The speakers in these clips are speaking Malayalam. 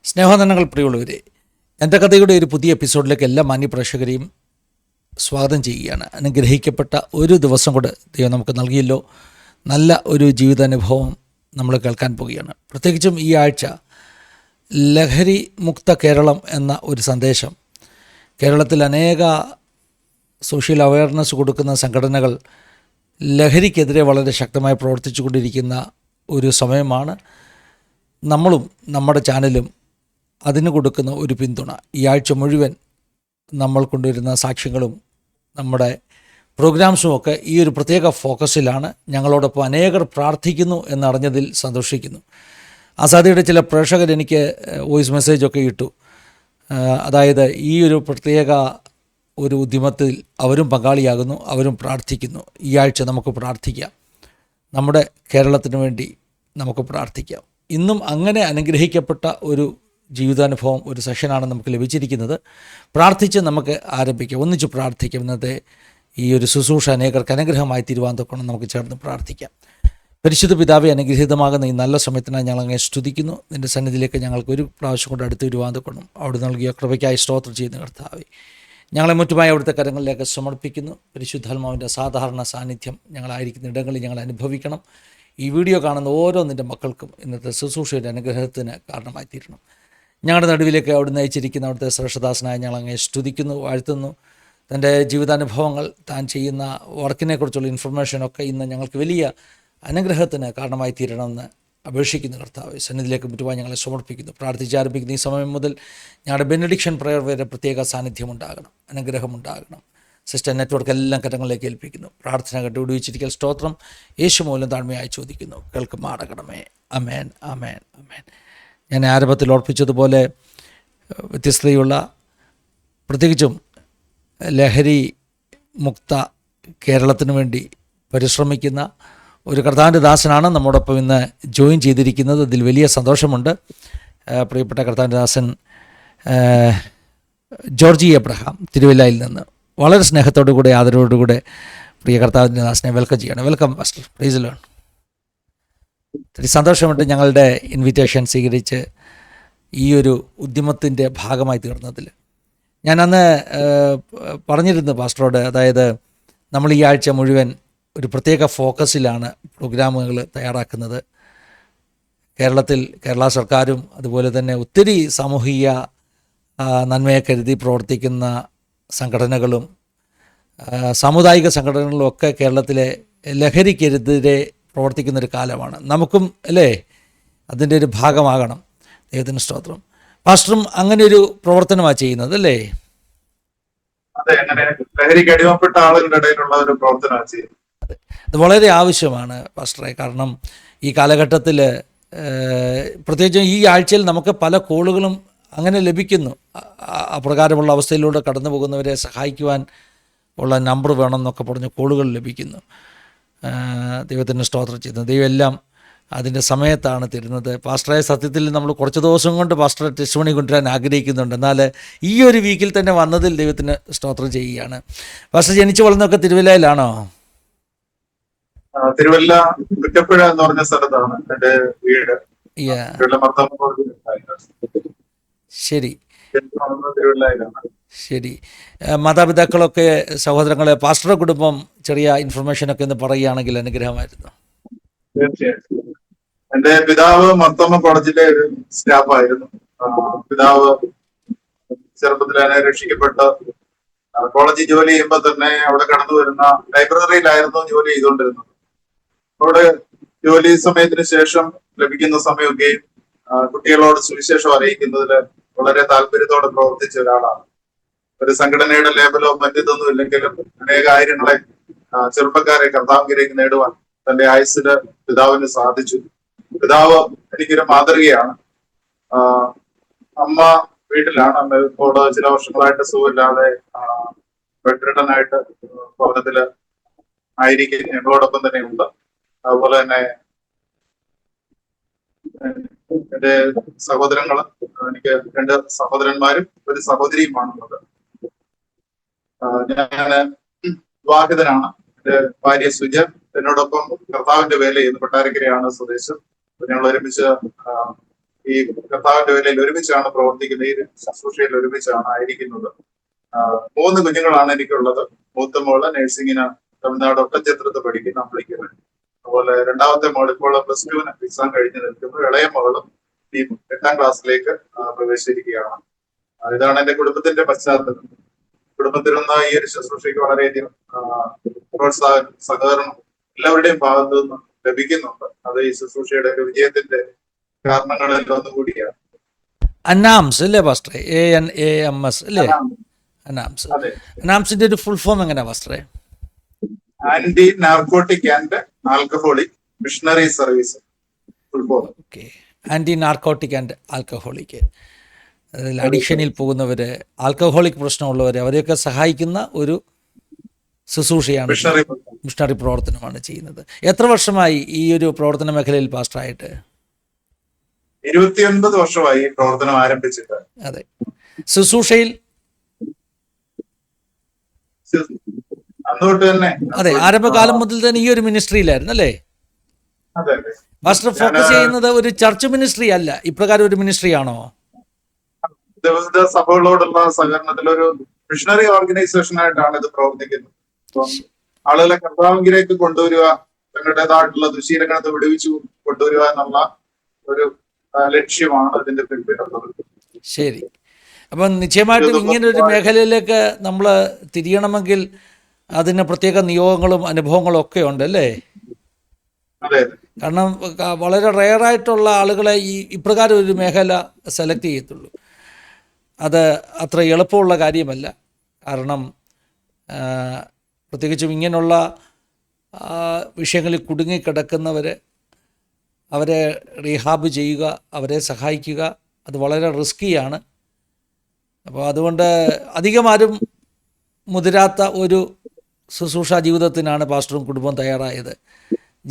സ്നേഹവന്ദനങ്ങൾ പ്രിയമുള്ളവരെ, എൻ്റെ കഥയുടെ ഒരു പുതിയ എപ്പിസോഡിലേക്ക് എല്ലാ മാന്യപ്രേക്ഷകരെയും സ്വാഗതം ചെയ്യുകയാണ്. അനുഗ്രഹിക്കപ്പെട്ട ഒരു ദിവസം കൂടെ ദൈവം നമുക്ക് നൽകിയല്ലോ. നല്ല ഒരു ജീവിതാനുഭവം നമ്മൾ കേൾക്കാൻ പോവുകയാണ്. പ്രത്യേകിച്ചും ഈ ആഴ്ച ലഹരി മുക്ത കേരളം എന്ന ഒരു സന്ദേശം കേരളത്തിൽ അനേക സോഷ്യൽ അവയർനെസ് കൊടുക്കുന്ന സംഘടനകൾ ലഹരിക്കെതിരെ വളരെ ശക്തമായി പ്രവർത്തിച്ചു കൊണ്ടിരിക്കുന്ന ഒരു സമയമാണ്. നമ്മളും നമ്മുടെ ചാനലും അതിന് കൊടുക്കുന്ന ഒരു പിന്തുണ. ഈ ആഴ്ച മുഴുവൻ നമ്മൾ കൊണ്ടുവരുന്ന സാക്ഷ്യങ്ങളും നമ്മുടെ പ്രോഗ്രാംസും ഒക്കെ ഈ ഒരു പ്രത്യേക ഫോക്കസിലാണ്. ഞങ്ങളോടൊപ്പം അനേകർ പ്രാർത്ഥിക്കുന്നു എന്നറിഞ്ഞതിൽ സന്തോഷിക്കുന്നു. ആസാദിയുടെ ചില പ്രേക്ഷകർ എനിക്ക് വോയിസ് മെസ്സേജൊക്കെ ഇട്ടു. അതായത് ഈ ഒരു പ്രത്യേക ഒരു ഉദ്യമത്തിൽ അവരും പങ്കാളിയാകുന്നു, അവരും പ്രാർത്ഥിക്കുന്നു. ഈ ആഴ്ച നമുക്ക് പ്രാർത്ഥിക്കാം, നമ്മുടെ കേരളത്തിന് വേണ്ടി നമുക്ക് പ്രാർത്ഥിക്കാം. ഇന്നും അങ്ങനെ അനുഗ്രഹിക്കപ്പെട്ട ഒരു ജീവിതാനുഭവം, ഒരു സെഷനാണ് നമുക്ക് ലഭിച്ചിരിക്കുന്നത്. പ്രാർത്ഥിച്ച് നമുക്ക് ആരംഭിക്കാം, ഒന്നിച്ച് പ്രാർത്ഥിക്കാം. ഇന്നത്തെ ഈ ഒരു ശുശ്രൂഷ അനേകർക്ക് അനുഗ്രഹമായി തീരുവാൻ നമുക്ക് ചേർന്ന് പ്രാർത്ഥിക്കാം. പരിശുദ്ധ പിതാവെ, അനുഗ്രഹീതമാകുന്ന ഈ നല്ല സമയത്തിനായി ഞങ്ങൾ അങ്ങനെ സ്തുതിക്കുന്നു. നിൻ്റെ സന്നിധിയിലേക്ക് ഞങ്ങൾക്ക് ഒരു പ്രാവശ്യം കൊണ്ട് അടുത്ത് വരുവാൻ അവിടെ നൽകിയ കൃപയ്ക്കായി സ്തോത്രം ചെയ്യുന്ന കർത്താവേ, ഞങ്ങളെ മുറ്റുമായി അവിടുത്തെ കരങ്ങളിലേക്ക് സമർപ്പിക്കുന്നു. പരിശുദ്ധാത്മാവിൻ്റെ സാധാരണ സാന്നിധ്യം ഞങ്ങളായിരിക്കുന്ന ഇടങ്ങളിൽ ഞങ്ങൾ അനുഭവിക്കണം. ഈ വീഡിയോ കാണുന്ന ഓരോ നിൻ്റെ മക്കൾക്കും ഇന്നത്തെ ശുശ്രൂഷയുടെ അനുഗ്രഹത്തിന് കാരണമായി തീരണം. ഞങ്ങളുടെ നടുവിലേക്ക് അവിടുന്ന് അയച്ചിരിക്കുന്ന അവിടുത്തെ ശ്രേഷ്ഠദാസനായി ഞങ്ങൾ അങ്ങനെ സ്തുതിക്കുന്നു, വാഴ്ത്തുന്നു. തൻ്റെ ജീവിതാനുഭവങ്ങൾ, താൻ ചെയ്യുന്ന വർക്കിനെക്കുറിച്ചുള്ള ഇൻഫർമേഷനൊക്കെ ഇന്ന് ഞങ്ങൾക്ക് വലിയ അനുഗ്രഹത്തിന് കാരണമായി തീരണമെന്ന് അപേക്ഷിക്കുന്നു. കർത്താവ് സന്നിധിയിലേക്ക് മുറ്റുവാൻ ഞങ്ങളെ സമർപ്പിക്കുന്നു. പ്രാർത്ഥിച്ചാരംഭിക്കുന്ന ഈ സമയം മുതൽ ഞങ്ങളുടെ ബെനഡിക്ഷൻ പ്രയർ വരെ പ്രത്യേക സാന്നിധ്യമുണ്ടാകണം, അനുഗ്രഹമുണ്ടാകണം. സിസ്റ്റർ നെറ്റ്വർക്ക് എല്ലാം കരങ്ങളിലേക്ക് ഏൽപ്പിക്കുന്നു. പ്രാർത്ഥന കണ്ടുപിടിച്ചിരിക്കൽ സ്തോത്രം യേശു മൂലം താഴ്മയായി ചോദിക്കുന്നു, കേൾക്കുമാറാകണമേ. അമേൻ, അമേൻ, അമേൻ. ഞാൻ ആരംഭത്തിൽ ഓർപ്പിച്ചതുപോലെ വ്യത്യസ്തതയുള്ള, പ്രത്യേകിച്ചും ലഹരി മുക്ത കേരളത്തിന് വേണ്ടി പരിശ്രമിക്കുന്ന ഒരു കർത്താവിൻ്റെ ദാസനാണ് നമ്മോടൊപ്പം ഇന്ന് ജോയിൻ ചെയ്തിരിക്കുന്നത്. അതിൽ വലിയ സന്തോഷമുണ്ട്. പ്രിയപ്പെട്ട കർത്താവിൻ്റെ ദാസൻ ജോർജി എബ്രഹാം തിരുവല്ലയിൽ നിന്ന് വളരെ സ്നേഹത്തോടുകൂടെ ആദരവോടുകൂടെ പ്രിയ കർത്താവിൻ്റെ ദാസനെ വെൽക്കം ചെയ്യണം. Welcome pastor. Praise the Lord. ഒത്തിരി സന്തോഷമുണ്ട് ഞങ്ങളുടെ ഇൻവിറ്റേഷൻ സ്വീകരിച്ച് ഈ ഒരു ഉദ്യമത്തിൻ്റെ ഭാഗമായി തീർന്നതിൽ. ഞാൻ അന്ന് പറഞ്ഞിരുന്നു പാസ്റ്ററോട്, അതായത് നമ്മൾ ഈ ആഴ്ച മുഴുവൻ ഒരു പ്രത്യേക ഫോക്കസിലാണ് പ്രോഗ്രാമുകൾ തയ്യാറാക്കുന്നത്. കേരള സർക്കാരും അതുപോലെ തന്നെ ഒത്തിരി സാമൂഹിക നന്മയെ കരുതി പ്രവർത്തിക്കുന്ന സംഘടനകളും സാമുദായിക സംഘടനകളും ഒക്കെ കേരളത്തിലെ ലഹരിക്കെതിരെ പ്രവർത്തിക്കുന്നൊരു കാലമാണ്. നമുക്കും അല്ലേ അതിൻ്റെ ഒരു ഭാഗമാകണം. ദൈവത്തിന് സ്തോത്രം. പാസ്റ്ററും അങ്ങനെ ഒരു പ്രവർത്തനമാണ് ചെയ്യുന്നത് അല്ലേ? അതെ, അങ്ങനെ ലഹരിക്ക് അടിമപ്പെട്ട ആളുകളുടെ ഇടയിലുള്ള ഒരു പ്രവർത്തനമാണ് ചെയ്യുന്നത്. അതെ, അത് വളരെ ആവശ്യമാണ് പാസ്റ്ററെ. കാരണം ഈ കാലഘട്ടത്തിൽ പ്രത്യേകിച്ചും ഈ ആഴ്ചയിൽ നമുക്ക് പല കോളുകളും അങ്ങനെ ലഭിക്കുന്നു. അപ്രകാരമുള്ള അവസ്ഥയിലൂടെ കടന്നു പോകുന്നവരെ സഹായിക്കുവാൻ ഉള്ള നമ്പർ വേണം എന്നൊക്കെ പറഞ്ഞ് കോളുകൾ ലഭിക്കുന്നു. ദൈവത്തിന് സ്തോത്രം ചെയ്യുന്നത്. ദൈവം എല്ലാം അതിൻ്റെ സമയത്താണ് തരുന്നത്. പാസ്റ്ററെ, സത്യത്തിൽ നമ്മൾ കുറച്ച് ദിവസം കൊണ്ട് പാസ്റ്ററെ ടെസ്റ്റിമണി കൊണ്ടുവരാൻ ആഗ്രഹിക്കുന്നുണ്ട്. എന്നാൽ ഈ ഒരു വീക്കിൽ തന്നെ വന്നതിൽ ദൈവത്തിന് സ്തോത്രം ചെയ്യുകയാണ്. പാസ്റ്റർ ജനിച്ചു വളർന്നൊക്കെ തിരുവല്ലയിലാണോ? തിരുവല്ല കുറ്റപ്പുഴ എന്ന് പറഞ്ഞ സ്ഥലത്താണ് എൻ്റെ വീട്. ശരി ശരി. മാതാപിതാക്കളൊക്കെ, സഹോദരങ്ങളെ, പാസ്റ്ററുടെ കുടുംബം ചെറിയ ഇൻഫർമേഷനൊക്കെ ഒന്ന് പറയുകയാണെങ്കിൽ അനുഗ്രഹമായിരുന്നു. തീർച്ചയായിട്ടും. എന്റെ പിതാവ് മർത്തോമ കോളേജിലെ ഒരു സ്റ്റാഫായിരുന്നു. പിതാവ് ചെറുപ്പത്തിൽ തന്നെ രക്ഷിക്കപ്പെട്ട് കോളേജിൽ ജോലി ചെയ്യുമ്പോൾ തന്നെ അവിടെ കടന്നു വരുന്ന ലൈബ്രറിയിലായിരുന്നു ജോലി ചെയ്തുകൊണ്ടിരുന്നത്. അവിടെ ജോലി സമയത്തിന് ശേഷം ലഭിക്കുന്ന സമയമൊക്കെയും കുട്ടികളോട് സുവിശേഷം അറിയിക്കുന്നതിൽ വളരെ താല്പര്യത്തോടെ പ്രവർത്തിച്ച ഒരാളാണ്. ഒരു സംഘടനയുടെ ലേബലോ മറ്റൊന്നും ഇല്ലെങ്കിലും അനേക ആയിരങ്ങളെ ചെറുപ്പക്കാരെ കർത്താവിലേക്ക് നേടുവാൻ തന്റെ ആയുസ്സില് പിതാവിന് സാധിച്ചു. പിതാവ് എനിക്കൊരു മാതൃകയാണ്. അമ്മ വീട്ടിലാണ്. അമ്മ ഇപ്പോൾ ചില വർഷങ്ങളായിട്ട് സുഖമില്ലാതെ ബെഡ്രിഡനായിട്ട് ഭവനത്തില് ആയിരിക്കും. ഞങ്ങളോടൊപ്പം തന്നെ ഉണ്ട്. അതുപോലെ തന്നെ എന്റെ സഹോദരങ്ങള്, എനിക്ക് 2 സഹോദരന്മാരും ഒരു സഹോദരിയുമാണുള്ളത്. ഞാന് വിവാഹിതനാണ്. എന്റെ ഭാര്യ സുജ എന്നോടൊപ്പം കർത്താവിന്റെ വേല ചെയ്യുന്നു. കൊട്ടാരക്കരയാണ് സ്വദേശം. ഞങ്ങൾ ഒരുമിച്ച് ഈ കർത്താവിന്റെ വേലയിൽ ഒരുമിച്ചാണ് പ്രവർത്തിക്കുന്നത്, ഈ ശുശ്രൂഷയിൽ ഒരുമിച്ചാണ് ആയിരിക്കുന്നത്. 3 കുഞ്ഞുങ്ങളാണ് എനിക്കുള്ളത്. മൂത്ത മോള് നഴ്സിംഗിന് തമിഴ്നാട് ഒട്ടച്ചത്രത്ത് പഠിക്കുന്ന അമ്പളിക്കുന്നത്. അതുപോലെ രണ്ടാമത്തെ മോൾ ഇപ്പോൾ +2 എക്സാം കഴിഞ്ഞ് നിൽക്കുന്നു. ഇളയ മകളും ഈ 8ാം ക്ലാസ്സിലേക്ക് പ്രവേശിച്ചിരിക്കുകയാണ്. ഇതാണ് എന്റെ കുടുംബത്തിന്റെ പശ്ചാത്തലം. കുടുംബത്തിൽ നിന്ന് ഈ ഒരു ശുശ്രൂഷയ്ക്ക് വളരെയധികം പ്രോത്സാഹനം, സഹകരണം എല്ലാവരുടെയും ഭാഗത്തു നിന്ന് ലഭിക്കുന്നുണ്ട്. അത് ഈ ശുശ്രൂഷയുടെ ഒരു വിജയത്തിന്റെ കാരണങ്ങളിൽ ഒന്നുകൂടിയാണ്. അനാംസ് അല്ലേ പാസ്റ്ററെ? ANAMS അല്ലേ? അനാംസ്. അതെ, അനാംസിന്റെ ഒരു ഫുൾ ഫോം എങ്ങനെയാ പാസ്റ്ററെ? Anti narcotic and alcoholic missionary service. Okay, anti narcotic and alcoholic. അതിൽ അഡിക്ഷനിൽ പോകുന്നവര്, ആൽക്കഹോളിക് പ്രശ്നമുള്ളവര്, അവരെയൊക്കെ സഹായിക്കുന്ന ഒരു ശുശ്രൂഷയാണ്, മിഷണറി പ്രവർത്തനമാണ് ചെയ്യുന്നത്. എത്ര വർഷമായി ഈ ഒരു പ്രവർത്തന മേഖലയിൽ പാസ്റ്ററായിട്ട്? 29 വർഷമായി പ്രവർത്തനം ആരംഭിച്ചിട്ട്. അതെ, ശുശ്രൂഷയിൽ അന്നോട്ട് തന്നെ. അതെ, ആരംഭകാലം മുതൽ തന്നെ ഈ ഒരു മിനിസ്ട്രിയിലായിരുന്നു അല്ലേ? അതെ, പാസ്റ്റർ ഫോക്കസ് ചെയ്യുന്നത് ഒരു ചർച്ച് മിനിസ്ട്രി അല്ല, ഇപ്രകാരം ഒരു മിനിസ്ട്രി ആണോ? വിവിധ സഭകളോടുള്ള സഹകരണത്തിൽ ഒരു മിഷണറി ഓർഗനൈസേഷൻ ആയിട്ടാണ് ഇത് പ്രവർത്തിക്കുന്നത്. അപ്പം ആളുകളെ കർത്താവിലേക്ക് കൊണ്ടുവരിക, തങ്ങളുടേതായിട്ടുള്ള ദുശീലങ്ങളെ വിടുവിച്ചു കൊണ്ടുവരിക എന്നുള്ള ഒരു ലക്ഷ്യമാണ് ഇതിന്റെ പിന്നിലുള്ളത്. ശരി. അപ്പം നിശ്ചയമായിട്ടും ഇങ്ങനൊരു മേഖലയിലേക്ക് നമ്മൾ തിരിയണമെങ്കിൽ അതിന് പ്രത്യേക നിയോഗങ്ങളും അനുഭവങ്ങളും ഒക്കെ ഉണ്ട് അല്ലേ? അതെ, കാരണം വളരെ റെയറായിട്ടുള്ള ആളുകളെ ഇപ്രകാരം ഒരു മേഖല സെലക്ട് ചെയ്യത്തുള്ളൂ. അത് അത്ര എളുപ്പമുള്ള കാര്യമല്ല. കാരണം പ്രത്യേകിച്ചും ഇങ്ങനെയുള്ള വിഷയങ്ങളിൽ കുടുങ്ങിക്കിടക്കുന്നവർ, അവരെ റീഹാബ് ചെയ്യുക, അവരെ സഹായിക്കുക, അത് വളരെ റിസ്ക്കിയാണ്. അപ്പോൾ അതുകൊണ്ട് അധികം ആരും മുതിരാത്ത ഒരു ശുശ്രൂഷ ജീവിതത്തിനാണ് പാസ്റ്ററും കുടുംബവും തയ്യാറായത്.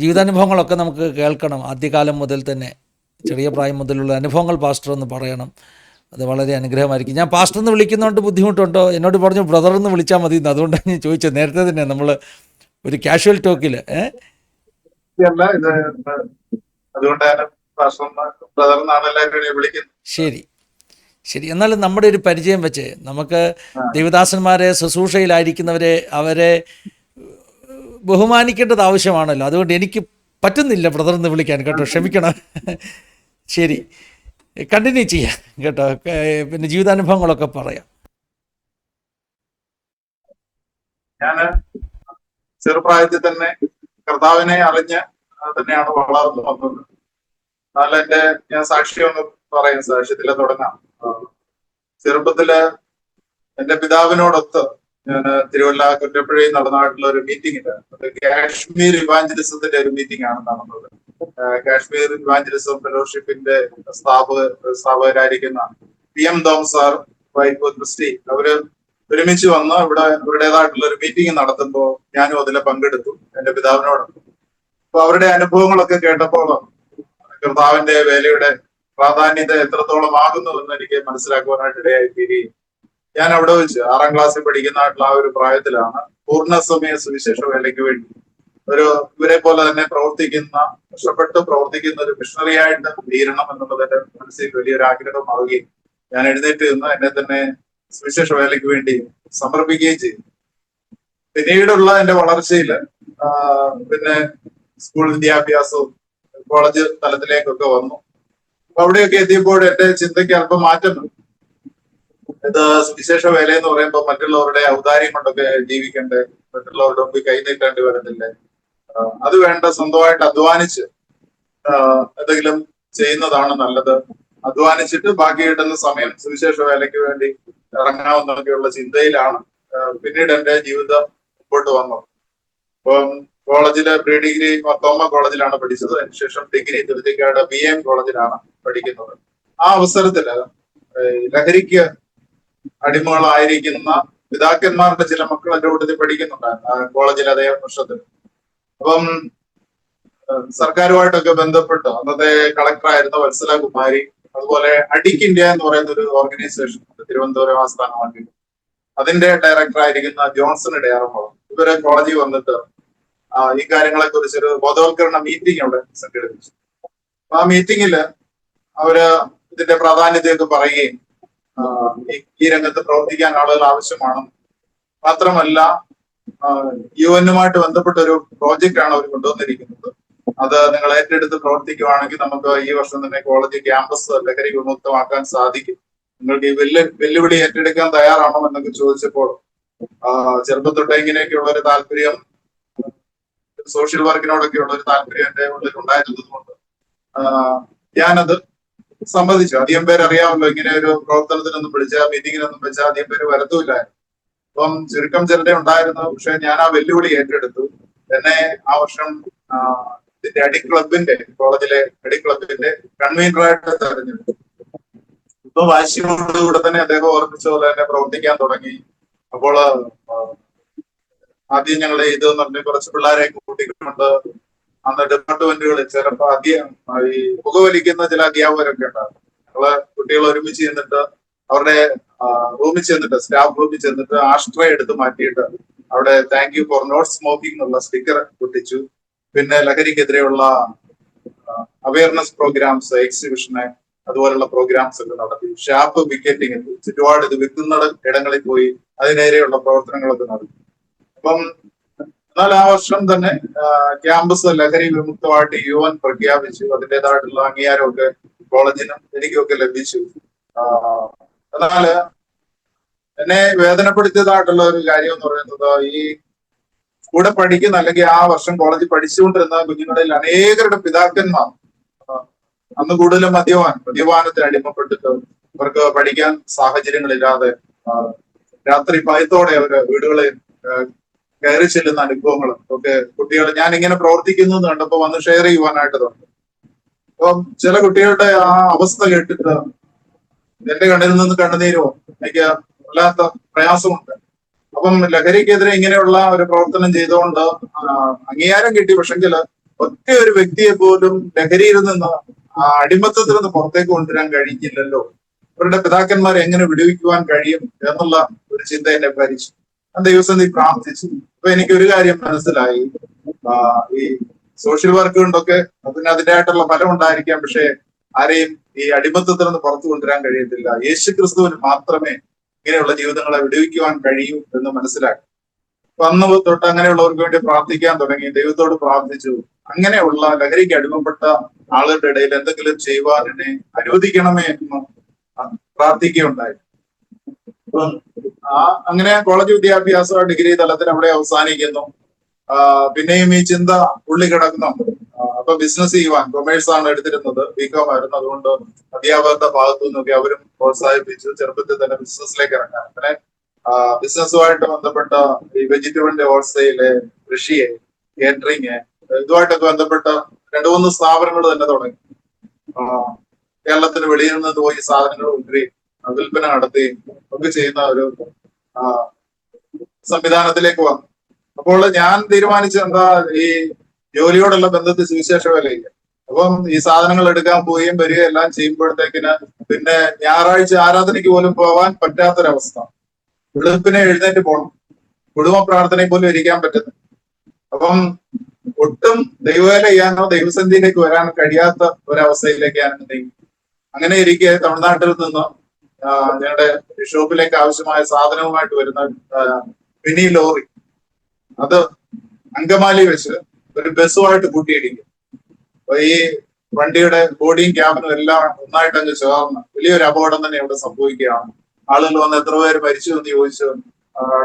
ജീവിതാനുഭവങ്ങളൊക്കെ നമുക്ക് കേൾക്കണം. ആദ്യകാലം മുതൽ തന്നെ, ചെറിയ പ്രായം മുതലുള്ള അനുഭവങ്ങൾ പാസ്റ്റർ എന്ന് പറയണം. അത് വളരെ അനുഗ്രഹമായിരിക്കും. ഞാൻ പാസ്റ്റർ എന്ന് വിളിക്കുന്നതുകൊണ്ട് ബുദ്ധിമുട്ടുണ്ടോ? എന്നോട് പറഞ്ഞു ബ്രദർ എന്ന് വിളിച്ചാൽ മതി എന്ന്. അതുകൊണ്ടാണ് ഞാൻ ചോദിച്ചത്. നേരത്തെ തന്നെ നമ്മൾ ഒരു കാഷ്വൽ ടോക്കിൽ ശരി ശരി. എന്നാലും നമ്മുടെ ഒരു പരിചയം വെച്ച് നമുക്ക് ദൈവദാസന്മാരെ, ശുശ്രൂഷയിലായിരിക്കുന്നവരെ, അവരെ ബഹുമാനിക്കേണ്ടത് ആവശ്യമാണല്ലോ. അതുകൊണ്ട് എനിക്ക് പറ്റുന്നില്ല ബ്രദർ എന്ന് വിളിക്കാൻ, കേട്ടോ, ക്ഷമിക്കണം. ശരി, കണ്ടിന്യൂ ചെയ്യാം കേട്ടോ. പിന്നെ ജീവിതാനുഭവങ്ങളൊക്കെ പറയാം. ഞാൻ ചെറുപ്രായത്തിൽ തന്നെ കർത്താവിനെ അറിഞ്ഞ് തന്നെയാണ് വളർന്നു വന്നത്. എന്നാൽ ഞാൻ സാക്ഷ്യം ഒന്ന് പറയാം, സാക്ഷ്യത്തില് തുടങ്ങാം. ചെറുപ്പത്തില് എന്റെ പിതാവിനോടൊത്ത് ഞാൻ തിരുവല്ല കുറ്റപ്പുഴയിൽ നടന്നായിട്ടുള്ള ഒരു മീറ്റിംഗില്, കാശ്മീർ ഇവാഞ്ചലിസത്തിന്റെ ഒരു മീറ്റിംഗ് ആണ് നടന്നത്. കാശ്മീർ ഇവാഞ്ചലിസം ഫെലോഷിപ്പിന്റെ സ്ഥാപകരായിരിക്കുന്ന PM Thomas sir, wife Christy, അവര് ഒരുമിച്ച് വന്ന് ഇവിടെ അവരുടേതായിട്ടുള്ള ഒരു മീറ്റിംഗ് നടത്തുമ്പോൾ ഞാനും അതിൽ പങ്കെടുത്തു എന്റെ പിതാവിനോടൊപ്പം. അപ്പൊ അവരുടെ അനുഭവങ്ങളൊക്കെ കേട്ടപ്പോൾ കർത്താവിന്റെ വേലയുടെ പ്രാധാന്യത എത്രത്തോളം ആകുന്നു എന്ന് എനിക്ക് മനസ്സിലാക്കുവാനായിട്ട് ഇടയായി തീരുകയും, ഞാൻ അവിടെ വെച്ച് 6ാം ക്ലാസ്സിൽ പഠിക്കുന്നതായിട്ടുള്ള ആ ഒരു പ്രായത്തിലാണ് പൂർണ്ണസമയ സുവിശേഷ വേലയ്ക്ക് വേണ്ടി ഇവരെ പോലെ തന്നെ കഷ്ടപ്പെട്ട് പ്രവർത്തിക്കുന്ന ഒരു മിഷണറി ആയിട്ട് തീരണം എന്നുള്ളത് എന്റെ മനസ്സിൽ വലിയൊരു ആഗ്രഹമാവുകയും ഞാൻ എഴുന്നേറ്റ് നിന്ന് എന്നെ തന്നെ സുവിശേഷ വേലയ്ക്ക് വേണ്ടി സമർപ്പിക്കുകയും ചെയ്തു. പിന്നീടുള്ള എന്റെ വളർച്ചയില് പിന്നെ സ്കൂൾ വിദ്യാഭ്യാസവും കോളേജ് തലത്തിലേക്കൊക്കെ വന്നു. അപ്പൊ അവിടെയൊക്കെ എത്തിയപ്പോൾ എന്റെ ചിന്തയ്ക്ക് അല്പം മാറ്റം വന്നു. ഇത് സുവിശേഷ വേല എന്ന് പറയുമ്പോൾ മറ്റുള്ളവരുടെ ഔദാര്യം കൊണ്ടൊക്കെ ജീവിക്കണ്ടേ, മറ്റുള്ളവരുടെ മുമ്പിൽ കൈനീട്ടേണ്ടി വരുന്നില്ലേ, അത് വേണ്ട, സ്വന്തമായിട്ട് അധ്വാനിച്ച് എന്തെങ്കിലും ചെയ്യുന്നതാണ് നല്ലത്. അധ്വാനിച്ചിട്ട് ബാക്കി കിട്ടുന്ന സമയം സുവിശേഷ വേലയ്ക്ക് വേണ്ടി ഇറങ്ങാമെന്നൊക്കെയുള്ള ചിന്തയിലാണ് പിന്നീട് എന്റെ ജീവിതം മുമ്പോട്ട് വന്നത്. അപ്പം കോളേജില് പ്രീ ഡിഗ്രി മർത്തോമ കോളേജിലാണ് പഠിച്ചത്. അതിനുശേഷം ഡിഗ്രി തിരുത്തിക്കാട് BM കോളേജിലാണ് പഠിക്കുന്നത്. ആ അവസരത്തില് ലഹരിക്ക് അടിമകളായിരിക്കുന്ന പിതാക്കന്മാരുടെ ചില മക്കൾ എന്റെ കൂട്ടത്തിൽ പഠിക്കുന്നുണ്ടായിരുന്നു കോളേജിൽ അതേ വർഷത്തിൽ. അപ്പം സർക്കാരുമായിട്ടൊക്കെ ബന്ധപ്പെട്ട് അന്നത്തെ കളക്ടറായിരുന്ന വത്സല കുമാരി, അതുപോലെ അഡിക് ഇന്ത്യ എന്ന് പറയുന്ന ഒരു ഓർഗനൈസേഷൻ തിരുവനന്തപുരം ആസ്ഥാനമാക്കി, അതിന്റെ ഡയറക്ടറായിരിക്കുന്ന ജോൺസൺ ഇടയാറുമ്പോൾ ഇവരെ കോളേജിൽ വന്നിട്ട് ഈ കാര്യങ്ങളെ കുറിച്ചൊരു ബോധവൽക്കരണ മീറ്റിംഗ് അവിടെ സംഘടിപ്പിച്ചു. അപ്പൊ ആ മീറ്റിംഗില് അവര് ഇതിന്റെ പ്രാധാന്യതയൊക്കെ പറയുകയും ഈ രംഗത്ത് പ്രവർത്തിക്കാൻ ആളുകൾ ആവശ്യമാണ്. മാത്രമല്ല UN-നുമായിട്ട് ബന്ധപ്പെട്ട ഒരു പ്രോജക്റ്റ് ആണ് അവർ കൊണ്ടുവന്നിരിക്കുന്നത്. അത് നിങ്ങൾ ഏറ്റെടുത്ത് പ്രവർത്തിക്കുകയാണെങ്കിൽ നമുക്ക് ഈ വർഷം തന്നെ കോളേജ് ക്യാമ്പസ് ലഹരി വിമുക്തമാക്കാൻ സാധിക്കും. നിങ്ങൾക്ക് ഈ വെല്ലുവിളി ഏറ്റെടുക്കാൻ തയ്യാറാണോ എന്നൊക്കെ ചോദിച്ചപ്പോൾ ചെറുപ്പം തൊട്ടേ ഇങ്ങനെയൊക്കെയുള്ള ഒരു താല്പര്യം, സോഷ്യൽ വർക്കിനോടൊക്കെ ഉള്ള ഒരു താല്പര്യം എന്റെ ഉള്ളിൽ ഉണ്ടായിരുന്നത് കൊണ്ട് ഞാനത് സമ്മതിച്ചു. അധികം പേര് അറിയാമല്ലോ, ഇങ്ങനെ ഒരു പ്രവർത്തനത്തിനൊന്നും വിളിച്ചാൽ, മീറ്റിങ്ങിനൊന്നും വിളിച്ചാൽ അധികം പേര് വരത്തുമില്ലായിരുന്നു. അപ്പം ചുരുക്കം ചിലരെ ഉണ്ടായിരുന്നു. പക്ഷെ ഞാൻ ആ വെല്ലുവിളി ഏറ്റെടുത്തു. എന്നെ ആ വർഷം ഇതിന്റെ അടി ക്ലബിന്റെ, കോളേജിലെ അടി ക്ലബിന്റെ കൺവീനറായിട്ട് തെരഞ്ഞെടുത്തു. ഇപ്പൊ വാശിയോടുകൂടെ തന്നെ അദ്ദേഹം ഓർമ്മിച്ച പോലെ തന്നെ പ്രവർത്തിക്കാൻ തുടങ്ങി. അപ്പോൾ ആദ്യം ഞങ്ങളെ ഇതെന്ന് പറഞ്ഞ് കുറച്ച് പിള്ളേരെ കൂട്ടിക്കൊണ്ട് അന്ന് ഡിപ്പാർട്ട്മെന്റുകളിൽ ചിലപ്പോൾ ഈ പുകവലിക്കുന്ന ചില അധ്യാപകരൊക്കെ ഉണ്ടാകും. ഞങ്ങള് കുട്ടികൾ ഒരുമിച്ച് ചെന്നിട്ട് അവരുടെ റൂമിൽ ചെന്നിട്ട്, സ്റ്റാഫ് റൂമിൽ ചെന്നിട്ട് ആഷ്ട്രേ എടുത്ത് മാറ്റിയിട്ട് അവിടെ thank you for not smoking എന്നുള്ള സ്റ്റിക്കർ ഒട്ടിച്ചു. പിന്നെ ലഹരിക്കെതിരെയുള്ള അവയർനെസ് പ്രോഗ്രാംസ്, എക്സിബിഷന്, അതുപോലുള്ള പ്രോഗ്രാംസ് ഒക്കെ നടത്തി. ഷാപ്പ് വിക്കറ്റിംഗ്, ചുറ്റുപാട് ഇത് വിൽക്കുന്ന ഇടങ്ങളിൽ പോയി അതിനേരെയുള്ള പ്രവർത്തനങ്ങളൊക്കെ നടത്തി. അപ്പം എന്നാൽ ആ വർഷം തന്നെ ക്യാമ്പസ് ലഹരി വിമുക്തമായിട്ട് UN പ്രഖ്യാപിച്ചു. അതിൻ്റെതായിട്ടുള്ള അംഗീകാരമൊക്കെ കോളേജിനും എനിക്കൊക്കെ ലഭിച്ചു. എന്നാല് എന്നെ വേദനപ്പെടുത്തിയതായിട്ടുള്ള ഒരു കാര്യം എന്ന് പറയുന്നത്, ഈ കൂടെ പഠിക്കുന്ന അല്ലെങ്കിൽ ആ വർഷം കോളേജിൽ പഠിച്ചുകൊണ്ടിരുന്ന കുഞ്ഞുങ്ങളിൽ അനേകരുടെ പിതാക്കന്മാർ അന്ന് കൂടുതലും മദ്യപാനത്തിന് അടിമപ്പെട്ടിട്ട് അവർക്ക് പഠിക്കാൻ സാഹചര്യങ്ങളില്ലാതെ രാത്രി ഭയത്തോടെ അവര് വീടുകളിൽ കയറി ചെല്ലുന്ന അനുഭവങ്ങളും ഒക്കെ കുട്ടികൾ ഞാൻ ഇങ്ങനെ പ്രവർത്തിക്കുന്നു എന്ന് കണ്ടപ്പോ വന്ന് ഷെയർ ചെയ്യുവാനായിട്ട് തുടങ്ങി. അപ്പം ചില കുട്ടികളുടെ ആ അവസ്ഥ കേട്ടിട്ട് എന്റെ കണ്ണിൽ നിന്ന് കണ്ണുനീരോ എനിക്ക് വല്ലാത്ത പ്രയാസമുണ്ട്. അപ്പം ലഹരിക്കെതിരെ ഇങ്ങനെയുള്ള ഒരു പ്രവർത്തനം ചെയ്തുകൊണ്ട് അംഗീകാരം കിട്ടി. പക്ഷെങ്കിൽ ഒറ്റ ഒരു വ്യക്തിയെ പോലും ലഹരിയിൽ നിന്ന് അടിമത്തത്തിൽ നിന്ന് പുറത്തേക്ക് കൊണ്ടുവരാൻ കഴിഞ്ഞില്ലല്ലോ. അവരുടെ പിതാക്കന്മാരെ എങ്ങനെ വിടുവിക്കുവാൻ കഴിയും എന്നുള്ള ഒരു ചിന്ത എന്നെ ഭരിച്ചു. ഞാൻ ദൈവസന്നിധി പ്രാർത്ഥിച്ചു. അപ്പൊ എനിക്കൊരു കാര്യം മനസ്സിലായി, ഈ സോഷ്യൽ വർക്ക് കൊണ്ടൊക്കെ അതിൻ്റെതായിട്ടുള്ള ഫലം ഉണ്ടായിരിക്കാം, പക്ഷെ ആരെയും ഈ അടിമത്തത്തിൽ നിന്ന് പുറത്തു കൊണ്ടുവരാൻ കഴിയത്തില്ല. യേശു ക്രിസ്തുവിന് മാത്രമേ ഇങ്ങനെയുള്ള ജീവിതങ്ങളെ വിടുവിക്കുവാൻ കഴിയൂ എന്ന് മനസ്സിലാക്കി. അപ്പൊ അന്ന് തൊട്ട് അങ്ങനെയുള്ളവർക്ക് വേണ്ടി പ്രാർത്ഥിക്കാൻ തുടങ്ങി. ദൈവത്തോട് പ്രാർത്ഥിച്ചു, അങ്ങനെയുള്ള ലഹരിക്ക് അടിമപ്പെട്ട ആളുകളുടെ ഇടയിൽ എന്തെങ്കിലും ചെയ്യുവാൻ എന്നെ അനുവദിക്കണമേ എന്ന് പ്രാർത്ഥിക്കുകയുണ്ടായി. അപ്പം അങ്ങനെ കോളേജ് വിദ്യാഭ്യാസം ഡിഗ്രി തലത്തിൽ അവിടെ അവസാനിക്കുന്നു. പിന്നെയും ഈ ചിന്ത ഉള്ളി കിടക്കുന്നുണ്ട്. അപ്പൊ ബിസിനസ് ചെയ്യുവാൻ, കൊമേഴ്സ് ആണ് എടുത്തിരുന്നത്, ബികോം ആയിരുന്നു. അതുകൊണ്ട് അധ്യാപകരുടെ ഭാഗത്തു നിന്നൊക്കെ അവരും പ്രോത്സാഹിപ്പിച്ചു ചെറുപ്പത്തിൽ തന്നെ ബിസിനസ്സിലേക്ക് ഇറങ്ങാൻ. അങ്ങനെ ബിസിനസ്സുമായിട്ട് ബന്ധപ്പെട്ട ഈ വെജിറ്റബിളിന്റെ ഹോൾസെയില്, കൃഷിയെ, കേറ്ററിങ്, ഇതുമായിട്ടൊക്കെ ബന്ധപ്പെട്ട 2-3 സ്ഥാപനങ്ങൾ തന്നെ തുടങ്ങി. കേരളത്തിന് വെളിയിൽ നിന്ന് പോയി സാധനങ്ങൾ കൊണ്ടുവരികയും വിൽപ്പന നടത്തുകയും ഒക്കെ ചെയ്യുന്ന ഒരു സംവിധാനത്തിലേക്ക് വന്നു. അപ്പോൾ ഞാൻ തീരുമാനിച്ചത് എന്താ, ഈ ജോലിയോടുള്ള ബന്ധത്തിൽ സുവിശേഷ വേലയില്ല. അപ്പം ഈ സാധനങ്ങൾ എടുക്കാൻ പോവുകയും വരികയും എല്ലാം ചെയ്യുമ്പോഴത്തേക്കിന് പിന്നെ ഞായറാഴ്ച ആരാധനയ്ക്ക് പോലും പോകാൻ പറ്റാത്തൊരവസ്ഥ. വെളുപ്പിനെ എഴുന്നേറ്റ് പോകണം, കുടുംബ പ്രാർത്ഥനയിൽ പോലും ഇരിക്കാൻ പറ്റുന്നു. അപ്പം ഒട്ടും ദൈവവേല ചെയ്യാനോ ദൈവസന്നിധിയിലേക്ക് വരാനോ കഴിയാത്ത ഒരവസ്ഥയിലേക്കാണ് നീങ്ങി. അങ്ങനെ ഇരിക്കെ തമിഴ്നാട്ടിൽ നിന്ന് ഞങ്ങളുടെ ഷോപ്പിലേക്ക് ആവശ്യമായ സാധനവുമായിട്ട് വരുന്ന മിനി ലോറി, അത് അങ്കമാലി വെച്ച് ഒരു ബസ്സുമായിട്ട് കൂട്ടിയിടിക്കും. അപ്പൊ ഈ വണ്ടിയുടെ ബോഡിയും ക്യാബിനും എല്ലാം ഒന്നായിട്ട് അങ്ങ് ചേർന്ന് വലിയൊരു അപകടം തന്നെ ഇവിടെ സംഭവിക്കുകയാണ്. ആളുകൾ വന്ന് എത്ര പേര് മരിച്ചു എന്ന് ചോദിച്ചു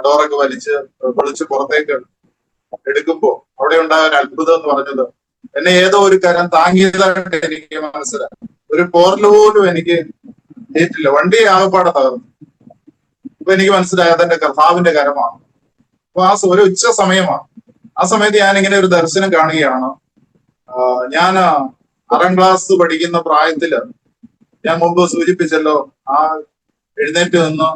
ഡോറൊക്കെ പൊളിച്ച് പുറത്തേക്ക് എടുക്കുമ്പോ അവിടെ ഉണ്ടായ ഒരു അത്ഭുതം എന്ന് പറഞ്ഞത്, എന്നെ ഏതോ ഒരു കരം താങ്ങിയതായിട്ട് എനിക്ക് മനസ്സിലായി. ഒരു പോർല് പോലും എനിക്ക് ഏറ്റില്ല, വണ്ടി ആകപ്പാടെ തകർന്നു. അപ്പൊ എനിക്ക് മനസ്സിലായി അതെന്റെ കർത്താവിന്റെ കരമാണ്. അപ്പൊ ഒരു ഉച്ച സമയമാണ്. ആ സമയത്ത് ഞാൻ ഇങ്ങനെ ഒരു ദർശനം കാണുകയാണ്. ഞാൻ 6ാം ക്ലാസ് പഠിക്കുന്ന പ്രായത്തില് ഞാൻ മുമ്പ് സൂചിപ്പിച്ചല്ലോ, ആ എഴുന്നേറ്റ് നിന്ന്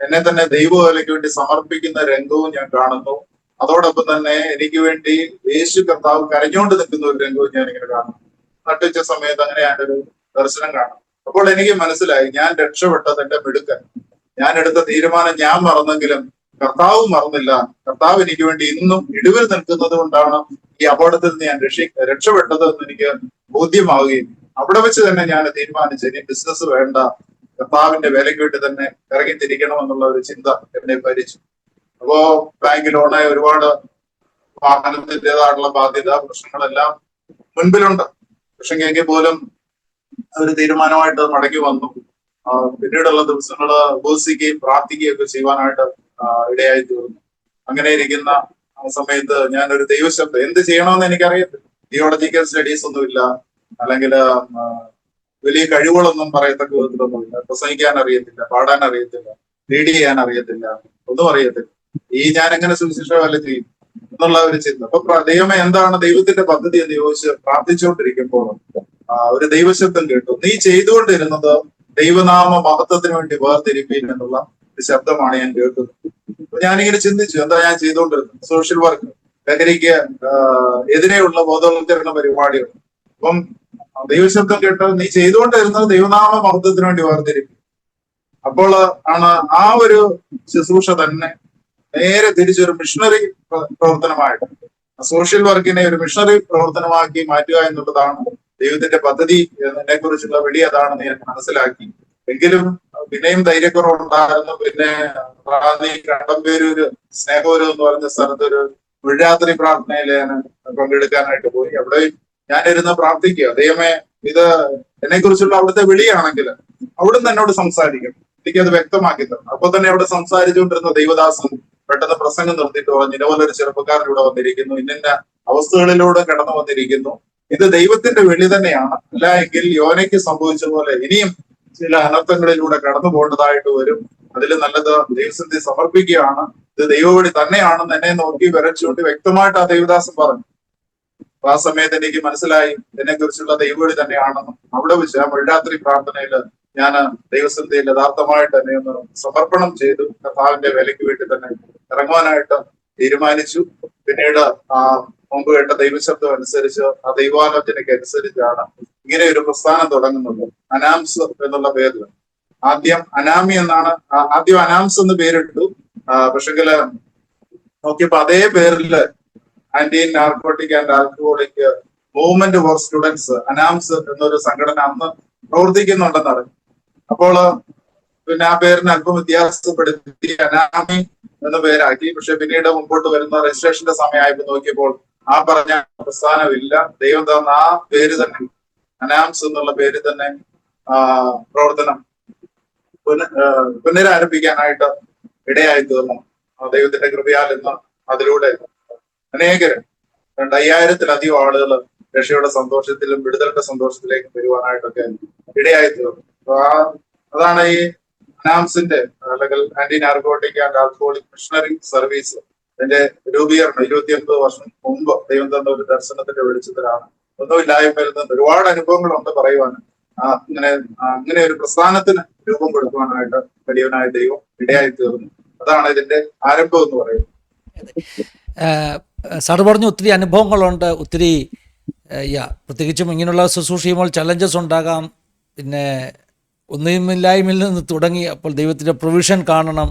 എന്നെ തന്നെ ദൈവവേലയ്ക്ക് വേണ്ടി സമർപ്പിക്കുന്ന രംഗവും ഞാൻ കാണുന്നു. അതോടൊപ്പം തന്നെ എനിക്ക് വേണ്ടി യേശു കർത്താവ് കരഞ്ഞുകൊണ്ട് നിൽക്കുന്ന ഒരു രംഗവും ഞാൻ ഇങ്ങനെ കാണുന്നു. നട്ടുച്ച സമയത്ത് അങ്ങനെ ഞാനൊരു ദർശനം കാണും. അപ്പോൾ എനിക്ക് മനസ്സിലായി, ഞാൻ രക്ഷപ്പെട്ടത് എന്റെ മിടുക്കൻ. ഞാൻ എടുത്ത തീരുമാനം ഞാൻ മറന്നെങ്കിലും കർത്താവ് മറന്നില്ല. കർത്താവ് എനിക്ക് വേണ്ടി ഇന്നും ഇടിവിൽ നിൽക്കുന്നത് കൊണ്ടാണ് ഈ അപകടത്തിൽ നിന്ന് ഞാൻ രക്ഷപ്പെട്ടത് എന്ന് എനിക്ക് ബോധ്യമാവുകയും അവിടെ വെച്ച് തന്നെ ഞാൻ തീരുമാനിച്ചു, ഇനി ബിസിനസ് വേണ്ട, കർത്താവിന്റെ വേലയ്ക്ക് വേണ്ടി തന്നെ ഇറങ്ങിത്തിരിക്കണം എന്നുള്ള ഒരു ചിന്ത എന്നെ ഭരിച്ചു. അപ്പോ ബാങ്ക് ലോണ്, ഒരുപാട് വാഹനത്തിൻ്റെതായിട്ടുള്ള ബാധ്യത, പ്രശ്നങ്ങളെല്ലാം മുൻപിലുണ്ട്. പക്ഷെ എങ്കിൽ പോലും ഒരു തീരുമാനമായിട്ട് മടങ്ങി വന്നു. പിന്നീടുള്ള ദിവസങ്ങള് ഉപവസിക്കുകയും പ്രാർത്ഥിക്കുകയും ഒക്കെ ചെയ്യുവാനായിട്ട് ഇടയായി തീർന്നു. അങ്ങനെ ഇരിക്കുന്ന സമയത്ത് ഞാൻ ഒരു ദൈവശബ്ദം, എന്ത് ചെയ്യണമെന്ന് എനിക്കറിയത്തില്ല. തിയോളജിക്കൽ സ്റ്റഡീസ് ഒന്നുമില്ല, അല്ലെങ്കിൽ വലിയ കഴിവുകളൊന്നും പറയത്തക്ക വിധത്തിലൊന്നുമില്ല. പ്രസംഗിക്കാൻ അറിയത്തില്ല, പാടാൻ അറിയത്തില്ല, ലീഡ് ചെയ്യാൻ അറിയത്തില്ല, ഒന്നും അറിയത്തില്ല. ഞാൻ എങ്ങനെ സുവിശേഷ വേല ചെയ്യും എന്നുള്ള ഒരു ചിന്ത. അപ്പൊ ദൈവമേ, എന്താണ് ദൈവത്തിന്റെ പദ്ധതി എന്ന് ചോദിച്ച് പ്രാർത്ഥിച്ചുകൊണ്ടിരിക്കുമ്പോൾ ഒരു ദൈവശബ്ദം കേട്ടു, നീ ചെയ്തുകൊണ്ടിരുന്നത് ദൈവനാമ മഹത്വത്തിന് വേണ്ടി വേർതിരിപ്പീൻ എന്നുള്ള ഒരു ശബ്ദമാണ് ഞാൻ കേട്ടത്. അപ്പൊ ഞാനിങ്ങനെ ചിന്തിച്ചു, എന്താ ഞാൻ ചെയ്തുകൊണ്ടിരുന്നത്? സോഷ്യൽ വർക്ക്, ലഹരിക്ക് എതിരെയുള്ള ബോധവൽക്കരണ പരിപാടികൾ. അപ്പം ദൈവശബ്ദം കേട്ട് നീ ചെയ്തുകൊണ്ടിരുന്നത് ദൈവനാമ മഹത്വത്തിന് വേണ്ടി വേർതിരിപ്പീൻ. അപ്പോൾ ആണ് ആ ഒരു ശുശ്രൂഷ തന്നെ നേരെ തിരിച്ചൊരു മിഷണറി പ്രവർത്തനമായിട്ട്, സോഷ്യൽ വർക്കിനെ ഒരു മിഷണറി പ്രവർത്തനമാക്കി മാറ്റുക എന്നുള്ളതാണ് ദൈവത്തിന്റെ പദ്ധതി. എന്നെ കുറിച്ചുള്ള വിളി അതാണെന്ന് ഞാൻ മനസ്സിലാക്കി. എങ്കിലും പിന്നെയും ധൈര്യക്കുറവുണ്ടായിരുന്നു. പിന്നെ കണ്ടംപേരൂര് സ്നേഹപുരം എന്ന് പറഞ്ഞ സ്ഥലത്ത് ഒരു വിഴാത്രി പ്രാർത്ഥനയിൽ ഞാൻ പങ്കെടുക്കാനായിട്ട് പോയി. അവിടെ ഞാനിരുന്ന് പ്രാർത്ഥിക്കുക, ദൈവമേ, ഇത് എന്നെ കുറിച്ചുള്ള അവിടുത്തെ വിളിയാണെങ്കിൽ അവിടുന്ന് എന്നോട് സംസാരിക്കണം, എനിക്കത് വ്യക്തമാക്കി തരണം. അപ്പൊ തന്നെ അവിടെ സംസാരിച്ചുകൊണ്ടിരുന്ന ദൈവദാസൻ പെട്ടെന്ന് പ്രസംഗം നിർത്തിയിട്ട് പറഞ്ഞു, ഇതുപോലൊരു ചെറുപ്പക്കാരൻ ഇവിടെ വന്നിരിക്കുന്നു, ഇന്ന അവസ്ഥകളിലൂടെ കടന്നു വന്നിരിക്കുന്നു, ഇത് ദൈവത്തിന്റെ വിളി തന്നെയാണ്, അല്ല എങ്കിൽ യോനയ്ക്ക് സംഭവിച്ച പോലെ ഇനിയും ചില അനർത്ഥങ്ങളിലൂടെ കടന്നു പോകേണ്ടതായിട്ട് വരും. അതിൽ നല്ലത് ദൈവസന്നിധി സമർപ്പിക്കുകയാണ്, ഇത് ദൈവവിളി തന്നെയാണെന്ന് എന്നെ നോക്കി വരച്ചുകൊണ്ട് വ്യക്തമായിട്ട് ആ ദൈവദാസൻ പറഞ്ഞു. അപ്പൊ ആ സമയത്ത് എനിക്ക് മനസ്സിലായി എന്നെ കുറിച്ചുള്ള ദൈവവിളി തന്നെയാണെന്നും അവിടെ വെച്ച് ആ വെള്ളാത്രി പ്രാർത്ഥനയില് ഞാൻ ദൈവസന്നിധിയിൽ യഥാർത്ഥമായിട്ട് തന്നെ ഒന്ന് സമർപ്പണം ചെയ്തു. കർത്താവിന്റെ വിലയ്ക്ക് വേണ്ടി തന്നെ ഇറങ്ങുവാനായിട്ട് തീരുമാനിച്ചു. പിന്നീട് മുമ്പ് കേട്ട ദൈവശബ്ദം അനുസരിച്ച്, ആ ദൈവാലോചനയ്ക്ക് അനുസരിച്ചാണ് ഇങ്ങനെ ഒരു പ്രസ്ഥാനം തുടങ്ങുന്നത്. അനാംസ് എന്നുള്ള പേരിൽ. ആദ്യം അനാമി എന്നാണ്, ആദ്യം അനാംസ് എന്ന് പേരിട്ടു. പക്ഷെങ്കില് നോക്കിയപ്പോ അതേ പേരില് anti narcotic and alcoholic movement for students, അനാംസ് എന്നൊരു സംഘടന അന്ന് പ്രവർത്തിക്കുന്നുണ്ടെന്നാണ്. അപ്പോൾ പിന്നെ ആ പേരിന് അല്പം വ്യത്യാസപ്പെടുത്തി അനാമി എന്ന പേരാക്കി. പക്ഷെ പിന്നീട് മുമ്പോട്ട് വരുന്ന രജിസ്ട്രേഷന്റെ സമയമായപ്പോൾ നോക്കിയപ്പോൾ ആ പറഞ്ഞ പ്രസ്ഥാനമില്ല. ദൈവം തന്ന ആ പേര് തന്നെ, അനാംസ് എന്നുള്ള പേര് തന്നെ പ്രവർത്തനം പുനരാരംഭിക്കാനായിട്ട് ഇടയായി തീർന്നു. ദൈവത്തിന്റെ കൃപയാൽ ഇന്ന് അതിലൂടെ അനേകര് 2500-ലധികം ആളുകൾ രക്ഷയുടെ സന്തോഷത്തിലും വിടുതലിന്റെ സന്തോഷത്തിലേക്കും വരുവാനായിട്ടൊക്കെ ഇടയായി തീർന്നു. അതാണ് ഈ അനാംസിന്റെ അല്ലെങ്കിൽ anti narcotic and alcoholic missionary service. അതിന്റെ രൂപീകരണം 29 വർഷം മുമ്പ് ദൈവം തന്ന ഒരു ദർശനത്തിന്റെ വെളിച്ചത്തിലാണ്. ഒന്നുമില്ലായ്മയിൽ നിന്ന് ഒരുപാട് അനുഭവങ്ങളുണ്ട് പറയുവാൻ. അങ്ങനെ ഒരു പ്രസ്ഥാനത്തിന് രൂപം കൊടുക്കുവാനായിട്ട് വലിയവനായ ദൈവം ഇടയായി തീർന്നു. അതാണ് ഇതിന്റെ ആരംഭം എന്ന് പറയുന്നത്. സാറ് പറഞ്ഞു ഒത്തിരി അനുഭവങ്ങളുണ്ട്, ഒത്തിരി പ്രത്യേകിച്ചും ഇങ്ങനെയുള്ള ശുശ്രൂഷ ചെയ്യുമ്പോൾ ചലഞ്ചസ് ഉണ്ടാകാം. പിന്നെ ഒന്നുമില്ലായ്മയിൽ നിന്ന് തുടങ്ങി അപ്പോൾ ദൈവത്തിൻ്റെ പ്രൊവിഷൻ കാണണം.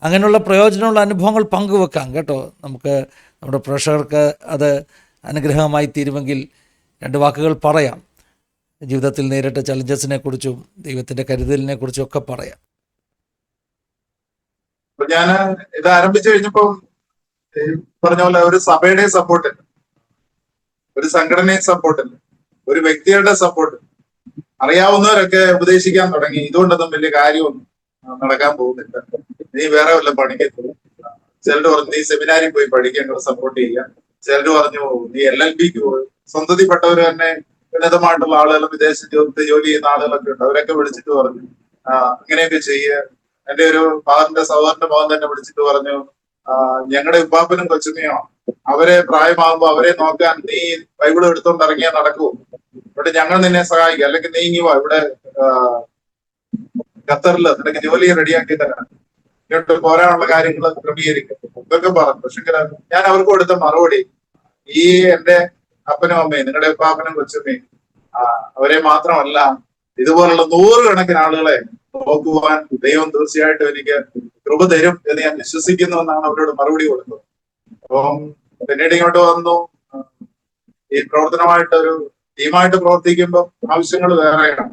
അങ്ങനെയുള്ള പ്രയോജനമുള്ള അനുഭവങ്ങൾ പങ്കുവെക്കാം കേട്ടോ. നമുക്ക് നമ്മുടെ പ്രേക്ഷകർക്ക് അത് അനുഗ്രഹമായി തീരുമെങ്കിൽ 2 വാക്കുകൾ പറയാം. ജീവിതത്തിൽ നേരിട്ട ചലഞ്ചസിനെ കുറിച്ചും ദൈവത്തിൻ്റെ കരുതലിനെ കുറിച്ചും ഒക്കെ പറയാം. ഞാൻ ഇത് ആരംഭിച്ചു കഴിഞ്ഞപ്പോ പറഞ്ഞ പോലെ ഒരു സഭയുടെ സപ്പോർട്ടില്ല, ഒരു സംഘടനയുടെ സപ്പോർട്ടില്ല, ഒരു വ്യക്തിയുടെ സപ്പോർട്ട്. അറിയാവുന്നവരൊക്കെ ഉപദേശിക്കാൻ തുടങ്ങി, ഇതുകൊണ്ടൊന്നും വലിയ കാര്യമൊന്നും നടക്കാൻ പോകുന്നില്ല, നീ വേറെ വല്ല പണിക്ക് പോകും. ചിലർ പറഞ്ഞു നീ സെമിനാരിൽ പോയി പഠിക്കേണ്ടത് സപ്പോർട്ട് ചെയ്യാം. ചിലർ പറഞ്ഞു നീ LLBക്ക് പോയി. സ്വന്തത്തിൽപ്പെട്ടവർ തന്നെ ഉന്നതമായിട്ടുള്ള ആളുകൾ, വിദേശത്ത് ജോലി ചെയ്യുന്ന ആളുകളൊക്കെ ഉണ്ട്, അവരൊക്കെ വിളിച്ചിട്ട് പറഞ്ഞു ഇങ്ങനെയൊക്കെ ചെയ്യുക. എന്റെ ഒരു ഫാദറിന്റെ സഹോദരന്റെ മകൻ തന്നെ വിളിച്ചിട്ട് പറഞ്ഞു, ഞങ്ങളുടെ ഉപ്പാപ്പനും കൊച്ചുമയോ അവരെ പ്രായമാകുമ്പോ അവരെ നോക്കാൻ നീ ബൈബിൾ എടുത്തോണ്ട് ഇറങ്ങിയാൽ നടക്കൂ, ഇവിടെ ഞങ്ങൾ നിന്നെ സഹായിക്കാം, അല്ലെങ്കിൽ നീ ഇങ്ങി വാ, ഇവിടെ ഖത്തറില് നിനക്ക് ജോലി റെഡിയാക്കി തരാം, ഇങ്ങോട്ട് പോരാനുള്ള കാര്യങ്ങൾ ക്രമീകരിക്കും ഇതൊക്കെ പറഞ്ഞു. പക്ഷെ ഞാൻ അവർക്ക് കൊടുത്ത മറുപടി, ഈ എന്റെ അപ്പനും അമ്മയും നിങ്ങളുടെ ഉപ്പാപ്പനും കൊച്ചുമയും അവരെ മാത്രമല്ല ഇതുപോലുള്ള 100 കണക്കിന് ആളുകളെ നോക്കുവാൻ ദൈവം തീർച്ചയായിട്ടും എനിക്ക് കൃപ തരും എന്ന് ഞാൻ വിശ്വസിക്കുന്നു എന്നാണ് അവരോട് മറുപടി കൊടുത്തത്. അപ്പം പിന്നീട് ഇങ്ങോട്ട് വന്നു. ഈ പ്രവർത്തനമായിട്ടൊരു ടീമായിട്ട് പ്രവർത്തിക്കുമ്പോൾ ആവശ്യങ്ങൾ വേറെയാണ്.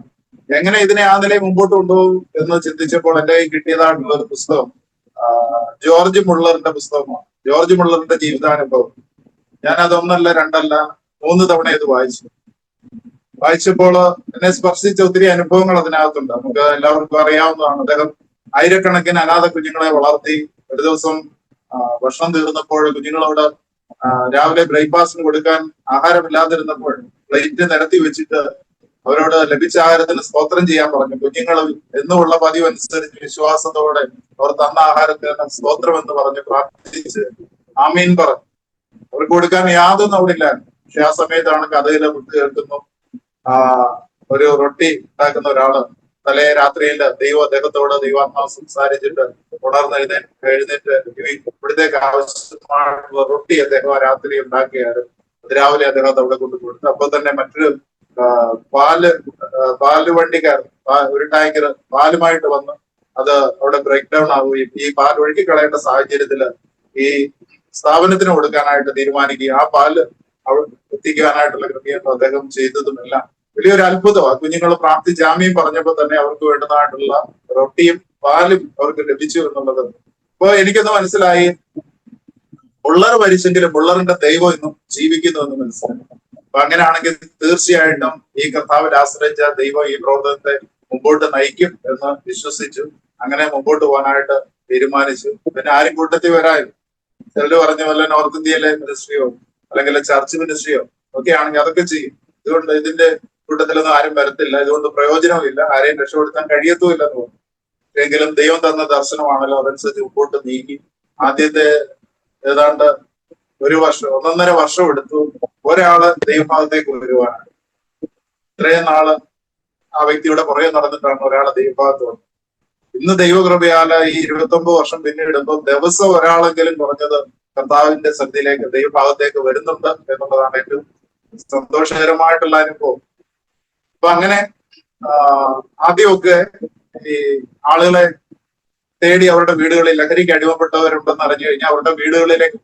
എങ്ങനെ ഇതിനെ ആ നിലയിൽ മുമ്പോട്ട് കൊണ്ടുപോകും എന്ന് ചിന്തിച്ചപ്പോൾ എന്റെ കയ്യിൽ കിട്ടിയതായിട്ടുള്ള ഒരു പുസ്തകം ജോർജ് മുള്ളറിന്റെ പുസ്തകമാണ്. ജോർജ് മുള്ളറിന്റെ ജീവിതാനുഭവം. ഞാൻ അതൊന്നല്ല രണ്ടല്ല 3 തവണ ഇത് വായിച്ചപ്പോൾ എന്നെ സ്പർശിച്ച ഒത്തിരി അനുഭവങ്ങൾ അതിനകത്തുണ്ട്. നമുക്ക് എല്ലാവർക്കും അറിയാവുന്നതാണ്. അദ്ദേഹം ആയിരക്കണക്കിന് അനാഥ കുഞ്ഞുങ്ങളെ വളർത്തി. ഒരു ദിവസം ഭക്ഷണം തീർന്നപ്പോൾ കുഞ്ഞുങ്ങളോട് രാവിലെ ബ്രേക്ക്ഫാസ്റ്റിന് കൊടുക്കാൻ ആഹാരമില്ലാതിരുന്നപ്പോൾ പ്ലേറ്റ് നിരത്തി വെച്ചിട്ട് അവരോട് ലഭിച്ച ആഹാരത്തിന് സ്തോത്രം ചെയ്യാൻ പറഞ്ഞു. കുഞ്ഞുങ്ങൾ എന്നുമുള്ള പതിവ് അനുസരിച്ച് വിശ്വാസത്തോടെ അവർ തന്ന ആഹാരത്തിന് സ്തോത്രം എന്ന് പറഞ്ഞ് പ്രാർത്ഥിച്ച് ആമീൻ പറഞ്ഞു. അവർക്ക് കൊടുക്കാൻ യാതൊന്നും അവിടെ ഇല്ല. പക്ഷെ ആ സമയത്താണ് കഥയിലെ കുട്ടി കേൾക്കുന്നു, ഒരു റൊട്ടി ഉണ്ടാക്കുന്ന ഒരാള് തലേ രാത്രിയിൽ അദ്ദേഹത്തോട് ദൈവാത്മാവ് സംസാരിച്ചിട്ട് എഴുന്നേറ്റ് ഇവിടത്തേക്ക് ആവശ്യമായിട്ടുള്ള റൊട്ടി അദ്ദേഹം ആ രാത്രി ഉണ്ടാക്കിയാണ്. അത് രാവിലെ അദ്ദേഹത്തെ അവിടെ കൊണ്ടു കൊടുത്തു. അപ്പൊ തന്നെ മറ്റൊരു പാല് വണ്ടിക്കാർ ഒരു ടാങ്കർ പാലുമായിട്ട് വന്ന് അത് അവിടെ ബ്രേക്ക് ഡൗൺ ആവുകയും ഈ പാൽ ഒഴുക്കി കളയേണ്ട സാഹചര്യത്തില് ഈ സ്ഥാപനത്തിന് കൊടുക്കാനായിട്ട് തീരുമാനിക്കുകയും ആ പാല് എത്തിക്കാനായിട്ടുള്ള ക്രമീകരണം അദ്ദേഹം ചെയ്തതുമെല്ലാം വലിയൊരു അത്ഭുതമാണ്. കുഞ്ഞുങ്ങൾ പ്രാർത്ഥിച്ച് ആമീൻ പറഞ്ഞപ്പോൾ തന്നെ അവർക്ക് വേണ്ടതായിട്ടുള്ള റൊട്ടിയും പാലും അവർക്ക് ലഭിച്ചു എന്നുള്ളത്. അപ്പൊ എനിക്കൊന്ന് മനസ്സിലായി, മുള്ളർ മരിച്ചെങ്കിലും മുള്ളറിന്റെ ദൈവം ഇന്നും ജീവിക്കുന്നു എന്ന് മനസ്സിലായി. അപ്പൊ അങ്ങനെയാണെങ്കിൽ തീർച്ചയായിട്ടും ഈ കർത്താവിൽ ആശ്രയിച്ച ദൈവം ഈ പ്രവർത്തനത്തെ മുമ്പോട്ട് നയിക്കും എന്ന് വിശ്വസിച്ചു. അങ്ങനെ മുമ്പോട്ട് പോകാനായിട്ട് തീരുമാനിച്ചു. പിന്നെ ആരും കൂട്ടത്തിൽ വരാനും ചിലര് പറഞ്ഞ പോലെ നോർത്ത് ഇന്ത്യയിലെ മിനിസ്ട്രിയോ അല്ലെങ്കിൽ ചർച്ച് മിനിസ്ട്രിയോ ഒക്കെ ആണെങ്കിൽ അതൊക്കെ ചെയ്യും. ഇതുകൊണ്ട് ഇതിന്റെ കൂട്ടത്തിലൊന്നും ആരും വരത്തില്ല, ഇതുകൊണ്ട് പ്രയോജനമില്ല, ആരെയും രക്ഷപ്പെടുത്താൻ കഴിയത്തുമില്ല എന്ന് തോന്നുന്നു. എങ്കിലും ദൈവം തന്ന ദർശനമാണല്ലോ, അതനുസരിച്ച് മുമ്പോട്ട് നീങ്ങി. ആദ്യത്തെ ഏതാണ്ട് 1.5 വർഷം എടുത്തു ഒരാള് ദൈവഭാഗത്തേക്ക് വരുവാനാണ്. ഇത്രയും നാള് ആ വ്യക്തിയുടെ പുറകെ നടന്നിട്ടാണ് ഒരാളെ ദൈവഭാഗത്ത് വന്നത്. ഇന്ന് ദൈവകൃപയാല് ഈ 29 വർഷം പിന്നിടുമ്പോൾ ദിവസം ഒരാളെങ്കിലും കുറഞ്ഞത് കർത്താവിന്റെ സന്നിധിയിലേക്ക് ദൈവഭാഗത്തേക്ക് വരുന്നുണ്ട് എന്നുള്ളതാണ് ഏറ്റവും സന്തോഷകരമായിട്ടുള്ള അനുഭവം. അപ്പൊ അങ്ങനെ ആദ്യമൊക്കെ ഈ ആളുകളെ തേടി അവരുടെ വീടുകളിൽ ലഹരിക്ക് അടിമപ്പെട്ടവരുണ്ടെന്ന് അറിഞ്ഞു കഴിഞ്ഞാൽ അവരുടെ വീടുകളിലേക്ക്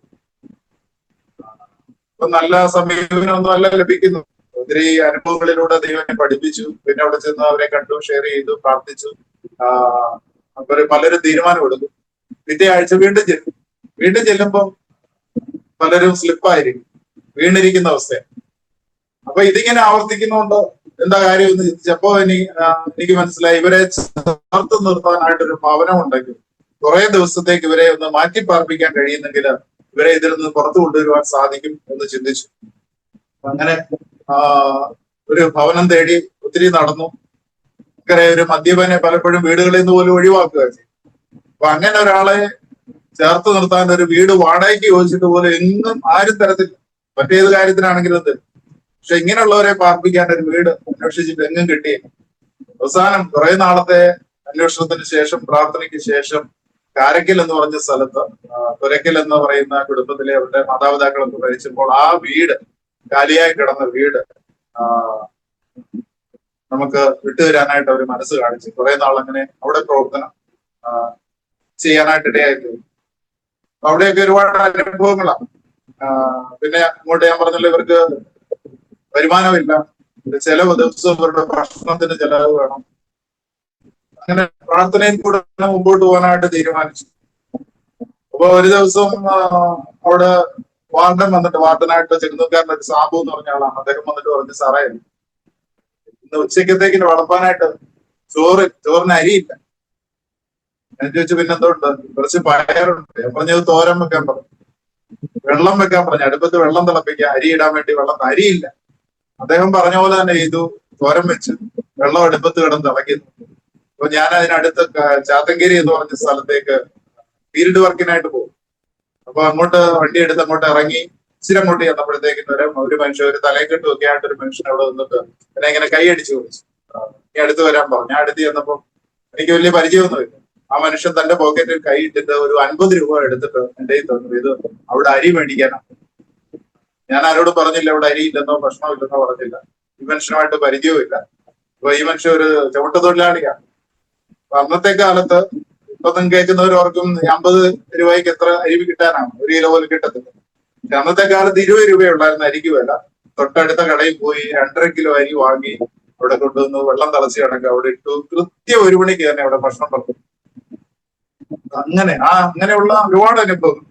ഇപ്പൊ നല്ല സമീപനമൊന്നും അല്ല ലഭിക്കുന്നു. ഒത്തിരി അനുഭവങ്ങളിലൂടെ ദൈവനെ പഠിപ്പിച്ചു. പിന്നെ അവിടെ ചെന്ന് അവരെ കണ്ടു, ഷെയർ ചെയ്തു, പ്രാർത്ഥിച്ചു. അവര് പലരും തീരുമാനം എടുക്കും. പിറ്റേ ആഴ്ച വീണ്ടും ചെല്ലുമ്പോൾ പലരും സ്ലിപ്പായിരിക്കും, വീണിരിക്കുന്ന അവസ്ഥയാണ്. അപ്പൊ ഇതിങ്ങനെ ആവർത്തിക്കുന്നതുകൊണ്ട് എന്താ കാര്യം എന്ന് ചിന്തിച്ചപ്പോ എനിക്ക് മനസ്സിലായി, ഇവരെ ചേർത്ത് നിർത്താനായിട്ടൊരു ഭവനം ഉണ്ടെങ്കിൽ കുറെ ദിവസത്തേക്ക് ഇവരെ ഒന്ന് മാറ്റി പാർപ്പിക്കാൻ കഴിയുന്നെങ്കിൽ ഇവരെ ഇതിൽ നിന്ന് പുറത്തു കൊണ്ടുവരുവാൻ സാധിക്കും എന്ന് ചിന്തിച്ചു. അങ്ങനെ ഒരു ഭവനം തേടി ഒത്തിരി നടന്നു. അങ്ങനെ ഒരു മദ്യപനെ പലപ്പോഴും വീടുകളിൽ നിന്ന് പോലും ഒഴിവാക്കുക ചെയ്യും. അപ്പൊ അങ്ങനെ ഒരാളെ ചേർത്ത് നിർത്താൻ ഒരു വീട് വാടകയ്ക്ക് ചോദിച്ചിട്ട് പോലും എങ്ങും ആരും തരത്തില്ല. മറ്റേത് കാര്യത്തിനാണെങ്കിലും എന്ത്. പക്ഷെ ഇങ്ങനെയുള്ളവരെ പാർപ്പിക്കാൻ ഒരു വീട് അന്വേഷിച്ചിട്ട് എങ്ങും കിട്ടിയില്ല. അവസാനം കുറെ നാളത്തെ അന്വേഷണത്തിന് ശേഷം, പ്രാർത്ഥനയ്ക്ക് ശേഷം കാരക്കൽ എന്ന് പറഞ്ഞ സ്ഥലത്ത് തുരക്കൽ എന്ന് പറയുന്ന കുടുംബത്തിലെ അവരുടെ മാതാപിതാക്കളൊക്കെ മരിച്ചപ്പോൾ ആ വീട്, കാലിയായി കിടന്ന വീട് നമുക്ക് വിട്ടുതരാനായിട്ട് അവർ മനസ്സ് കാണിച്ചു. കുറെ നാൾ അങ്ങനെ അവിടെ പ്രവർത്തനം ചെയ്യാനായിട്ട് ഇടയായിപ്പോയി. അവിടെയൊക്കെ ഒരുപാട് അനുഭവങ്ങളാണ്. പിന്നെ അങ്ങോട്ട് ഞാൻ പറഞ്ഞല്ലോ, ഇവർക്ക് വരുമാനമില്ല, ചെലവ് ദിവസവും ഇവരുടെ ഭക്ഷണത്തിന് ചെലവ് വേണം. അങ്ങനെ പ്രാർത്ഥനയിൽ കൂടെ മുമ്പോട്ട് പോകാനായിട്ട് തീരുമാനിച്ചു. അപ്പൊ ഒരു ദിവസം അവിടെ വാർഡൻ വന്നിട്ട്, വാർഡനായിട്ട് ചെറുതുകാരൻ ഒരു സാബു എന്ന് പറഞ്ഞ ആളാണ്. അദ്ദേഹം വന്നിട്ട് പറഞ്ഞു, സാറേ ഇന്ന് ഉച്ചക്കത്തേക്ക് വളർത്താനായിട്ട് ചോറിന് അരിയില്ല. ഞാൻ ചോദിച്ചു പിന്നെന്തോണ്ട്? കുറച്ച് പയറുണ്ട്. ഞാൻ പറഞ്ഞത് തോരൻ വെക്കാൻ പറഞ്ഞു, വെള്ളം വെക്കാൻ പറഞ്ഞു, അടുപ്പത്ത് വെള്ളം തിളപ്പിക്കാൻ, അരി ഇടാൻ വേണ്ടി അരിയില്ല. അദ്ദേഹം പറഞ്ഞ പോലെ തന്നെ ചെയ്തു. തോരൻ വെച്ച് വെള്ളം അടുപ്പത്ത് കിടന്ന് തിളയ്ക്കുന്നു. അപ്പൊ ഞാൻ അതിനടുത്ത് ചാത്തങ്കേരി എന്ന് പറഞ്ഞ സ്ഥലത്തേക്ക് ഫീൽഡ് വർക്കിനായിട്ട് പോകും. അപ്പൊ അങ്ങോട്ട് വണ്ടി എടുത്ത് അങ്ങോട്ട് ഇറങ്ങി ഇച്ചിരി അങ്ങോട്ട് ചെന്നപ്പോഴത്തേക്കും ഒരു മനുഷ്യൻ, ഒരു തലയെക്കെട്ടും ഒക്കെ ആയിട്ട് ഒരു മനുഷ്യൻ അവിടെ നിന്നിട്ട് എന്നെ ഇങ്ങനെ കൈയടിച്ചു വിളിച്ചു. നീ അടുത്ത് വരാൻ പറഞ്ഞു. ഞാൻ അടുത്ത് ചെന്നപ്പോ എനിക്ക് വലിയ പരിചയമൊന്നുമില്ല. ആ മനുഷ്യൻ തന്റെ പോക്കറ്റിൽ കൈ ഇട്ടിട്ട് ഒരു 50 രൂപ എടുത്തിട്ട് എന്റെ തന്നു. ഇത് അവിടെ അരി മേടിക്കാനാണ്. ഞാൻ ആരോടും പറഞ്ഞില്ല അവിടെ അരിയില്ലെന്നോ ഭക്ഷണമില്ലെന്നോ പറഞ്ഞില്ല. ഈ മനുഷ്യനുമായിട്ട് പരിചയവുമില്ല. അപ്പൊ ഈ മനുഷ്യൻ ഒരു ചവിട്ട് തൊഴിലാളിയാണ്. അപ്പൊ അന്നത്തെ കാലത്ത് ഇപ്പൊന്നും കേൾക്കുന്നവരോർക്കും 50 രൂപയ്ക്ക് എത്ര അരി കിട്ടാനാണ്? 1 കിലോ പോലും കിട്ടത്തില്ല. പക്ഷെ അന്നത്തെ കാലത്ത് 20 രൂപയുള്ളായിരുന്നു അരിക്ക് വില. തൊട്ടടുത്ത കടയിൽ പോയി 2.5 കിലോ അരി വാങ്ങി അവിടെ കൊണ്ടുവന്ന് വെള്ളം തിളച്ച് കിടക്കുക, അവിടെ ഇട്ടു. കൃത്യം 1 മണിക്ക് തന്നെ അവിടെ ഭക്ഷണം വെക്കും. അങ്ങനെയുള്ള ഒരുപാട് അനുഭവം.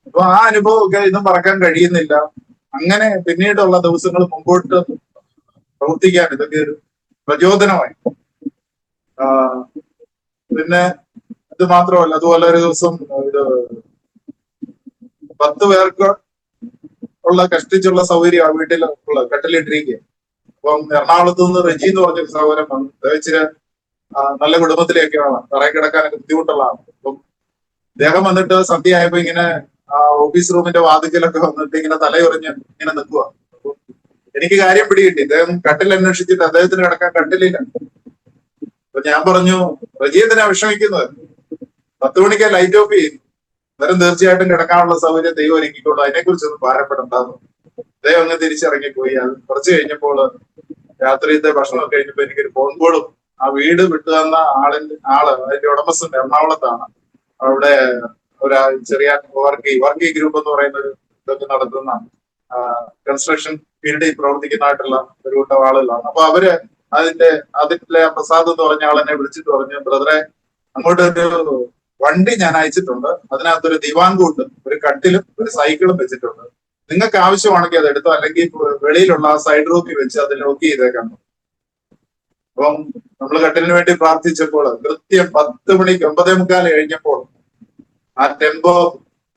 അപ്പൊ ആ അനുഭവമൊക്കെ ഇന്നും മറക്കാൻ കഴിയുന്നില്ല. അങ്ങനെ പിന്നീടുള്ള ദിവസങ്ങൾ മുമ്പോട്ട് പ്രവർത്തിക്കാൻ ഇതൊക്കെ ഒരു പ്രചോദനമായി. പിന്നെ ഇത് മാത്രമല്ല, അതുപോലെ ഒരു ദിവസം ഒരു 10 പേർക്ക് ഉള്ള കഷ്ടിച്ചുള്ള സൗകര്യം ആ വീട്ടിൽ ഉള്ള കട്ടിലിട്ടിരിക്കുക. അപ്പം എറണാകുളത്ത് നിന്ന് റെജി എന്ന് പറഞ്ഞൊരു സഹോദരൻ വന്നു. ഇച്ചിരി നല്ല കുടുംബത്തിലേക്കാണ്, തറയിൽ കിടക്കാനൊക്കെ ബുദ്ധിമുട്ടുള്ളതാണ്. അപ്പം അദ്ദേഹം വന്നിട്ട് സന്ധ്യ ആയപ്പോ ഇങ്ങനെ ഓഫീസ് റൂമിന്റെ വാതിക്കലൊക്കെ വന്നിട്ട് ഇങ്ങനെ തലയുറിഞ്ഞ് ഇങ്ങനെ നിൽക്കുക. അപ്പൊ എനിക്ക് കാര്യം പിടികിട്ടി, അദ്ദേഹം കട്ടിൽ അന്വേഷിച്ചിട്ട് അദ്ദേഹത്തിന് കിടക്കാൻ കട്ടിലില്ല. അപ്പൊ ഞാൻ പറഞ്ഞു, റജി എന്തിനാ വിഷമിക്കുന്നത്? 10 മണിക്ക് ലൈറ്റ് ഓഫ് ചെയ്യും, അന്നേരം തീർച്ചയായിട്ടും കിടക്കാനുള്ള സൗകര്യം ദൈവം ഒരുക്കിക്കോളൂ, അതിനെക്കുറിച്ചൊന്നും ഭാരപ്പെടണ്ടാന്ന്. അദ്ദേഹം അങ്ങ് തിരിച്ചിറങ്ങിപ്പോയി. അത് കുറച്ച് കഴിഞ്ഞപ്പോൾ രാത്രിയത്തെ ഭക്ഷണമൊക്കെ കഴിഞ്ഞപ്പോ എനിക്കൊരു ഫോൺ കോളും, ആ വീട് വിട്ടു തന്ന അതിന്റെ ഉടമസ്ഥൻ എറണാകുളത്താണ്. അവിടെ ഒരു ചെറിയ വർക്കി ഗ്രൂപ്പ് എന്ന് പറയുന്ന ഒരു ഇതൊക്കെ നടത്തുന്ന കൺസ്ട്രക്ഷൻ ഫീൽഡിൽ പ്രവർത്തിക്കുന്നതായിട്ടുള്ള ഒരു കൂട്ടം ആളുകളാണ്. അപ്പൊ അവര് അതിലെ പ്രസാദ് എന്ന് പറഞ്ഞ ആളെന്നെ വിളിച്ചിട്ട് പറഞ്ഞു, ബ്രദറെ, അങ്ങോട്ടൊരു വണ്ടി ഞാൻ അയച്ചിട്ടുണ്ട്, അതിനകത്തൊരു ദിവാൻ കൂട്ടും ഒരു കട്ടിലും ഒരു സൈക്കിളും വെച്ചിട്ടുണ്ട്, നിങ്ങൾക്ക് ആവശ്യമാണെങ്കിൽ അത് എടുത്തോ, അല്ലെങ്കിൽ വെളിയിലുള്ള സൈഡ് റൂപ്പിൽ വെച്ച് അത് ലോക്ക് ചെയ്തേക്കാം. അപ്പം നമ്മൾ കട്ടിലിന് വേണ്ടി പ്രാർത്ഥിച്ചപ്പോൾ കൃത്യം 10 മണിക്ക് 9:45 കഴിഞ്ഞപ്പോൾ ആ ടെമ്പോ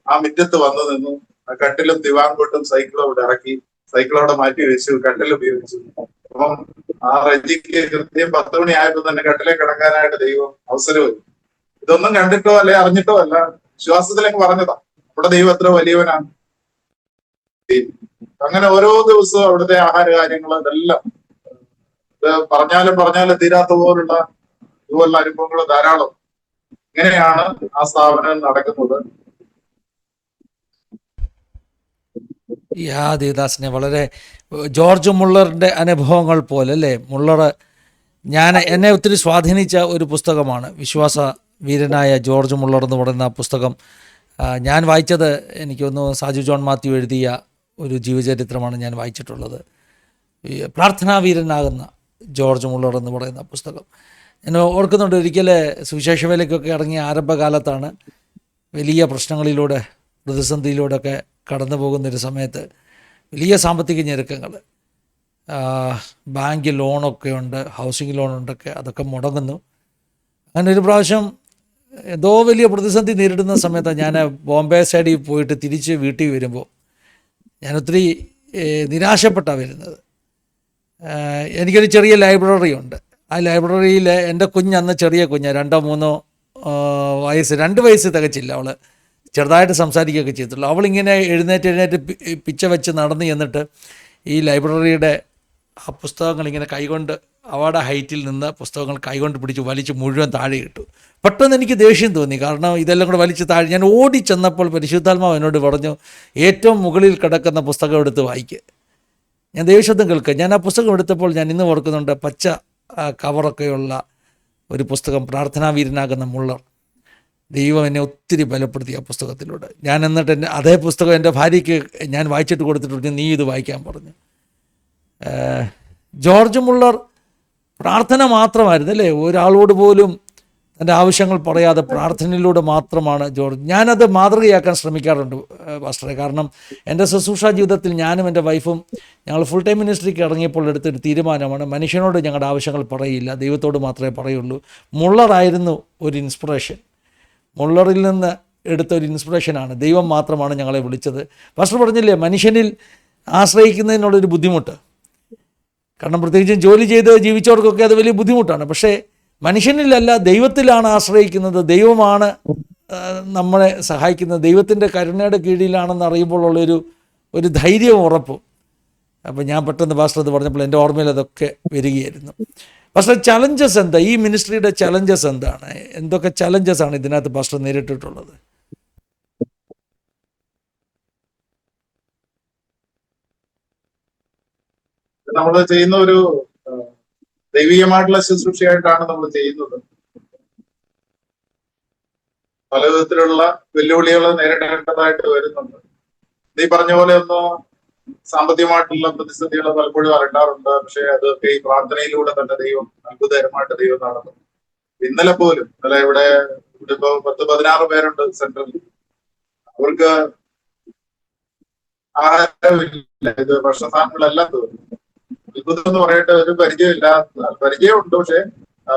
ആ മുറ്റത്ത് വന്നു നിന്നു. ആ കട്ടിലും ദിവാൻകൊട്ടും സൈക്കിളും അവിടെ ഇറക്കി, സൈക്കിൾ അവിടെ മാറ്റി വെച്ചു, കട്ടിൽ ഉപയോഗിച്ചു. അപ്പം ആ റജിക്ക് കൃത്യം 10 മണി ആയപ്പോൾ തന്നെ കട്ടിലേക്ക് കിടക്കാനായിട്ട് ദൈവം അവസരവും. ഇതൊന്നും കണ്ടിട്ടോ അല്ലെ അറിഞ്ഞിട്ടോ അല്ല, വിശ്വാസത്തിലേക്ക് പറഞ്ഞതാ. നമ്മുടെ ദൈവം എത്ര വലിയവനാണ്. അങ്ങനെ ഓരോ ദിവസവും അവിടുത്തെ ആഹാര കാര്യങ്ങൾ ഇതെല്ലാം ഇത് പറഞ്ഞാലും തീരാത്ത ഇതുപോലുള്ള അനുഭവങ്ങൾ ധാരാളം. ഇങ്ങനെയാണ് ആ സ്ഥാപനം നടക്കുന്നത്. ദേവദാസിനെ വളരെ ജോർജ് മുള്ളറിൻ്റെ അനുഭവങ്ങൾ പോലെ അല്ലേ? എന്നെ ഒത്തിരി സ്വാധീനിച്ച ഒരു പുസ്തകമാണ് വിശ്വാസ വീരനായ ജോർജ് മുള്ളർ എന്ന് പറയുന്ന പുസ്തകം. ഞാൻ വായിച്ചത്, എനിക്കൊന്ന് സാജു ജോൺ മാത്യു എഴുതിയ ഒരു ജീവചരിത്രമാണ് ഞാൻ വായിച്ചിട്ടുള്ളത്. പ്രാർത്ഥനാവീരനാകുന്ന ജോർജ് മുള്ളർ എന്ന് പറയുന്ന പുസ്തകം ഞാൻ ഓർക്കുന്നുണ്ട്. ഒരിക്കൽ സുവിശേഷ വേലയ്ക്കൊക്കെ ഇറങ്ങിയ ആരംഭകാലത്താണ്, വലിയ പ്രശ്നങ്ങളിലൂടെ പ്രതിസന്ധിയിലൂടെയൊക്കെ കടന്നു പോകുന്നൊരു സമയത്ത് വലിയ സാമ്പത്തിക ഞെരുക്കങ്ങൾ, ബാങ്ക് ലോണൊക്കെ ഉണ്ട്, ഹൗസിംഗ് ലോണുണ്ടൊക്കെ, അതൊക്കെ മുടങ്ങുന്നു. അങ്ങനെ ഒരു പ്രാവശ്യം എന്തോ വലിയ പ്രതിസന്ധി നേരിടുന്ന സമയത്താണ് ഞാൻ ബോംബെ സൈഡിൽ പോയിട്ട് തിരിച്ച് വീട്ടിൽ വരുമ്പോൾ ഞാൻ ഒത്തിരി നിരാശപ്പെട്ടാണ് വരുന്നത്. എനിക്കൊരു ചെറിയ ലൈബ്രറി ഉണ്ട്. ആ ലൈബ്രറിയിൽ എൻ്റെ അന്ന് ചെറിയ കുഞ്ഞ് 2-3 വയസ്സ്, 2 വയസ്സ് തികച്ചില്ല, അവൾ ചെറുതായിട്ട് സംസാരിക്കുകയൊക്കെ ചെയ്തിട്ടുള്ളൂ. അവളിങ്ങനെ എഴുന്നേറ്റ് പിച്ച വെച്ച് നടന്ന് ചെന്നിട്ട് ഈ ലൈബ്രറിയുടെ ആ പുസ്തകങ്ങൾ ഇങ്ങനെ കൈകൊണ്ട് അവയുടെ ഹൈറ്റിൽ നിന്ന് പുസ്തകങ്ങൾ കൈകൊണ്ട് പിടിച്ച് വലിച്ച് മുഴുവൻ താഴെ ഇട്ടു. പെട്ടെന്ന് എനിക്ക് ദേഷ്യം തോന്നി, കാരണം ഇതെല്ലാം കൂടെ വലിച്ച് താഴെ. ഞാൻ ഓടി ചെന്നപ്പോൾ പരിശുദ്ധാത്മാവ് എന്നോട് പറഞ്ഞു, ഏറ്റവും മുകളിൽ കിടക്കുന്ന പുസ്തകം എടുത്ത് വായിക്കുക. ഞാൻ ദൈവശബ്ദം കേൾക്കുക. ഞാൻ ആ പുസ്തകം എടുത്തപ്പോൾ ഞാൻ ഇന്ന് ഓർക്കുന്നുണ്ട്, പച്ച കവറൊക്കെയുള്ള ഒരു പുസ്തകം, പ്രാർത്ഥനാവീരനാകുന്ന മുള്ളർ. ദൈവം എന്നെ ഒത്തിരി ബലപ്പെടുത്തി ആ പുസ്തകത്തിലൂടെ. ഞാൻ എന്നിട്ട് അതേ പുസ്തകം എൻ്റെ ഭാര്യയ്ക്ക് ഞാൻ വായിച്ചിട്ട് കൊടുത്തിട്ടുണ്ട്, നീ ഇത് വായിക്കാൻ പറഞ്ഞു. ജോർജ് മുള്ളർ പ്രാർത്ഥന മാത്രമായിരുന്നു അല്ലേ? ഒരാളോട് പോലും തൻ്റെ ആവശ്യങ്ങൾ പറയാതെ പ്രാർത്ഥനയിലൂടെ മാത്രമാണ് ഞാനത് മാതൃകയാക്കാൻ ശ്രമിക്കാറുണ്ട് പാസ്റ്ററെ. കാരണം എൻ്റെ ശുശ്രൂഷ ജീവിതത്തിൽ ഞാനും എൻ്റെ വൈഫും ഞങ്ങൾ ഫുൾ ടൈം മിനിസ്ട്രിക്ക് ഇറങ്ങിയപ്പോൾ എടുത്തൊരു തീരുമാനമാണ്, മനുഷ്യനോട് ഞങ്ങളുടെ ആവശ്യങ്ങൾ പറയില്ല, ദൈവത്തോട് മാത്രമേ പറയുള്ളൂ. മുള്ളറായിരുന്നു ഒരു ഇൻസ്പിറേഷൻ. മുള്ളറിൽ നിന്ന് എടുത്ത ഒരു ഇൻസ്പിറേഷനാണ്. ദൈവം മാത്രമാണ് ഞങ്ങളെ വിളിച്ചത്. പാസ്റ്റർ പറഞ്ഞില്ലേ, മനുഷ്യനിൽ ആശ്രയിക്കുന്നതിനുള്ളൊരു ബുദ്ധിമുട്ട്. കാരണം പ്രത്യേകിച്ചും ജോലി ചെയ്ത് ജീവിച്ചവർക്കൊക്കെ അത് വലിയ ബുദ്ധിമുട്ടാണ്. പക്ഷേ മനുഷ്യനിലല്ല, ദൈവത്തിലാണ് ആശ്രയിക്കുന്നത്. ദൈവമാണ് നമ്മളെ സഹായിക്കുന്നത്. ദൈവത്തിൻ്റെ കരുണയുടെ കീഴിലാണെന്ന് അറിയുമ്പോൾ ഒരു ധൈര്യവും ഉറപ്പും. അപ്പോൾ ഞാൻ പെട്ടെന്ന് പാസ്റ്റർ അത് പറഞ്ഞപ്പോൾ എൻ്റെ ഓർമ്മയിൽ അതൊക്കെ വരികയായിരുന്നു. പാസ്റ്റർ, ചലഞ്ചസ് എന്താ? ഈ മിനിസ്ട്രിയുടെ ചലഞ്ചസ് എന്താണ്? എന്തൊക്കെ ചലഞ്ചസ് ആണ് ഇതിനകത്ത് പാസ്റ്റർ നേരിട്ടിട്ടുള്ളത്? നമ്മൾ ചെയ്യുന്ന ഒരു ദൈവീയമായിട്ടുള്ള ശുശ്രൂഷയായിട്ടാണ് നമ്മൾ ചെയ്യുന്നത്. പല വിധത്തിലുള്ള വെല്ലുവിളികൾ നേരിടേണ്ടതായിട്ട് വരുന്നുണ്ട്. നീ പറഞ്ഞ പോലെ ഒന്ന് സാമ്പത്തികമായിട്ടുള്ള പ്രതിസന്ധികൾ പലപ്പോഴും അലട്ടാറുണ്ട്. പക്ഷെ അതൊക്കെ ഈ പ്രാർത്ഥനയിലൂടെ തന്നെ ദൈവം അത്ഭുതകരമായിട്ട് ദൈവം നടന്നു. ഇന്നലെ ഇവിടെ ഇപ്പൊ 10-16 പേരുണ്ട് സെന്ററിൽ. അവർക്ക് ആഹാരമില്ല, ഇത് ഭക്ഷണസാധനങ്ങളെല്ലാം തീർന്നു. അത്ഭുതം എന്ന് പറയട്ടെ, ഒരു പരിചയമുണ്ട്, പക്ഷെ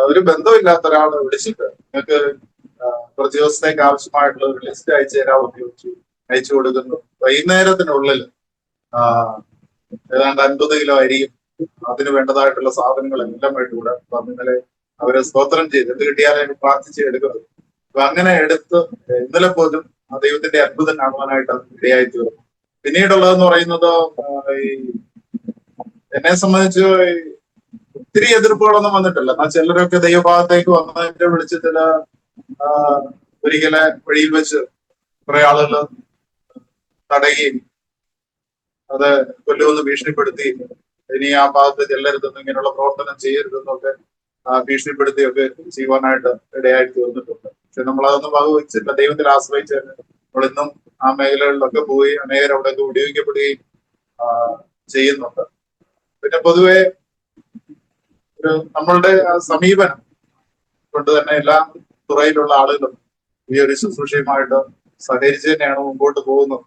ഒരു ബന്ധമില്ലാത്ത ഒരാളെ വിളിച്ചിട്ട് നിങ്ങൾക്ക് കുറച്ച് ദിവസത്തേക്ക് ആവശ്യമായിട്ടുള്ള ഒരു ലിസ്റ്റ് അയച്ചു തരാമെന്ന് ചോദിച്ചു. അയച്ചു കൊടുക്കുന്നു. വൈകുന്നേരത്തിനുള്ളിൽ ഏതാണ്ട് 50 കിലോ അരിയും അതിന് വേണ്ടതായിട്ടുള്ള സാധനങ്ങളെല്ലാം ആയിട്ട് കൂടെ ഇന്നലെ അവരെ സ്തോത്രം ചെയ്ത് എന്ത് കിട്ടിയാലും പ്രാർത്ഥിച്ച് എടുക്കുന്നത്. അപ്പൊ അങ്ങനെ എടുത്ത് ഇന്നലെ പോലും ആ ദൈവത്തിന്റെ അത്ഭുതം കാണുവാനായിട്ട് അത് ഇടയായി തീർന്നു. പിന്നീടുള്ളതെന്ന് പറയുന്നത്, ഈ എന്നെ സംബന്ധിച്ച് ഒത്തിരി എതിർപ്പുകളൊന്നും വന്നിട്ടില്ല. എന്നാൽ ചിലരൊക്കെ ദൈവഭാഗത്തേക്ക് വന്നതിന്റെ വിളിച്ചതില് ഒരിക്കലെ വഴിയിൽ വെച്ച് കുറെ ആളുകൾ തടയുകയും അത് കൊല്ലുമെന്ന് ഭീഷണിപ്പെടുത്തി ഇനി ആ ഭാഗത്ത് ചെല്ലരുതെന്നും ഇങ്ങനെയുള്ള പ്രവർത്തനം ചെയ്യരുതെന്നൊക്കെ ഭീഷണിപ്പെടുത്തിയൊക്കെ ചെയ്യുവാനായിട്ട് ഇടയായി തീർന്നിട്ടുണ്ട്. പക്ഷെ നമ്മൾ അതൊന്നും വകവെച്ചില്ല. ദൈവത്തിൽ ആശ്രയിച്ച് നമ്മളിന്നും ആ മേഖലകളിലൊക്കെ പോയി അനേകർ അവിടെയൊക്കെ ഉപയോഗിക്കപ്പെടുകയും ചെയ്യുന്നുണ്ട്. പിന്നെ പൊതുവെ നമ്മളുടെ സമീപനം കൊണ്ട് തന്നെ എല്ലാ തുറയിലുള്ള ആളുകളും ഈ ഒരു ശുശ്രൂഷയുമായിട്ട് സഹകരിച്ച് തന്നെയാണ് മുമ്പോട്ട് പോകുന്നത്.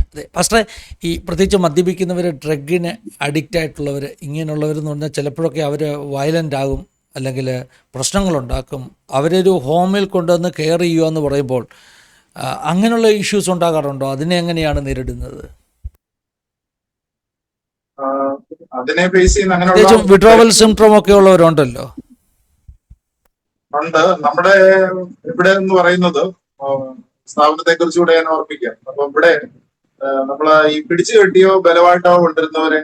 അതെ പാസ്റ്ററെ, ഈ പ്രത്യേകിച്ച് മദ്യപിക്കുന്നവർ, ഡ്രഗിന് അഡിക്റ്റ് ആയിട്ടുള്ളവർ, ഇങ്ങനെയുള്ളവരെന്ന് പറഞ്ഞാൽ ചിലപ്പോഴൊക്കെ അവർ വയലൻ്റ് ആകും, അല്ലെങ്കിൽ പ്രശ്നങ്ങളുണ്ടാക്കും. അവരൊരു ഹോമിൽ കൊണ്ടുവന്ന് കെയർ ചെയ്യുക എന്ന് പറയുമ്പോൾ അങ്ങനെയുള്ള ഇഷ്യൂസ് ഉണ്ടാകാറുണ്ടോ? അതിനെ എങ്ങനെയാണ് നേരിടുന്നത്? അതിനെ ഫേസ് ചെയ്യുന്ന പ്രത്യേകിച്ചും വിഡ്രോവൽ സിംപ്റ്റം ഒക്കെ ഉള്ളവരുണ്ടല്ലോ. ഉണ്ട്. നമ്മുടെ ഇവിടെ എന്ന് പറയുന്നത് സ്ഥാപനത്തെ കുറിച്ചുകൂടെ ഞാൻ ഓർമ്മിക്കാം. അപ്പൊ ഇവിടെ നമ്മള് ഈ പിടിച്ചു കെട്ടിയോ ബലമായിട്ടോ കൊണ്ടിരുന്നവരെ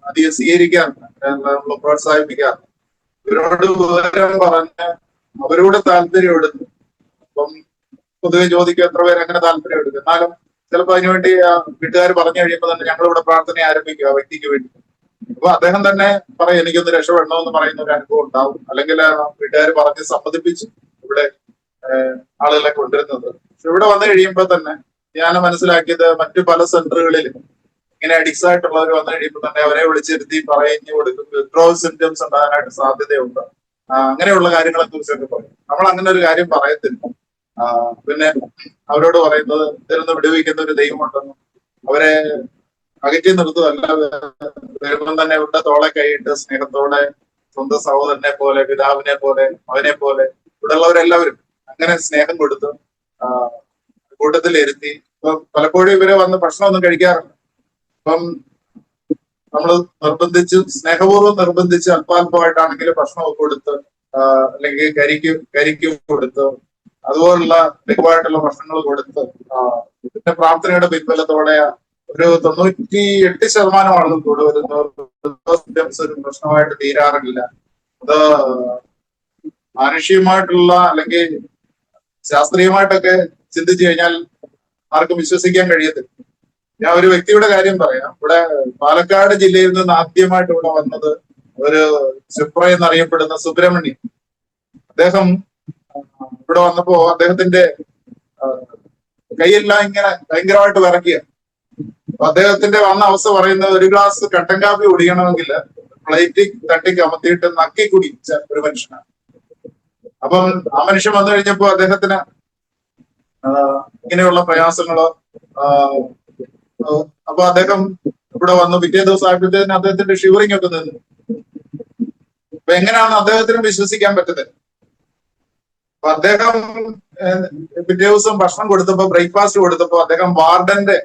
അധികം സ്വീകരിക്കാറില്ല, നമ്മൾ പ്രോത്സാഹിപ്പിക്കാറില്ല. ഇവരോട് വിവരം പറഞ്ഞ് അവരോട് താല്പര്യം എടുക്കും. അപ്പം പൊതുവെ ചോദിക്കും എത്ര പേര് അങ്ങനെ താല്പര്യം എടുക്കും. എന്നാലും ചിലപ്പോൾ അതിനുവേണ്ടി വീട്ടുകാർ പറഞ്ഞു കഴിയുമ്പോൾ തന്നെ ഞങ്ങളിവിടെ പ്രാർത്ഥന ആരംഭിക്കും ആ വ്യക്തിക്ക് വേണ്ടി. അപ്പൊ അദ്ദേഹം തന്നെ പറയും എനിക്കൊന്ന് രക്ഷപ്പെടണമെന്ന് പറയുന്ന ഒരു അനുഭവം ഉണ്ടാവും. അല്ലെങ്കിൽ വീട്ടുകാർ പറഞ്ഞ് സമ്മതിപ്പിച്ച് ഇവിടെ ആളുകളെ കൊണ്ടുവരുന്നത്. പക്ഷെ ഇവിടെ വന്നു കഴിയുമ്പോൾ തന്നെ ഞാൻ മനസ്സിലാക്കിയത് മറ്റു പല സെന്ററുകളിൽ ഇങ്ങനെ അഡിക്സ് ആയിട്ടുള്ളവർ വന്നു കഴിയുമ്പോൾ തന്നെ അവരെ വിളിച്ചിരുത്തി പറഞ്ഞു കൊടുക്കും. വിഡ്രോവൽ സിംറ്റംസ് ഉണ്ടാകാനായിട്ട് സാധ്യതയുണ്ട്. അങ്ങനെയുള്ള കാര്യങ്ങളെ കുറിച്ചൊക്കെ പറയും. നമ്മൾ അങ്ങനെ ഒരു കാര്യം പറയത്തില്ല. പിന്നെ അവരോട് പറയുന്നത് ഇതിലൊന്ന് വിടുവിക്കുന്ന ഒരു ദൈവമുണ്ടെന്നും അവരെ അകറ്റി നിർത്തുമല്ല, വരുമ്പം തന്നെ അവരുടെ തോളെ കൈയിട്ട് സ്നേഹത്തോടെ സ്വന്തം സഹോദരനെ പോലെ, പിതാവിനെ പോലെ, മകനെ പോലെ ഇവിടെയുള്ളവരെല്ലാവരും അങ്ങനെ സ്നേഹം കൊടുത്ത് കൂട്ടത്തിൽ ഇരുത്തി. ഇപ്പം പലപ്പോഴും ഇവരെ വന്ന് ഭക്ഷണമൊന്നും കഴിക്കാറില്ല. അപ്പം നമ്മൾ സ്നേഹപൂർവ്വം നിർബന്ധിച്ച് അല്പാൽപമായിട്ടാണെങ്കിലും ഭക്ഷണമൊക്കെ കൊടുത്ത്, അല്ലെങ്കിൽ കരിക്ക് കൊടുത്ത്, അതുപോലുള്ള ലഘുവായിട്ടുള്ള ഭക്ഷണങ്ങൾ കൊടുത്ത്, പിന്നെ പ്രാർത്ഥനയുടെ പിൻബലത്തോടെ ഒരു 98% ആളുകൾ കൂടെ വരുന്ന ഒരു പ്രശ്നമായിട്ട് തീരാറില്ല. അത് മാനുഷികമായിട്ടുള്ള അല്ലെങ്കിൽ ശാസ്ത്രീയമായിട്ടൊക്കെ ചിന്തിച്ചു കഴിഞ്ഞാൽ ആർക്കും വിശ്വസിക്കാൻ കഴിയത്തില്ല. ഞാൻ ഒരു വ്യക്തിയുടെ കാര്യം പറയാം. ഇവിടെ പാലക്കാട് ജില്ലയിൽ നിന്ന് ആദ്യമായിട്ട് ഇവിടെ വന്നത് ഒരു സുപ്ര എന്നറിയപ്പെടുന്ന സുബ്രഹ്മണ്യൻ. അദ്ദേഹം ഇവിടെ വന്നപ്പോ അദ്ദേഹത്തിന്റെ കൈയെല്ലാം ഇങ്ങനെ ഭയങ്കരമായിട്ട് വിറയ്ക്കുക. അപ്പൊ അദ്ദേഹത്തിന്റെ വന്ന അവസ്ഥ പറയുന്നത്, ഒരു ഗ്ലാസ് കട്ടൻ കാപ്പി കുടിക്കണമെങ്കിൽ പ്ലേറ്റിൽ തട്ടി കമത്തിയിട്ട് നക്കി കുടിച്ച ഒരു മനുഷ്യനാണ്. അപ്പം ആ മനുഷ്യൻ വന്നു കഴിഞ്ഞപ്പോ അദ്ദേഹത്തിന് ഇങ്ങനെയുള്ള പ്രയാസങ്ങളോ, അപ്പൊ അദ്ദേഹം ഇവിടെ വന്നു. പിറ്റേ ദിവസം ആയപ്പോഴത്തേന് അദ്ദേഹത്തിന്റെ ഷിവറിംഗ് ഒക്കെ നിന്നു. അപ്പൊ എങ്ങനെയാണ് അദ്ദേഹത്തിന് വിശ്വസിക്കാൻ പറ്റുന്നത്? അപ്പൊ അദ്ദേഹം പിറ്റേ ദിവസം ഭക്ഷണം കൊടുത്തപ്പോ, ബ്രേക്ക്ഫാസ്റ്റ് കൊടുത്തപ്പോ, അദ്ദേഹം വാർഡന്റെ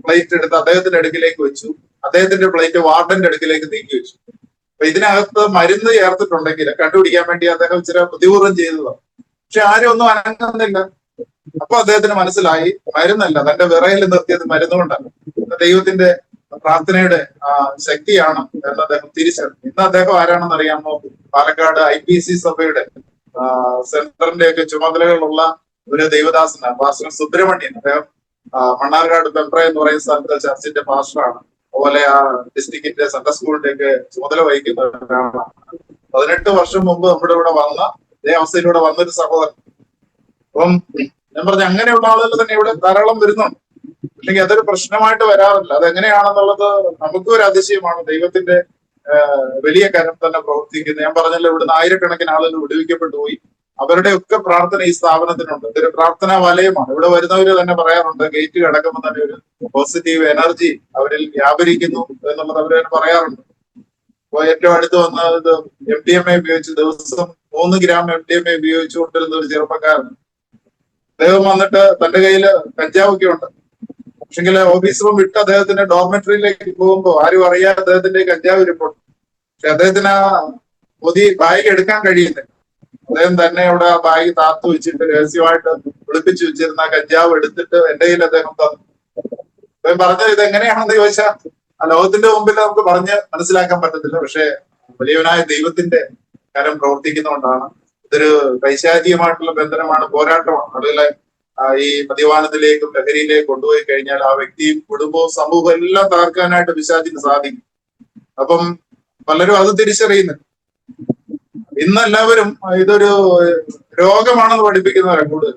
പ്ലേറ്റ് എടുത്ത് അദ്ദേഹത്തിന്റെ അടുക്കിലേക്ക് വെച്ചു. അദ്ദേഹത്തിന്റെ പ്ലേറ്റ് വാർഡന്റെ അടുക്കിലേക്ക് നീക്കി വെച്ചു. അപ്പൊ ഇതിനകത്ത് മരുന്ന് ചേർത്തിട്ടുണ്ടെങ്കിൽ കണ്ടുപിടിക്കാൻ വേണ്ടി അദ്ദേഹം ഇച്ചിരി ബുദ്ധിപൂർവ്വം ചെയ്തതാണ്. പക്ഷെ ആരും ഒന്നും അനങ്ങുന്നില്ല. അപ്പൊ അദ്ദേഹത്തിന് മനസ്സിലായി മരുന്നല്ല, തന്റെ വിറയിൽ നിർത്തിയത് മരുന്നുകൊണ്ടാണ്, ദൈവത്തിന്റെ പ്രാർത്ഥനയുടെ ശക്തിയാണ് എന്ന് അദ്ദേഹം തിരിച്ചറിഞ്ഞു. ഇന്ന് അദ്ദേഹം ആരാണെന്ന് അറിയാമോ? പാലക്കാട് IPC സഭയുടെ സെന്ററിന്റെ ഒക്കെ ചുമതലകളുള്ള ഒരു ദൈവദാസനാണ്, പാസ്റ്റർ സുബ്രഹ്മണ്യൻ. അദ്ദേഹം മണ്ണാർക്കാട് പെമ്പ്ര എന്ന് പറയുന്ന സ്ഥലത്തെ ചർച്ചിന്റെ പാസ്റ്ററാണ്. അതുപോലെ ആ ഡിസ്ട്രിക്റ്റിന്റെ സെൻട്രൽ സ്കൂളിന്റെ ഒക്കെ ചുമതല വഹിക്കുന്ന ഒരാളാണ്. 18 വർഷം മുമ്പ് നമ്മുടെ ഇവിടെ വന്ന ഇതേ അവസ്ഥയിലൂടെ വന്നൊരു സഹോദരൻ. അപ്പം ഞാൻ പറഞ്ഞ അങ്ങനെയുള്ള ആളുകൾ തന്നെ ഇവിടെ ധാരാളം വരുന്നുണ്ട്. അല്ലെങ്കിൽ അതൊരു പ്രശ്നമായിട്ട് വരാറില്ല. അതെങ്ങനെയാണെന്നുള്ളത് നമുക്കും ഒരു അതിശയമാണ്. ദൈവത്തിന്റെ വലിയ കരം തന്നെ പ്രവർത്തിക്കുന്നത്. ഞാൻ പറഞ്ഞല്ലോ, ഇവിടുന്ന് ആയിരക്കണക്കിന് ആളുകൾ വിടുവിക്കപ്പെട്ടു പോയി. അവരുടെ ഒക്കെ പ്രാർത്ഥന ഈ സ്ഥാപനത്തിനുണ്ട്. ഇതൊരു പ്രാർത്ഥനാ വലയമാണ്. ഇവിടെ വരുന്നവര് തന്നെ പറയാറുണ്ട്, ഗേറ്റ് കിടക്കുമ്പോൾ തന്നെ ഒരു പോസിറ്റീവ് എനർജി അവരിൽ വ്യാപരിക്കുന്നു എന്നുള്ളത് അവർ തന്നെ പറയാറുണ്ട്. അപ്പൊ ഏറ്റവും അടുത്ത് വന്നത് MDMA ഉപയോഗിച്ച് ദിവസം 3 ഗ്രാം MDMA ഉപയോഗിച്ചുകൊണ്ടിരുന്ന ഒരു ചെറുപ്പക്കാരൻ. അദ്ദേഹം വന്നിട്ട് തന്റെ കയ്യിൽ കഞ്ചാവൊക്കെ ഉണ്ട്. പക്ഷെങ്കിൽ ഓഫീസ് റൂം വിട്ട് അദ്ദേഹത്തിന്റെ ഡോർമെറ്ററിയിലേക്ക് പോകുമ്പോൾ ആരും അറിയാതെ അദ്ദേഹത്തിന്റെ കഞ്ചാവ് ഇരിപ്പുണ്ട്. പക്ഷെ അദ്ദേഹത്തിന് ആ ബാഗ് എടുക്കാൻ കഴിയുന്നില്ല. അദ്ദേഹം തന്നെ അവിടെ ആ ബാഗ് താത്തു വെച്ചിട്ട് രഹസ്യമായിട്ട് ഒളിപ്പിച്ചു വെച്ചിരുന്ന കഞ്ചാവ് എടുത്തിട്ട് എന്റെ കയ്യിൽ അദ്ദേഹം തന്നു. അദ്ദേഹം പറഞ്ഞത് ഇതെങ്ങനെയാണെന്ന് ചോദിച്ചാൽ ആ ലോകത്തിന്റെ മുമ്പിൽ നമുക്ക് പറഞ്ഞ് മനസ്സിലാക്കാൻ പറ്റത്തില്ല. പക്ഷെ വലിയവനായ ദൈവത്തിന്റെ കരം പ്രവർത്തിക്കുന്നതുകൊണ്ടാണ്. ഇതൊരു പൈശാചികമായിട്ടുള്ള ബന്ധനമാണ്, പോരാട്ടമാണ്. ആളുകളെ ഈ മദ്യപാനത്തിലേക്കും ലഹരിയിലേക്കും കൊണ്ടുപോയി കഴിഞ്ഞാൽ ആ വ്യക്തിയും കുടുംബവും സമൂഹവും എല്ലാം തകർക്കാനായിട്ട് പിശാചിന് സാധിക്കും. അപ്പം പലരും അത് തിരിച്ചറിയുന്നു. ഇന്ന് എല്ലാവരും ഇതൊരു രോഗമാണെന്ന് പഠിപ്പിക്കുന്നവരാണ് കൂടുതൽ.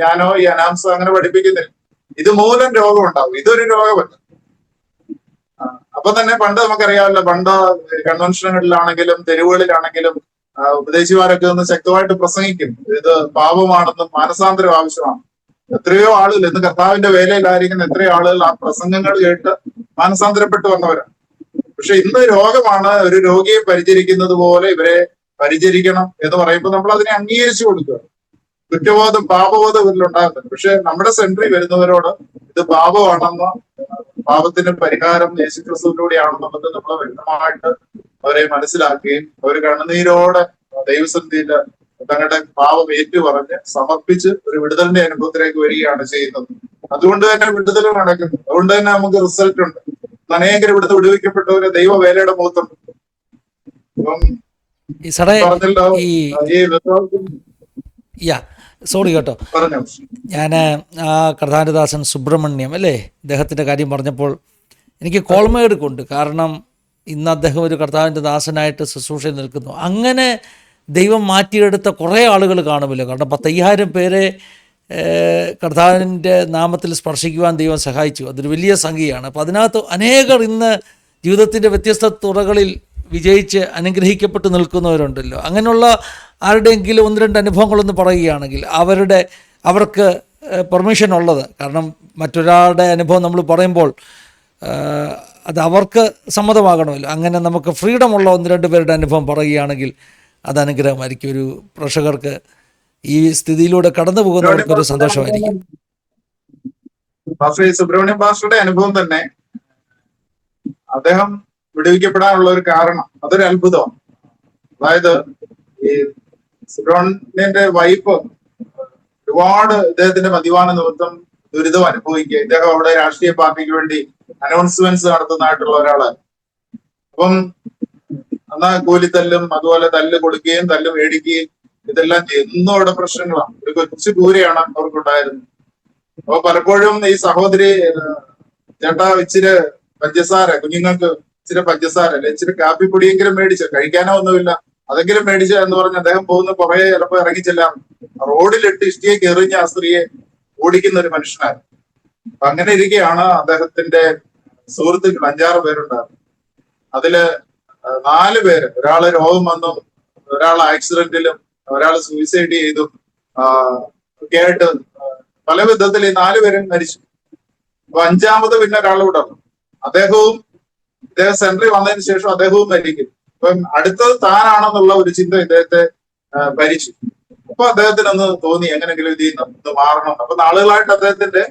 ഞാനോ ഈ അനാംസ അങ്ങനെ പഠിപ്പിക്കുന്നില്ല. ഇത് മൂലം രോഗം ഉണ്ടാവും, ഇതൊരു രോഗമല്ല. അപ്പൊ തന്നെ പണ്ട് നമുക്കറിയാമല്ലോ, പണ്ട് കൺവെൻഷനുകളിലാണെങ്കിലും തെരുവുകളിലാണെങ്കിലും ഉപദേശിമാരൊക്കെ ഒന്ന് ശക്തമായിട്ട് പ്രസംഗിക്കും, ഇത് പാപമാണെന്നും മാനസാന്തരം ആവശ്യമാണ്. എത്രയോ ആളുകൾ ഇന്ന് കർത്താവിന്റെ വേലയിലായിരിക്കുന്ന എത്രയോ ആളുകൾ ആ പ്രസംഗങ്ങൾ കേട്ട് മാനസാന്തരപ്പെട്ടു വന്നവരാണ്. പക്ഷെ ഇന്ന് രോഗമാണ്. ഒരു രോഗിയെ പരിചരിക്കുന്നത് പോലെ ഇവരെ പരിചരിക്കണം എന്ന് പറയുമ്പോൾ നമ്മൾ അതിനെ അംഗീകരിച്ചു കൊടുക്കുക. കുറ്റബോധം, പാപബോധം ഇവരിലുണ്ടാകുന്നുണ്ട്. പക്ഷെ നമ്മുടെ സെന്ററിൽ വരുന്നവരോട് ഇത് പാപമാണെന്ന്, പാപത്തിന്റെ പരിഹാരം യേശുക്രിസ്തുവിലൂടെയാണെന്നുള്ളത് നമ്മൾ വ്യക്തമായിട്ട് അവരെ മനസ്സിലാക്കുകയും അവർ കണ്ണുനീരോടെ ദൈവസന്നിധിയിൽ തങ്ങളുടെ പാപം ഏറ്റുപറഞ്ഞ് സമർപ്പിച്ച് ഒരു വിടുതലിന്റെ അനുഭവത്തിലേക്ക് വരികയാണ് ചെയ്യുന്നത്. അതുകൊണ്ട് തന്നെ വിടുതൽ നടക്കുന്നു. അതുകൊണ്ട് തന്നെ നമുക്ക് റിസൾട്ട് ഉണ്ട്. അനേകർ ഇവിടുത്തെ വിടുവിക്കപ്പെട്ടവര് ദൈവവേലയുടെ മുഖത്തുണ്ട്. പറഞ്ഞല്ലോ സോറി കേട്ടോ, ഞാൻ ആ കർത്താരദാസൻ സുബ്രഹ്മണ്യം അല്ലേ, അദ്ദേഹത്തിൻ്റെ കാര്യം പറഞ്ഞപ്പോൾ എനിക്ക് കോൾമേടുക്കുണ്ട്. കാരണം ഇന്ന് അദ്ദേഹം ഒരു കർത്താവിൻ്റെ ദാസനായിട്ട് ശുശ്രൂഷയിൽ നിൽക്കുന്നു. അങ്ങനെ ദൈവം മാറ്റിയെടുത്ത കുറേ ആളുകൾ കാണുമല്ലോ. കാരണം 10,000 പേരെ കർത്താവിൻ്റെ നാമത്തിൽ സ്പർശിക്കുവാൻ ദൈവം സഹായിച്ചു. അതൊരു വലിയ സംഖ്യയാണ്. അപ്പോൾ അതിനകത്ത് അനേകർ ഇന്ന് ജീവിതത്തിൻ്റെ വ്യത്യസ്ത തുറകളിൽ വിജയിച്ച് അനുഗ്രഹിക്കപ്പെട്ട് നിൽക്കുന്നവരുണ്ടല്ലോ. അങ്ങനെയുള്ള ആരുടെയെങ്കിലും 1-2 അനുഭവങ്ങളൊന്ന് പറയുകയാണെങ്കിൽ അവർക്ക് പെർമിഷൻ ഉള്ളത്. കാരണം മറ്റൊരാളുടെ അനുഭവം നമ്മൾ പറയുമ്പോൾ അത് അവർക്ക് സമ്മതമാകണമല്ലോ. അങ്ങനെ നമുക്ക് ഫ്രീഡമുള്ള 1-2 പേരുടെ അനുഭവം പറയുകയാണെങ്കിൽ അത് അനുഗ്രഹമായിരിക്കും. ഒരു പ്രേക്ഷകർക്ക് ഈ സ്ഥിതിയിലൂടെ കടന്നു പോകുന്നവർക്കൊരു സന്തോഷമായിരിക്കും. സുബ്രഹ്മണ്യം പാസ്റ്ററുടെ അനുഭവം തന്നെ അദ്ദേഹം വിടുവിക്കപ്പെടാനുള്ള ഒരു കാരണം, അതൊരു അത്ഭുതമാണ്. അതായത് ഈ സുബ്രഹ്മണ്യന്റെ വൈഫ് ഒരുപാട് ഇദ്ദേഹത്തിന്റെ മദ്യപാന നിമിത്തം ദുരിതം അനുഭവിക്കുക. ഇദ്ദേഹം അവിടെ രാഷ്ട്രീയ പാർട്ടിക്ക് വേണ്ടി അനൗൺസ്മെന്റ്സ് നടത്തുന്നതായിട്ടുള്ള ഒരാളാണ്. അപ്പം എന്നാ കൂലിത്തല്ലും അതുപോലെ തല്ല് കൊടുക്കുകയും തല്ല് മേടിക്കുകയും ഇതെല്ലാം എന്നും അവിടെ പ്രശ്നങ്ങളാണ്. ഒരു കൊച്ചു കൂരയാണ് അവർക്കുണ്ടായിരുന്നത്. അപ്പൊ പലപ്പോഴും ഈ സഹോദരി, ചേട്ടാ ഇച്ചിരി പഞ്ചസാര, കുഞ്ഞുങ്ങൾക്ക് ഇച്ചിരി പഞ്ചസാര അല്ലെ ഇച്ചിരി കാപ്പിപ്പൊടിയെങ്കിലും മേടിച്ച, കഴിക്കാനോ ഒന്നുമില്ല, അതെങ്കിലും മേടിച്ച എന്ന് പറഞ്ഞ് അദ്ദേഹം പോകുന്ന കുറെ ചിലപ്പോൾ ഇറങ്ങിച്ചെല്ലാം റോഡിലിട്ട് ഇഷ്ടിയേക്ക് എറിഞ്ഞ ആ സ്ത്രീയെ ഓടിക്കുന്ന ഒരു മനുഷ്യനായിരുന്നു. അപ്പൊ അങ്ങനെ ഇരിക്കുകയാണ് അദ്ദേഹത്തിന്റെ സുഹൃത്തുക്കൾ 5-6 പേരുണ്ടായിരുന്നു. അതില് 4 പേര്, ഒരാള് രോഗം വന്നും, ഒരാൾ ആക്സിഡന്റിലും, ഒരാൾ സൂയിസൈഡ് ചെയ്തും ഒക്കെ ആയിട്ട് പല വിധത്തിൽ ഈ 4 പേരും മരിച്ചു. അപ്പൊ 5ാമത് പിന്നെ ഒരാൾ കൂടെ വന്നു. അദ്ദേഹം സെന്ററിൽ വന്നതിന് ശേഷം അദ്ദേഹവും മരിക്കും. അപ്പം അടുത്തത് താനാണെന്നുള്ള ഒരു ചിന്ത ഇദ്ദേഹത്തെ ഭരിച്ചു. അപ്പൊ അദ്ദേഹത്തിനൊന്ന് തോന്നി എങ്ങനെങ്കിലും ഇതിൽ നിന്ന് മാറണം. അപ്പൊ നാളുകളായിട്ട് അദ്ദേഹത്തിന്റെ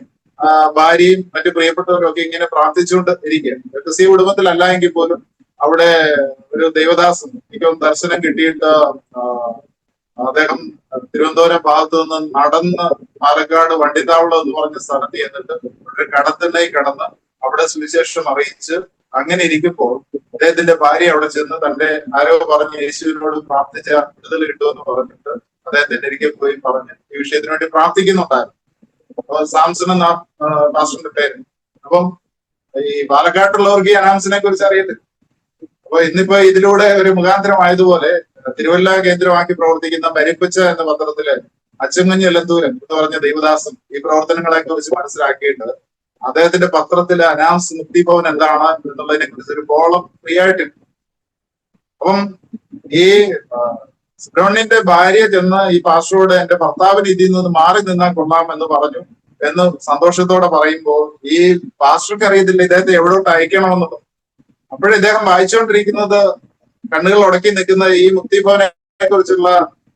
ഭാര്യയും മറ്റു പ്രിയപ്പെട്ടവരും ഒക്കെ ഇങ്ങനെ പ്രാർത്ഥിച്ചുകൊണ്ട് ഇരിക്കുകയാണ്. ക്രിസ്തീയ കുടുംബത്തിലല്ല എങ്കിൽ പോലും അവിടെ ഒരു ദൈവദാസൻ എനിക്കും ദർശനം കിട്ടിയിട്ട് അദ്ദേഹം തിരുവനന്തപുരം ഭാഗത്തു നിന്ന് നടന്ന് പാലക്കാട് വണ്ടിത്താവളം എന്ന് പറഞ്ഞ സ്ഥലത്ത് ചെന്നിട്ട് ഒരു കടത്തിണ്ണയിൽ കടന്ന് അവിടെ സുവിശേഷം അറിയിച്ച് അങ്ങനെ ഇരിക്കുമ്പോൾ അദ്ദേഹത്തിന്റെ ഭാര്യ അവിടെ ചെന്ന് തന്റെ ആരോ പറഞ്ഞ് യേശുവിനോട് പ്രാർത്ഥിച്ച വിടുതൽ കിട്ടുമെന്ന് പറഞ്ഞിട്ട് അദ്ദേഹത്തിന്റെ ഒരിക്കൽ പോയി പറഞ്ഞ് ഈ വിഷയത്തിന് വേണ്ടി പ്രാർത്ഥിക്കുന്നുണ്ടായിരുന്നു. അപ്പൊ സാംസൺ എന്ന പാസ്റ്ററിന്റെ പേര്. അപ്പം ഈ പാലക്കാട്ടുള്ളവർക്ക് ഈ അനാംസിനെ കുറിച്ച് അറിയത്തില്ല. അപ്പൊ ഇന്നിപ്പോ ഇതിലൂടെ ഒരു മുഖാന്തരമായതുപോലെ തിരുവല്ല കേന്ദ്രമാക്കി പ്രവർത്തിക്കുന്ന പരിപ്പച്ച എന്ന പത്രത്തില് അച്ചൻകുഞ്ഞ് എലന്തൂരൻ എന്ന് പറഞ്ഞ ദൈവദാസൻ ഈ പ്രവർത്തനങ്ങളെ കുറിച്ച് മനസ്സിലാക്കിയിട്ട് അദ്ദേഹത്തിന്റെ പത്രത്തിലെ അനാംസ് മുക്തിഭവൻ എന്താണ് എന്നുള്ളതിനെ കുറിച്ച് ഒരു കോളം ഫ്രീ ആയിട്ടുണ്ട്. അപ്പം ഈ സുബ്രഹ്മണ്യന്റെ ഭാര്യ ചെന്ന് ഈ പാസ്റ്ററോട് എന്റെ ഭർത്താവിന് ഇതിൽ നിന്ന് മാറി നിന്നാൽ കൊള്ളാം എന്ന് പറഞ്ഞു എന്ന് സന്തോഷത്തോടെ പറയുമ്പോൾ ഈ പാസ്റ്റർക്ക് അറിയത്തില്ല ഇദ്ദേഹത്തെ എവിടോട്ട് അയക്കണമെന്നുള്ളത്. അപ്പോഴും ഇദ്ദേഹം വായിച്ചുകൊണ്ടിരിക്കുന്നത് കണ്ണുകൾ ഉടക്കി നിൽക്കുന്ന ഈ മുക്തിഭവനെ കുറിച്ചുള്ള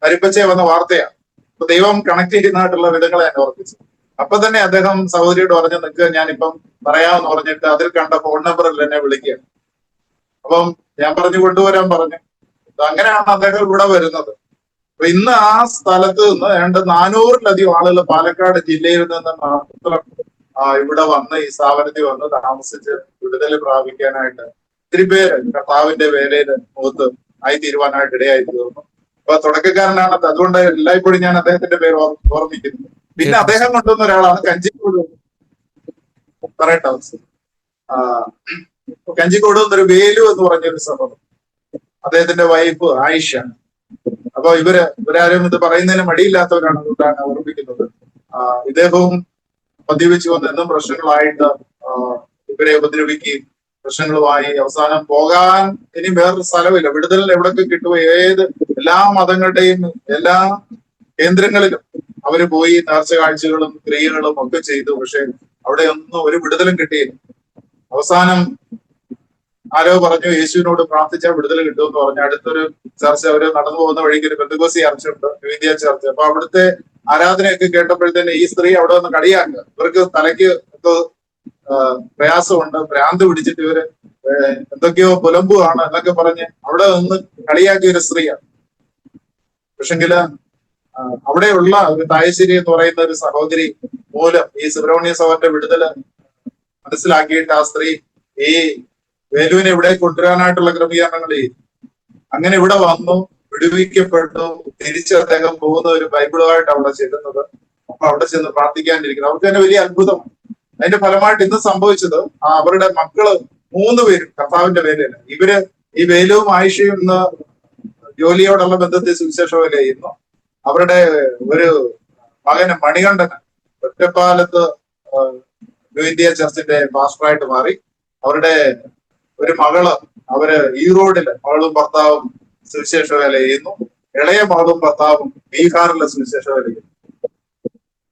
പരിപ്പച്ചയെ വന്ന വാർത്തയാണ്. അപ്പൊ ദൈവം കണക്ട് ചെയ്യുന്നതായിട്ടുള്ള വിധങ്ങളെ എന്നെ ഓർപ്പിച്ചു. അപ്പൊ തന്നെ അദ്ദേഹം സഹോദരിയോട് പറഞ്ഞു, നിൽക്കുക ഞാനിപ്പം പറയാമെന്ന് പറഞ്ഞിട്ട് അതിൽ കണ്ട ഫോൺ നമ്പറിൽ എന്നെ വിളിക്കുക. അപ്പം ഞാൻ പറഞ്ഞു കൊണ്ടുവരാൻ പറഞ്ഞു. അങ്ങനെയാണ് അദ്ദേഹം ഇവിടെ വരുന്നത്. അപ്പൊ ഇന്ന് ആ സ്ഥലത്ത് നിന്ന് ഏതാണ്ട് 400-ലധികം ആളുകൾ പാലക്കാട് ജില്ലയിൽ നിന്ന് മാത്രം ഇവിടെ വന്ന് ഈ സ്ഥാപനത്തിൽ വന്ന് താമസിച്ച് വിടുതൽ പ്രാപിക്കാനായിട്ട് ഒത്തിരി പേര് കർത്താവിന്റെ വേലയിൽ മുഖത്ത് ആയി തീരുവാനായിട്ട് ഇടയായി തീർന്നു. അപ്പൊ തുടക്കക്കാരനാണ്, അതുകൊണ്ട് എല്ലായ്പ്പോഴും ഞാൻ അദ്ദേഹത്തിന്റെ പേര് ഓർമ്മിക്കുന്നു. പിന്നെ അദ്ദേഹം കൊണ്ടുവന്ന ഒരാളാണ് കഞ്ചിക്കോട്, പറയട്ടെ, കഞ്ചിക്കോട് എന്നൊരു വേലു എന്ന് പറഞ്ഞൊരു സഹോദരൻ, അദ്ദേഹത്തിന്റെ വൈഫ് ആയിഷ. അപ്പൊ ഇവരാരും ഇത് പറയുന്നതിന് മടിയില്ലാത്തവരാണ്, അതുകൊണ്ടാണ് ഓർമ്മിക്കുന്നത്. ഇദ്ദേഹവും മദ്യപിച്ചു വന്ന് എന്നും പ്രശ്നങ്ങളായിട്ട് ഇവരെ ഉപദ്രവിക്കുകയും പ്രശ്നങ്ങളുമായി അവസാനം പോകാൻ ഇനി വേറൊരു സ്ഥലമില്ല, വിടുതൽ എവിടൊക്കെ കിട്ടുമോ എല്ലാ മതങ്ങളുടെയും എല്ലാ കേന്ദ്രങ്ങളിലും അവര് പോയി നേർച്ച കാഴ്ചകളും ക്രിയകളും ഒക്കെ ചെയ്തു. പക്ഷെ അവിടെ ഒന്നും ഒരു വിടുതലും കിട്ടിയില്ല. അവസാനം ആരോ പറഞ്ഞു യേശുവിനോട് പ്രാർത്ഥിച്ചാൽ വിടുതൽ കിട്ടുമെന്ന് പറഞ്ഞു. അടുത്തൊരു ചർച്ച, അവര് നടന്നു പോകുന്ന വഴിക്ക് ഒരു പെന്തക്കോസ്തി ചർച്ച ഉണ്ട്, ഇന്ത്യ ചർച്ച. അപ്പൊ അവിടുത്തെ ആരാധനയൊക്കെ കേട്ടപ്പോഴത്തേന് ഈ സ്ത്രീ അവിടെ വന്ന് കളിയാക്കുക, ഇവർക്ക് തലയ്ക്ക് എന്തോ പ്രയാസമുണ്ട്, ഭ്രാന്ത് പിടിച്ചിട്ട് ഇവര് എന്തൊക്കെയോ പുലമ്പുമാണ് എന്നൊക്കെ പറഞ്ഞ് അവിടെ നിന്ന് കളിയാക്കിയ ഒരു സ്ത്രീയാണ്. പക്ഷെങ്കില് അവിടെയുള്ള ഒരു തായശ്ശേരി എന്ന് പറയുന്ന ഒരു സഹോദരി മൂലം ഈ സുബ്രഹ്മണ്യ സഭയുടെ വിടുതല് മനസ്സിലാക്കിയിട്ട് ആ സ്ത്രീ ഈ വേലുവിനെ ഇവിടെ കൊണ്ടുവരാനായിട്ടുള്ള ക്രമീകരണങ്ങൾ ചെയ്തു. അങ്ങനെ ഇവിടെ വന്നു, വിടുവിക്കപ്പെട്ടു. തിരിച്ച് അദ്ദേഹം പോകുന്ന ഒരു ബൈബിളുമായിട്ട് അവിടെ ചെല്ലുന്നത്. അപ്പൊ അവിടെ ചെന്ന് പ്രാർത്ഥിക്കാനിരിക്കുന്നത് അവർക്ക് തന്നെ വലിയ അത്ഭുതമാണ്. അതിന്റെ ഫലമായിട്ട് ഇന്ന് സംഭവിച്ചത് അവരുടെ മക്കള് 3 പേരും കർത്താവിന്റെ വേലയില്ല. ഇവര് ഈ വേലുവും ആയിഷയും ഇന്ന് ജോലിയോടുള്ള ബന്ധത്തിൽ സുവിശേഷ വേല ചെയ്യുന്നു. അവരുടെ ഒരു മകന് മണികണ്ഠന് ഒറ്റപ്പാലത്ത് ഇന്ത്യ ചർച്ചിന്റെ പാസ്റ്ററായിട്ട് മാറി. അവരുടെ ഒരു മകള് അവര് ഈറോഡില് മകളും ഭർത്താവും സുവിശേഷ വേല ചെയ്യുന്നു. ഇളയ മകളും ഭർത്താവും ബീഹാറിലെ സുവിശേഷ വേല ചെയ്യുന്നു.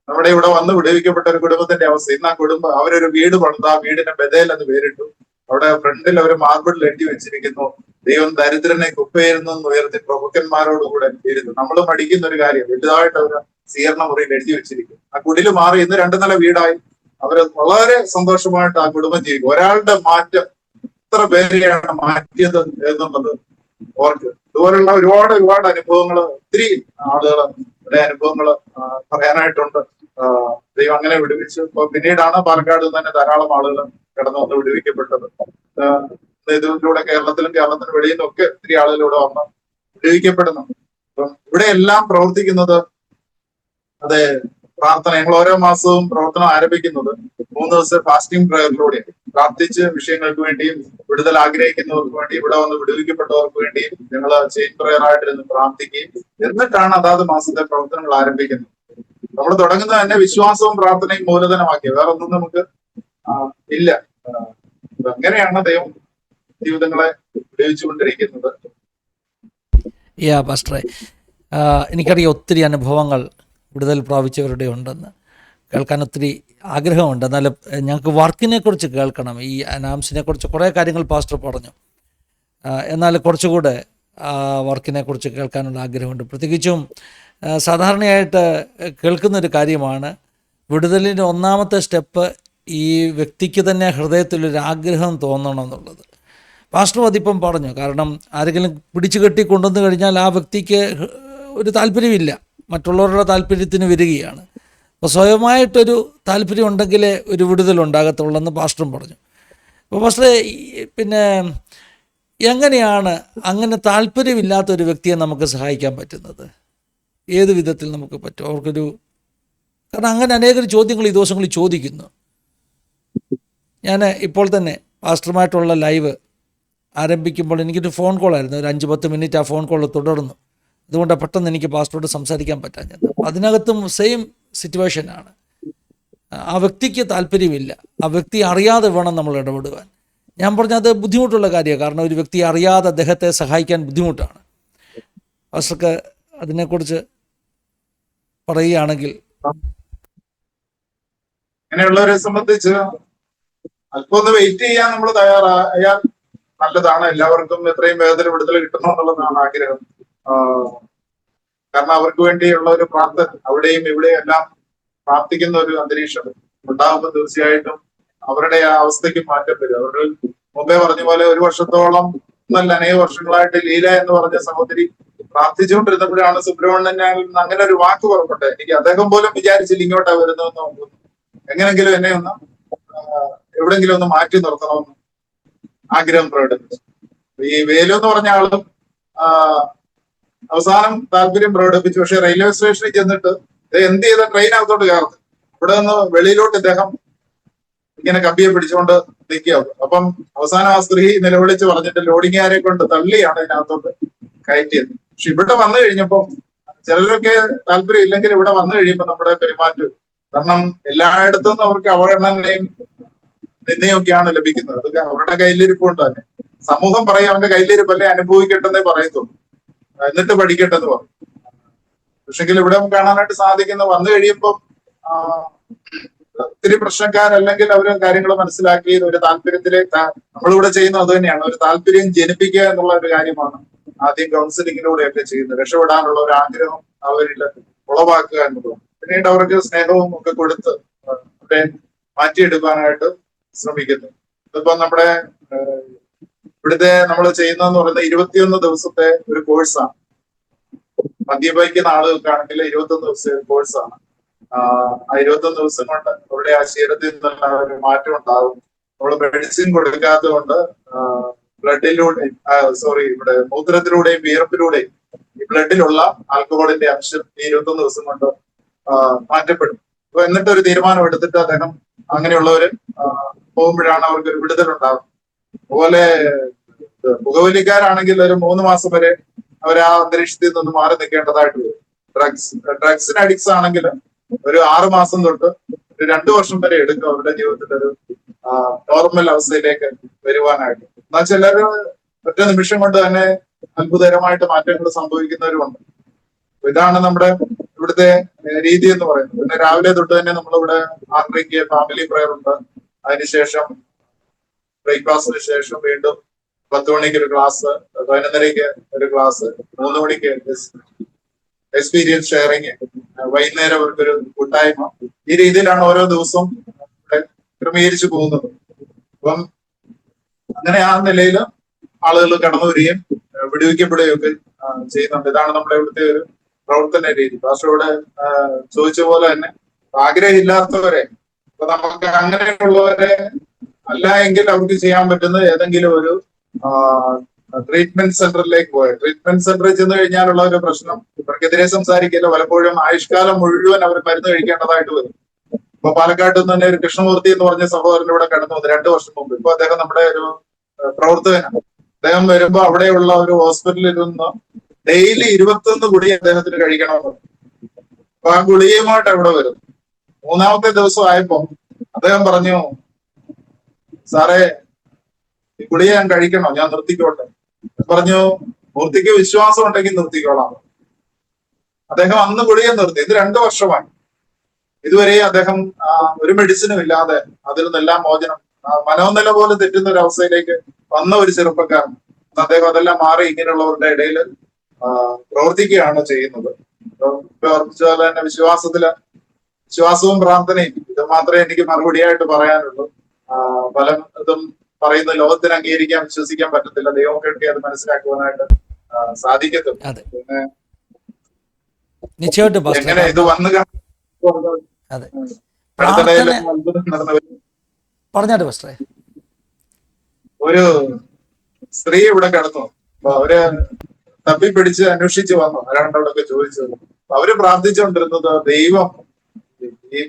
നമ്മുടെ ഇവിടെ വന്ന് വിടുവിക്കപ്പെട്ട ഒരു കുടുംബത്തിന്റെ അവസ്ഥ ഇന്ന് ആ കുടുംബം അവരൊരു വീട് പണിത് ആ വീടിന് ബദേൽ എന്ന് പേരിട്ടു. അവിടെ ഫ്രണ്ടിൽ അവർ മാർബിളിൽ എഴുതി വെച്ചിരിക്കുന്നു, ദൈവം ദരിദ്രനെ കുപ്പയിൽ നിന്ന് ഉയർത്തി പ്രഭുക്കന്മാരോടുകൂടെ ഇരുന്നു. നമ്മൾ മടിക്കുന്ന ഒരു കാര്യം വലുതായിട്ട് അവർ സ്വീകരണ മുറിയിൽ എഴുതി വെച്ചിരിക്കും. ആ കുടില് മാറി ഇന്ന് 2 നില വീടായി. അവര് വളരെ സന്തോഷമായിട്ട് ആ കുടുംബം ജീവിക്കും. ഒരാളുടെ മാറ്റം എത്ര പേരെയാണ് മാറ്റിയത് എന്നുള്ളത് ഓർക്ക്. ഇതുപോലുള്ള ഒരുപാട് അനുഭവങ്ങൾ ഒത്തിരി ആളുകളുടെ അനുഭവങ്ങൾ പറയാനായിട്ടുണ്ട്. ദൈവം അങ്ങനെ വിടുവിച്ചു. ഇപ്പൊ പിന്നീടാണ് പാലക്കാട് തന്നെ ധാരാളം ആളുകൾ കടന്നു വന്ന് വിടുവിക്കപ്പെട്ടത്. ഇതിലൂടെ കേരളത്തിന് വെളിയിൽ നിന്നൊക്കെ ഒത്തിരി ആളുകളിലൂടെ വന്ന് വിടുവിക്കപ്പെടുന്നു. അപ്പം ഇവിടെ എല്ലാം പ്രവർത്തിക്കുന്നത് അതെ പ്രാർത്ഥന. ഞങ്ങൾ ഓരോ മാസവും പ്രവർത്തനം ആരംഭിക്കുന്നത് 3 ദിവസത്തെ ഫാസ്റ്റിംഗ് പ്രയറിലൂടെ പ്രാർത്ഥിച്ച് വിഷയങ്ങൾക്ക് വേണ്ടിയും വിടുതൽ ആഗ്രഹിക്കുന്നവർക്ക് വേണ്ടി ഇവിടെ വന്ന് വിടുവിക്കപ്പെട്ടവർക്ക് വേണ്ടിയും ഞങ്ങൾ ചെയിൻ പ്രയർ ആയിട്ടിരുന്ന് പ്രാർത്ഥിക്കുകയും എന്നിട്ടാണ് അതാത് മാസത്തെ പ്രവർത്തനങ്ങൾ ആരംഭിക്കുന്നത്. നമ്മൾ തുടങ്ങുന്നത് തന്നെ വിശ്വാസവും പ്രാർത്ഥനയും മൂലധനമാക്കിയ, വേറെ ഒന്നും നമുക്ക് ഇല്ല. അങ്ങനെയാണ് ദൈവം ജീവിതങ്ങളെ വിടുവിച്ചുകൊണ്ടിരിക്കുന്നത്. പാസ്റ്ററെ, എനിക്കറിയാം ഒത്തിരി അനുഭവങ്ങൾ വിടുതൽ പ്രാപിച്ചവരുടെ ഉണ്ടെന്ന് കേൾക്കാൻ ഒത്തിരി ആഗ്രഹമുണ്ട്. എന്നാലും ഞങ്ങൾക്ക് വർക്കിനെ കുറിച്ച് കേൾക്കണം. ഈ അനാംസിനെ കുറിച്ച് കുറേ കാര്യങ്ങൾ പാസ്റ്റർ പറഞ്ഞു, എന്നാൽ കുറച്ചുകൂടെ വർക്കിനെ കുറിച്ച് കേൾക്കാനുള്ള ആഗ്രഹമുണ്ട്. പ്രത്യേകിച്ചും സാധാരണയായിട്ട് കേൾക്കുന്നൊരു കാര്യമാണ് വിടുതലിൻ്റെ ഒന്നാമത്തെ സ്റ്റെപ്പ് ഈ വ്യക്തിക്ക് തന്നെ ഹൃദയത്തിലൊരു ആഗ്രഹം തോന്നണം എന്നുള്ളത്. പാസ്റ്റർ അതിപ്പം പറഞ്ഞു. കാരണം ആരെങ്കിലും പിടിച്ചു കെട്ടി കൊണ്ടുവന്നു കഴിഞ്ഞാൽ ആ വ്യക്തിക്ക് ഒരു താല്പര്യമില്ല, മറ്റുള്ളവരുടെ താല്പര്യത്തിന് വരികയാണ്. അപ്പോൾ സ്വയമായിട്ടൊരു താല്പര്യം ഉണ്ടെങ്കിലേ ഒരു വിടുതലുണ്ടാകത്തുള്ളെന്ന് പാസ്റ്ററും പറഞ്ഞു. അപ്പോൾ പാസ്റ്ററെ, പിന്നെ എങ്ങനെയാണ് അങ്ങനെ താല്പര്യമില്ലാത്ത ഒരു വ്യക്തിയെ നമുക്ക് സഹായിക്കാൻ പറ്റുന്നത്? ഏത് വിധത്തിൽ നമുക്ക് പറ്റും? അവർക്കൊരു, കാരണം അങ്ങനെ അനേകം ചോദ്യങ്ങൾ ഈ ദിവസങ്ങളിൽ ചോദിക്കുന്നു. ഞാൻ ഇപ്പോൾ തന്നെ പാസ്റ്ററുമായിട്ടുള്ള ലൈവ് ആരംഭിക്കുമ്പോൾ എനിക്കൊരു ഫോൺ കോളായിരുന്നു. ഒരു 5-10 മിനിറ്റ് ആ ഫോൺ കോൾ തുടർന്നു. അതുകൊണ്ട് പെട്ടെന്ന് എനിക്ക് പാസ്റ്ററോട് സംസാരിക്കാൻ പറ്റാഞ്ഞത്. അതിനകത്തും സെയിം സിറ്റുവേഷനാണ്. ആ വ്യക്തിക്ക് താല്പര്യമില്ല, ആ വ്യക്തി അറിയാതെ വേണം നമ്മൾ ഇടപെടുവാൻ. ഞാൻ പറഞ്ഞത് ബുദ്ധിമുട്ടുള്ള കാര്യമാണ്, കാരണം ഒരു വ്യക്തി അറിയാതെ അദ്ദേഹത്തെ സഹായിക്കാൻ ബുദ്ധിമുട്ടാണ്. പാസ്റ്റർക്ക് അതിനെക്കുറിച്ച് പറയുകയാണെങ്കിൽ. അങ്ങനെയുള്ളവരെ സംബന്ധിച്ച് അല്പം ഒന്ന് വെയിറ്റ് ചെയ്യാൻ നമ്മൾ തയ്യാറായാൽ നല്ലതാണ്. എല്ലാവർക്കും എത്രയും വേഗത്തിൽ വിടുതൽ കിട്ടണം എന്നുള്ളതാണ് ആഗ്രഹം. കാരണം അവർക്ക് വേണ്ടിയുള്ള ഒരു പ്രാർത്ഥന അവിടെയും ഇവിടെയും എല്ലാം പ്രാർത്ഥിക്കുന്ന ഒരു അന്തരീക്ഷം ഉണ്ടാകുമ്പോൾ തീർച്ചയായിട്ടും അവരുടെ ആ അവസ്ഥയ്ക്ക് മാറ്റം വരും. അവരുടെ മുമ്പേ പറഞ്ഞ പോലെ 1 വർഷത്തോളം നല്ല അനേക വർഷങ്ങളായിട്ട് ലീല എന്ന് പറഞ്ഞ സഹോദരി പ്രാർത്ഥിച്ചുകൊണ്ടിരുന്നപ്പോഴാണ് സുബ്രഹ്മണ്യൻ അങ്ങനെ ഒരു വാക്ക് പുറപ്പെട്ടെ. എനിക്ക് അദ്ദേഹം പോലും വിചാരിച്ചില്ല ഇങ്ങോട്ടാ വരുന്നതെന്ന് നോക്കുന്നു, എങ്ങനെങ്കിലും എന്നെ ഒന്ന് എവിടെങ്കിലും ഒന്ന് മാറ്റി നിർത്തണമെന്ന് ആഗ്രഹം പ്രകടിപ്പിച്ചു. ഈ വേലു എന്ന് പറഞ്ഞ ആളും അവസാനം താല്പര്യം പ്രകടിപ്പിച്ചു. പക്ഷെ റെയിൽവേ സ്റ്റേഷനിൽ ചെന്നിട്ട് എന്ത് ചെയ്ത ട്രെയിനകത്തോട്ട് കയറുന്നു. ഇവിടെ നിന്ന് വെളിയിലോട്ട് ഇദ്ദേഹം ഇങ്ങനെ കമ്പിയെ പിടിച്ചുകൊണ്ട് നിൽക്കുക. അപ്പം അവസാനം ആ സ്ത്രീ നിലവിളിച്ച് പറഞ്ഞിട്ട് ലോഡിങ്ങുകാരെ കൊണ്ട് തള്ളിയാണ് ഇതിനകത്തോട്ട് കയറ്റിയത്. പക്ഷെ ഇവിടെ വന്നു കഴിഞ്ഞപ്പം ചിലരൊക്കെ താല്പര്യം ഇല്ലെങ്കിൽ ഇവിടെ വന്നു കഴിയുമ്പോൾ നമ്മുടെ പെരുമാറ്റം, കാരണം എല്ലായിടത്തും അവർക്ക് അവഗണനയും നിന്നെയൊക്കെയാണ് ലഭിക്കുന്നത്. അതൊക്കെ അവരുടെ കയ്യിലിരിപ്പുണ്ട് തന്നെ. സമൂഹം പറയും അവന്റെ കയ്യിലിരിപ്പല്ലേ അനുഭവിക്കട്ടെന്നേ പറയത്തുള്ളൂ, എന്നിട്ട് പഠിക്കട്ടെന്ന് പറയും. പക്ഷെങ്കിൽ ഇവിടെ കാണാനായിട്ട് സാധിക്കുന്ന വന്നു കഴിയുമ്പം ഒത്തിരി പ്രശ്നക്കാരല്ലെങ്കിൽ അവർ കാര്യങ്ങൾ മനസ്സിലാക്കി ഒരു താല്പര്യത്തിലേക്ക് നമ്മളിവിടെ ചെയ്യുന്നത് അത് തന്നെയാണ്. ഒരു താല്പര്യം ജനിപ്പിക്കുക എന്നുള്ള ഒരു കാര്യമാണ് ആദ്യം കൗൺസിലിങ്ങിലൂടെയൊക്കെ ചെയ്യുന്നത്. രക്ഷപ്പെടാനുള്ള ഒരു ആഗ്രഹം അവരിൽ ഉളവാക്കുക എന്നുള്ളത്. പിന്നീട് അവർക്ക് സ്നേഹവും ഒക്കെ കൊടുത്ത് അവരെ മാറ്റിയെടുക്കാനായിട്ട് ശ്രമിക്കുന്നു. ഇതിപ്പോ നമ്മുടെ ഇവിടുത്തെ നമ്മൾ ചെയ്യുന്നതെന്ന് പറയുന്നത് 21 ദിവസത്തെ ഒരു കോഴ്സാണ്. മദ്യപിക്കുന്ന ആളുകൾക്കാണെങ്കിൽ 21 ദിവസത്തെ കോഴ്സാണ്. ആ 21 ദിവസം കൊണ്ട് അവരുടെ ആ ശരീരത്തിൽ നിന്നുള്ള ഒരു മാറ്റം ഉണ്ടാകും. നമ്മൾ മെഡിസിൻ കൊടുക്കാത്തത് കൊണ്ട് ബ്ലഡിലൂടെ ഇവിടെ മൂത്രത്തിലൂടെയും വിയർപ്പിലൂടെയും ഈ ബ്ലഡിലുള്ള ആൽക്കഹോളിന്റെ അംശം ഈ 21 ദിവസം കൊണ്ട് മാറ്റപ്പെടും. അപ്പൊ എന്നിട്ട് ഒരു തീരുമാനം എടുത്തിട്ട് അദ്ദേഹം അങ്ങനെയുള്ളവര് പോകുമ്പോഴാണ് അവർക്ക് ഒരു വിടുതലുണ്ടാകും. അതുപോലെ പുകവലിക്കാരാണെങ്കിൽ ഒരു 3 മാസം വരെ അവർ ആ അന്തരീക്ഷത്തിൽ നിന്ന് മാറി നിൽക്കേണ്ടതായിട്ട് വരും. ഡ്രഗ്സിന് അഡിക്ട്സ് ആണെങ്കിൽ ഒരു 6 മാസം തൊട്ട് ഒരു 2 വർഷം വരെ എടുക്കും അവരുടെ ജീവിതത്തിൽ ഒരു നോർമൽ അവസ്ഥയിലേക്ക് വരുവാനായിട്ട്. എന്നാൽ ചിലര് ഒറ്റ നിമിഷം കൊണ്ട് തന്നെ അത്ഭുതകരമായിട്ട് മാറ്റങ്ങൾ സംഭവിക്കുന്നവരുമുണ്ട്. ഇതാണ് നമ്മുടെ ഇവിടുത്തെ രീതി എന്ന് പറയുന്നത്. പിന്നെ രാവിലെ തൊട്ട് തന്നെ നമ്മളിവിടെ 6:30 ഫാമിലി പ്രയർ ഉണ്ട്. അതിനുശേഷം ബ്രേക്ക്ഫാസ്റ്റിന് ശേഷം വീണ്ടും 10 മണിക്ക് ഒരു ക്ലാസ്, 11:30 ഒരു ക്ലാസ്, 3 മണിക്ക് എക്സ്പീരിയൻസ് ഷെയറിങ്, വൈകുന്നേരം അവർക്കൊരു കൂട്ടായ്മ. ഈ രീതിയിലാണ് ഓരോ ദിവസവും ക്രമീകരിച്ചു പോകുന്നത്. അപ്പം അങ്ങനെ ആ നിലയിൽ ആളുകൾ കടന്നു വരികയും വിടുവിക്കപ്പെടുകയും ഒക്കെ ചെയ്യുന്നുണ്ട്. ഇതാണ് നമ്മുടെ ഇവിടുത്തെ ഒരു പ്രവർത്തന രീതി. ഭാഷയോട് ചോദിച്ച പോലെ തന്നെ ആഗ്രഹമില്ലാത്തവരെ, ഇപ്പൊ നമുക്ക് അങ്ങനെയുള്ളവരെ അല്ല എങ്കിൽ അവർക്ക് ചെയ്യാൻ പറ്റുന്ന ഏതെങ്കിലും ഒരു ട്രീറ്റ്മെന്റ് സെന്ററിലേക്ക് പോയത്. ട്രീറ്റ്മെന്റ് സെന്ററിൽ ചെന്ന് കഴിഞ്ഞാലുള്ള ഒരു പ്രശ്നം ഇവർക്കെതിരെ സംസാരിക്കില്ല. പലപ്പോഴും ആയുഷ്കാലം മുഴുവൻ അവർ മരുന്ന് കഴിക്കേണ്ടതായിട്ട് വരും. ഇപ്പൊ പാലക്കാട്ട് നിന്ന് തന്നെ ഒരു കൃഷ്ണമൂർത്തി എന്ന് പറഞ്ഞ സഹോദരൻ ഇവിടെ കടന്നു വന്നു 2 വർഷം മുമ്പ്. ഇപ്പൊ അദ്ദേഹം നമ്മുടെ ഒരു പ്രവർത്തകനാണ്. അദ്ദേഹം വരുമ്പോ അവിടെയുള്ള ഒരു ഹോസ്പിറ്റലിൽ നിന്ന് ഡെയിലി 21 ഗുളിക അദ്ദേഹത്തിന് കഴിക്കണമെന്ന്. അപ്പൊ ആ ഗുളികയുമായിട്ട് അവിടെ വരും. 3-ാമത്തെ ദിവസം ആയപ്പോ അദ്ദേഹം പറഞ്ഞു, സാറേ ഈ ഗുളിക ഞാൻ കഴിക്കണോ, ഞാൻ നിർത്തിക്കോട്ടെ? പറഞ്ഞു, മൂർത്തിക്ക് വിശ്വാസം ഉണ്ടെങ്കിൽ നിർത്തിക്കോളാം. അദ്ദേഹം അന്ന് ഗുളിക നിർത്തി. ഇത് 2 വർഷമായി. ഇതുവരെ അദ്ദേഹം ഒരു മെഡിസിനും ഇല്ലാതെ അതിൽ നിന്നെല്ലാം മോചനം, മനോനില പോലും തെറ്റുന്ന ഒരു അവസ്ഥയിലേക്ക് വന്ന ഒരു ചെറുപ്പക്കാരൻ. അദ്ദേഹം അതെല്ലാം മാറി ഇങ്ങനെയുള്ളവരുടെ ഇടയിൽ പ്രവർത്തിക്കുകയാണ് ചെയ്യുന്നത്. ഓർമ്മിച്ചതുപോലെ തന്നെ വിശ്വാസവും പ്രാർത്ഥനയും ഇത് മാത്രമേ എനിക്ക് മറുപടിയായിട്ട് പറയാനുള്ളൂ. പല ഇതും പറയുന്ന ലോകത്തിന് അംഗീകരിക്കാൻ വിശ്വസിക്കാൻ പറ്റത്തില്ല. ദൈവമൊക്കെ അത് മനസ്സിലാക്കുവാനായിട്ട് സാധിക്കത്തില്ല. പിന്നെ എങ്ങനെ ഇത് വന്നു ഒരു സ്ത്രീ ഇവിടെ കിടന്നു. അപ്പൊ അവര് തപ്പിപ്പിടിച്ച് അന്വേഷിച്ച് വന്നു. ആരാണ്ടോടൊക്കെ ചോദിച്ചത്. അവര് പ്രാർത്ഥിച്ചുകൊണ്ടിരുന്നത് ദൈവം ഈ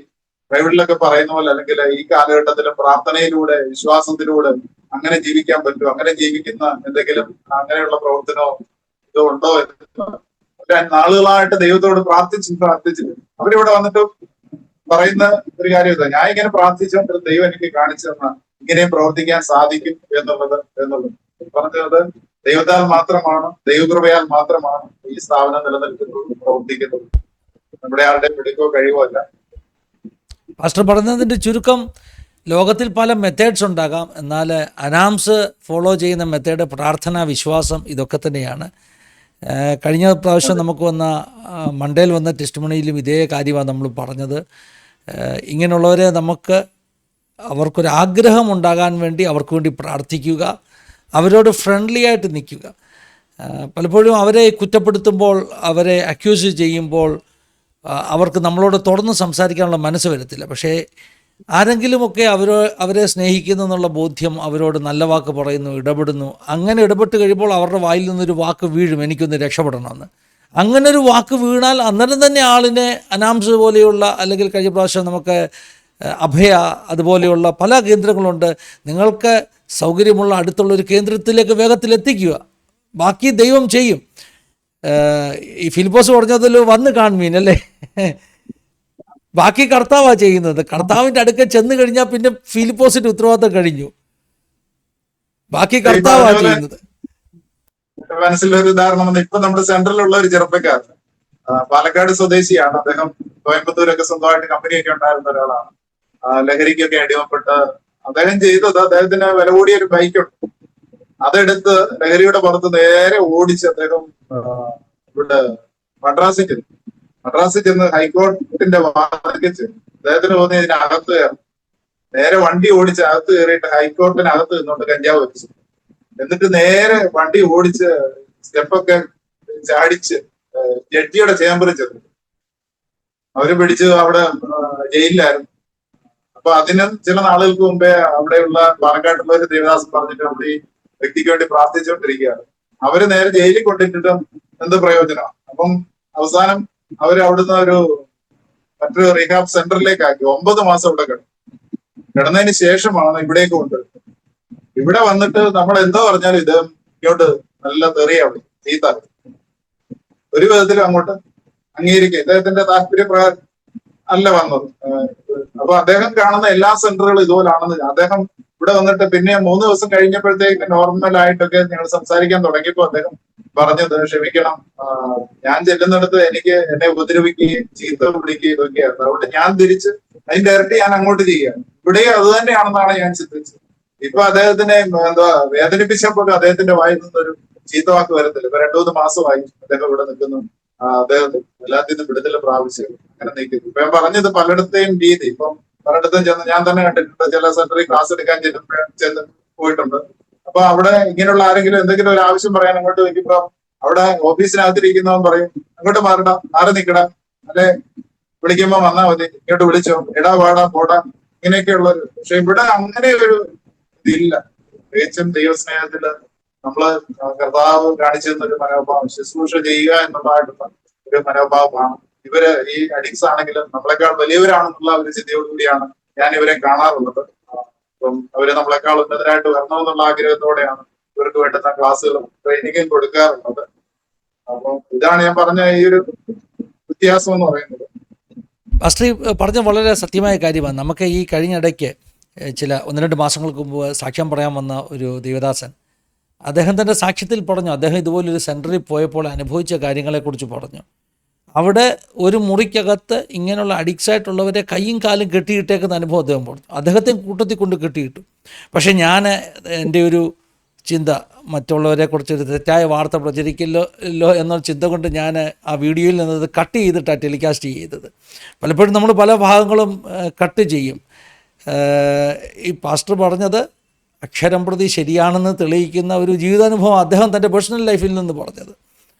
ബൈബിളിലൊക്കെ പറയുന്ന പോലെ, അല്ലെങ്കിൽ ഈ കാലഘട്ടത്തിലും പ്രാർത്ഥനയിലൂടെ വിശ്വാസത്തിലൂടെ അങ്ങനെ ജീവിക്കാൻ പറ്റും, അങ്ങനെ ജീവിക്കുന്ന എന്തെങ്കിലും അങ്ങനെയുള്ള പ്രവർത്തനമോ ഇതോ ഉണ്ടോ എന്ന് നാളുകളായിട്ട് ദൈവത്തോട് പ്രാർത്ഥിച്ചിട്ട് അവരിവിടെ വന്നിട്ട് പറയുന്ന ഒരു കാര്യം ഇതാ, ഞാൻ ഇങ്ങനെ പ്രാർത്ഥിച്ചുകൊണ്ട് ദൈവം എനിക്ക് കാണിച്ചു തന്ന ഇങ്ങനെയും പ്രവർത്തിക്കാൻ സാധിക്കും എന്നുള്ളത് പറഞ്ഞത് ദൈവത്താൽ മാത്രമാണ്, ദൈവകൃപയാൽ മാത്രമാണ് ഈ സ്ഥാപനം നിലനിൽക്കുന്നത്, പ്രവർത്തിക്കുന്നത്. നമ്മുടെ ആരുടെയും പിടിക്കോ കഴിവോ അല്ല. പാസ്റ്റർ പറഞ്ഞതിൻ്റെ ചുരുക്കം, ലോകത്തിൽ പല മെത്തേഡ്സ് ഉണ്ടാകാം, എന്നാൽ അനാംസ് ഫോളോ ചെയ്യുന്ന മെത്തേഡ് പ്രാർത്ഥന, വിശ്വാസം, ഇതൊക്കെ തന്നെയാണ്. കഴിഞ്ഞ പ്രാവശ്യം നമുക്ക് വന്ന മണ്ടേൽ വന്ന ടെസ്റ്റിമണിയിലും ഇതേ കാര്യമാണ് നമ്മൾ പറഞ്ഞത്. ഇങ്ങനെയുള്ളവരെ നമുക്ക് അവർക്കൊരാഗ്രഹം ഉണ്ടാകാൻ വേണ്ടി അവർക്ക് വേണ്ടി പ്രാർത്ഥിക്കുക, അവരോട് ഫ്രണ്ട്ലി ആയിട്ട് നിൽക്കുക. പലപ്പോഴും അവരെ കുറ്റപ്പെടുത്തുമ്പോൾ, അവരെ അക്യൂസ് ചെയ്യുമ്പോൾ അവർക്ക് നമ്മളോട് തുറന്ന് സംസാരിക്കാനുള്ള മനസ്സ് വരത്തില്ല. പക്ഷേ ആരെങ്കിലുമൊക്കെ അവരെ സ്നേഹിക്കുന്നു എന്നുള്ള ബോധ്യം, അവരോട് നല്ല വാക്ക് പറയുന്നു, ഇടപെടുന്നു. അങ്ങനെ ഇടപെട്ട് കഴിയുമ്പോൾ അവരുടെ വായിൽ നിന്നൊരു വാക്ക് വീഴും, എനിക്കൊന്ന് രക്ഷപ്പെടണമെന്ന്. അങ്ങനെ ഒരു വാക്ക് വീണാൽ അന്നേരം തന്നെ ആളിനെ അനാംസ് പോലെയുള്ള, അല്ലെങ്കിൽ കഴിഞ്ഞ പ്രാവശ്യം നമുക്ക് അഭയ അതുപോലെയുള്ള പല കേന്ദ്രങ്ങളുണ്ട്, നിങ്ങൾക്ക് സൗകര്യമുള്ള അടുത്തുള്ളൊരു കേന്ദ്രത്തിലേക്ക് വേഗത്തിൽ എത്തിക്കുക, ബാക്കി ദൈവം ചെയ്യും. ഈ ഫിലിപ്പോസ് പറഞ്ഞതിൽ വന്ന് കാണുമീൻ അല്ലേ, ബാക്കി കർത്താവാണ് ചെയ്യുന്നത്. കർത്താവിൻ്റെ അടുക്കൽ ചെന്ന് കഴിഞ്ഞാൽ പിന്നെ ഫിലിപ്പോസിന്റെ ഉത്തരവാദിത്തം കഴിഞ്ഞു, ബാക്കി കർത്താവാണ് ചെയ്യുന്നത്. മനസ്സിലൊരു ഉദാഹരണം, ഇപ്പൊ നമ്മുടെ സെൻട്രലിലുള്ള ഒരു ചെറുപ്പക്കാരൻ, പാലക്കാട് സ്വദേശിയാണ്. അദ്ദേഹം കോയമ്പത്തൂരൊക്കെ സ്വന്തമായിട്ട് കമ്പനിയൊക്കെ ഉണ്ടായിരുന്ന ഒരാളാണ്. ലഹരിക്കൊക്കെ അടിമപ്പെട്ട് അദ്ദേഹം ചെയ്തത്, അദ്ദേഹത്തിന് വില കൂടിയ ഒരു ബൈക്കുണ്ട്, അതെടുത്ത് ലഹരിയുടെ പുറത്ത് നേരെ ഓടിച്ച് അദ്ദേഹം ഇവിടെ മദ്രാസിൽ ചെന്ന് ഹൈക്കോടതിന്റെ വാതിൽക്കൽ ചെന്നു. അദ്ദേഹത്തിന് തോന്നി ഇതിനകത്ത് കയറും. നേരെ വണ്ടി ഓടിച്ച് അകത്ത് കയറിയിട്ട് ഹൈക്കോടതിനകത്ത് നിന്നുകൊണ്ട് കഞ്ചാവ് വെച്ചു. എന്നിട്ട് നേരെ വണ്ടി ഓടിച്ച് സ്റ്റെപ്പൊക്കെ ചാടിച്ച് ജഡ്ജിയുടെ ചേംബറിൽ ചെന്നു. അവര് പിടിച്ച് അവിടെ ജയിലിലായിരുന്നു. അപ്പൊ അതിന് ചില നാളുകൾക്ക് മുമ്പേ അവിടെയുള്ള പാലക്കാട്ടുള്ള ഒരു ദേവദാസൻ പറഞ്ഞിട്ട് അവിടെ ഈ വ്യക്തിക്ക് വേണ്ടി പ്രാർത്ഥിച്ചുകൊണ്ടിരിക്കുകയാണ്. അവര് നേരെ ജയിലിൽ കൊണ്ടിട്ടിട്ടും എന്ത് പ്രയോജനം? അപ്പം അവസാനം അവര് അവിടുന്ന് മറ്റൊരു റീഹാബ് സെന്ററിലേക്ക് ആക്കി. 9 മാസം ഇവിടെ കിടന്നതിന് ശേഷമാണ് ഇവിടേക്ക് കൊണ്ടുവരുന്നത്. ഇവിടെ വന്നിട്ട് നമ്മൾ എന്തോ പറഞ്ഞാലും ഇത് ഇങ്ങോട്ട് നല്ല തെറിയാവും, ചീത്ത. ഒരു വിധത്തിലും അങ്ങോട്ട് അംഗീകരിക്കുക, ഇദ്ദേഹത്തിന്റെ താല്പര്യപ്രകാരം അല്ല വന്നത്. അപ്പൊ അദ്ദേഹം കാണുന്ന എല്ലാ സെന്ററുകളും ഇതുപോലാണെന്ന് അദ്ദേഹം ഇവിടെ വന്നിട്ട് പിന്നെ 3 ദിവസം കഴിഞ്ഞപ്പോഴത്തേക്ക് നോർമൽ ആയിട്ടൊക്കെ ഞങ്ങൾ സംസാരിക്കാൻ തുടങ്ങിയപ്പോ അദ്ദേഹം പറഞ്ഞത്, ക്ഷമിക്കണം, ഞാൻ ചെല്ലുന്നിടത്ത് എന്നെ ഉപദ്രവിക്കുകയും ചീത്ത വിളിക്കുകയും ഇതൊക്കെയായിരുന്നു, അതുകൊണ്ട് ഞാൻ തിരിച്ച് അതിന്റെ ഇരട്ടി ഞാൻ അങ്ങോട്ട് ചെയ്യുകയാണ്. ഇവിടെ അത് തന്നെയാണെന്നാണ് ഞാൻ ചിന്തിച്ചത്. ഇപ്പൊ അദ്ദേഹത്തിനെ വേദനിപ്പിച്ചപ്പോൾ അദ്ദേഹത്തിന്റെ വായിൽ നിന്നൊരു ചീത്ത വാക്ക് വരത്തില്ല. ഇപ്പൊ 2-3 മാസമായി അദ്ദേഹം ഇവിടെ നിൽക്കുന്നു. അദ്ദേഹം എല്ലാത്തിനും വിടുതൽ പ്രാപിച്ചു അങ്ങനെ നിൽക്കുന്നു. ഇപ്പൊ ഞാൻ പറഞ്ഞത് പലയിടത്തെയും രീതി, ഇപ്പം പലയിടത്തും ചെന്ന് ഞാൻ തന്നെ കണ്ടിട്ടുണ്ട്. ചില സെന്ററിൽ ക്ലാസ് എടുക്കാൻ ചെന്ന് പോയിട്ടുണ്ട്. അപ്പൊ അവിടെ ഇങ്ങനെയുള്ള ആരെങ്കിലും എന്തെങ്കിലും ഒരു ആവശ്യം പറയാൻ അങ്ങോട്ട് നിൽക്കുമ്പോ അവിടെ ഓഫീസിനകത്തിരിക്കുന്നവൻ പറയും, അങ്ങോട്ട് മാറണ്ട, മാറി നിൽക്കട, അല്ലെ വിളിക്കുമ്പോ വന്നാ മതി, ഇങ്ങോട്ട് വിളിച്ചോ, ഇടാ പാടാ പോടാ, ഇങ്ങനെയൊക്കെയുള്ളൊരു. പക്ഷെ ഇവിടെ അങ്ങനെ ഒരു ഇതില്ല. പ്രത്യേകിച്ചും ദൈവസ്നേഹത്തില് നമ്മള് കർത്താവ് കാണിച്ചു തന്നൊരു മനോഭാവം, ശുശ്രൂഷ ചെയ്യുക എന്നുള്ളതായിട്ടുള്ള ഒരു മനോഭാവമാണ്. ഇവര് ഈ അഡിക്സ് ആണെങ്കിലും നമ്മളെക്കാൾ വലിയവരാണെന്നുള്ള ഒരു ചിന്തയോടുകൂടിയാണ് ഞാൻ ഇവരെ കാണാറുള്ളത്. അപ്പം അവര് നമ്മളെക്കാൾ ഉന്നതരായിട്ട് വരണമെന്നുള്ള ആഗ്രഹത്തോടെയാണ് ഇവർക്ക് വേണ്ടുന്ന ക്ലാസ്സുകളും ട്രെയിനിങ്ങും കൊടുക്കാറുള്ളത്. അപ്പം ഇതാണ് ഞാൻ പറഞ്ഞ ഈ ഒരു വ്യത്യാസം എന്ന് പറയുന്നത്. പാസ്റ്റർ പറഞ്ഞ വളരെ സത്യമായ കാര്യമാണ്. നമുക്ക് ഈ കഴിഞ്ഞിടയ്ക്ക് 1-2 മാസങ്ങൾക്ക് മുമ്പ് സാക്ഷ്യം പറയാൻ വന്ന ഒരു ദേവദാസൻ, അദ്ദേഹം തൻ്റെ സാക്ഷ്യത്തിൽ പറഞ്ഞു, അദ്ദേഹം ഇതുപോലൊരു സെൻറ്ററിൽ പോയപ്പോൾ അനുഭവിച്ച കാര്യങ്ങളെക്കുറിച്ച് പറഞ്ഞു. അവിടെ ഒരു മുറിക്കകത്ത് ഇങ്ങനെയുള്ള അഡിക്സ് ആയിട്ടുള്ളവരെ കൈയും കാലും കെട്ടിയിട്ടേക്കുന്ന അനുഭവം അദ്ദേഹം പറഞ്ഞു. അദ്ദേഹത്തെ കൂട്ടത്തിൽ കൊണ്ട് കെട്ടിയിട്ടു. പക്ഷേ എൻ്റെ ഒരു ചിന്ത, മറ്റുള്ളവരെക്കുറിച്ചൊരു തെറ്റായ വാർത്ത പ്രചരിക്കില്ലോ എന്നൊരു ചിന്ത കൊണ്ട് ഞാൻ ആ വീഡിയോയിൽ നിന്നത് കട്ട് ചെയ്തിട്ടാണ് ടെലികാസ്റ്റ് ചെയ്തത്. പലപ്പോഴും നമ്മൾ പല ഭാഗങ്ങളും കട്ട് ചെയ്യും. ഈ പാസ്റ്റർ പറഞ്ഞത് അക്ഷരം പ്രതി ശരിയാണെന്ന് തെളിയിക്കുന്ന ഒരു ജീവിതാനുഭവം അദ്ദേഹം തൻ്റെ പേഴ്സണൽ ലൈഫിൽ നിന്ന് പറഞ്ഞത്.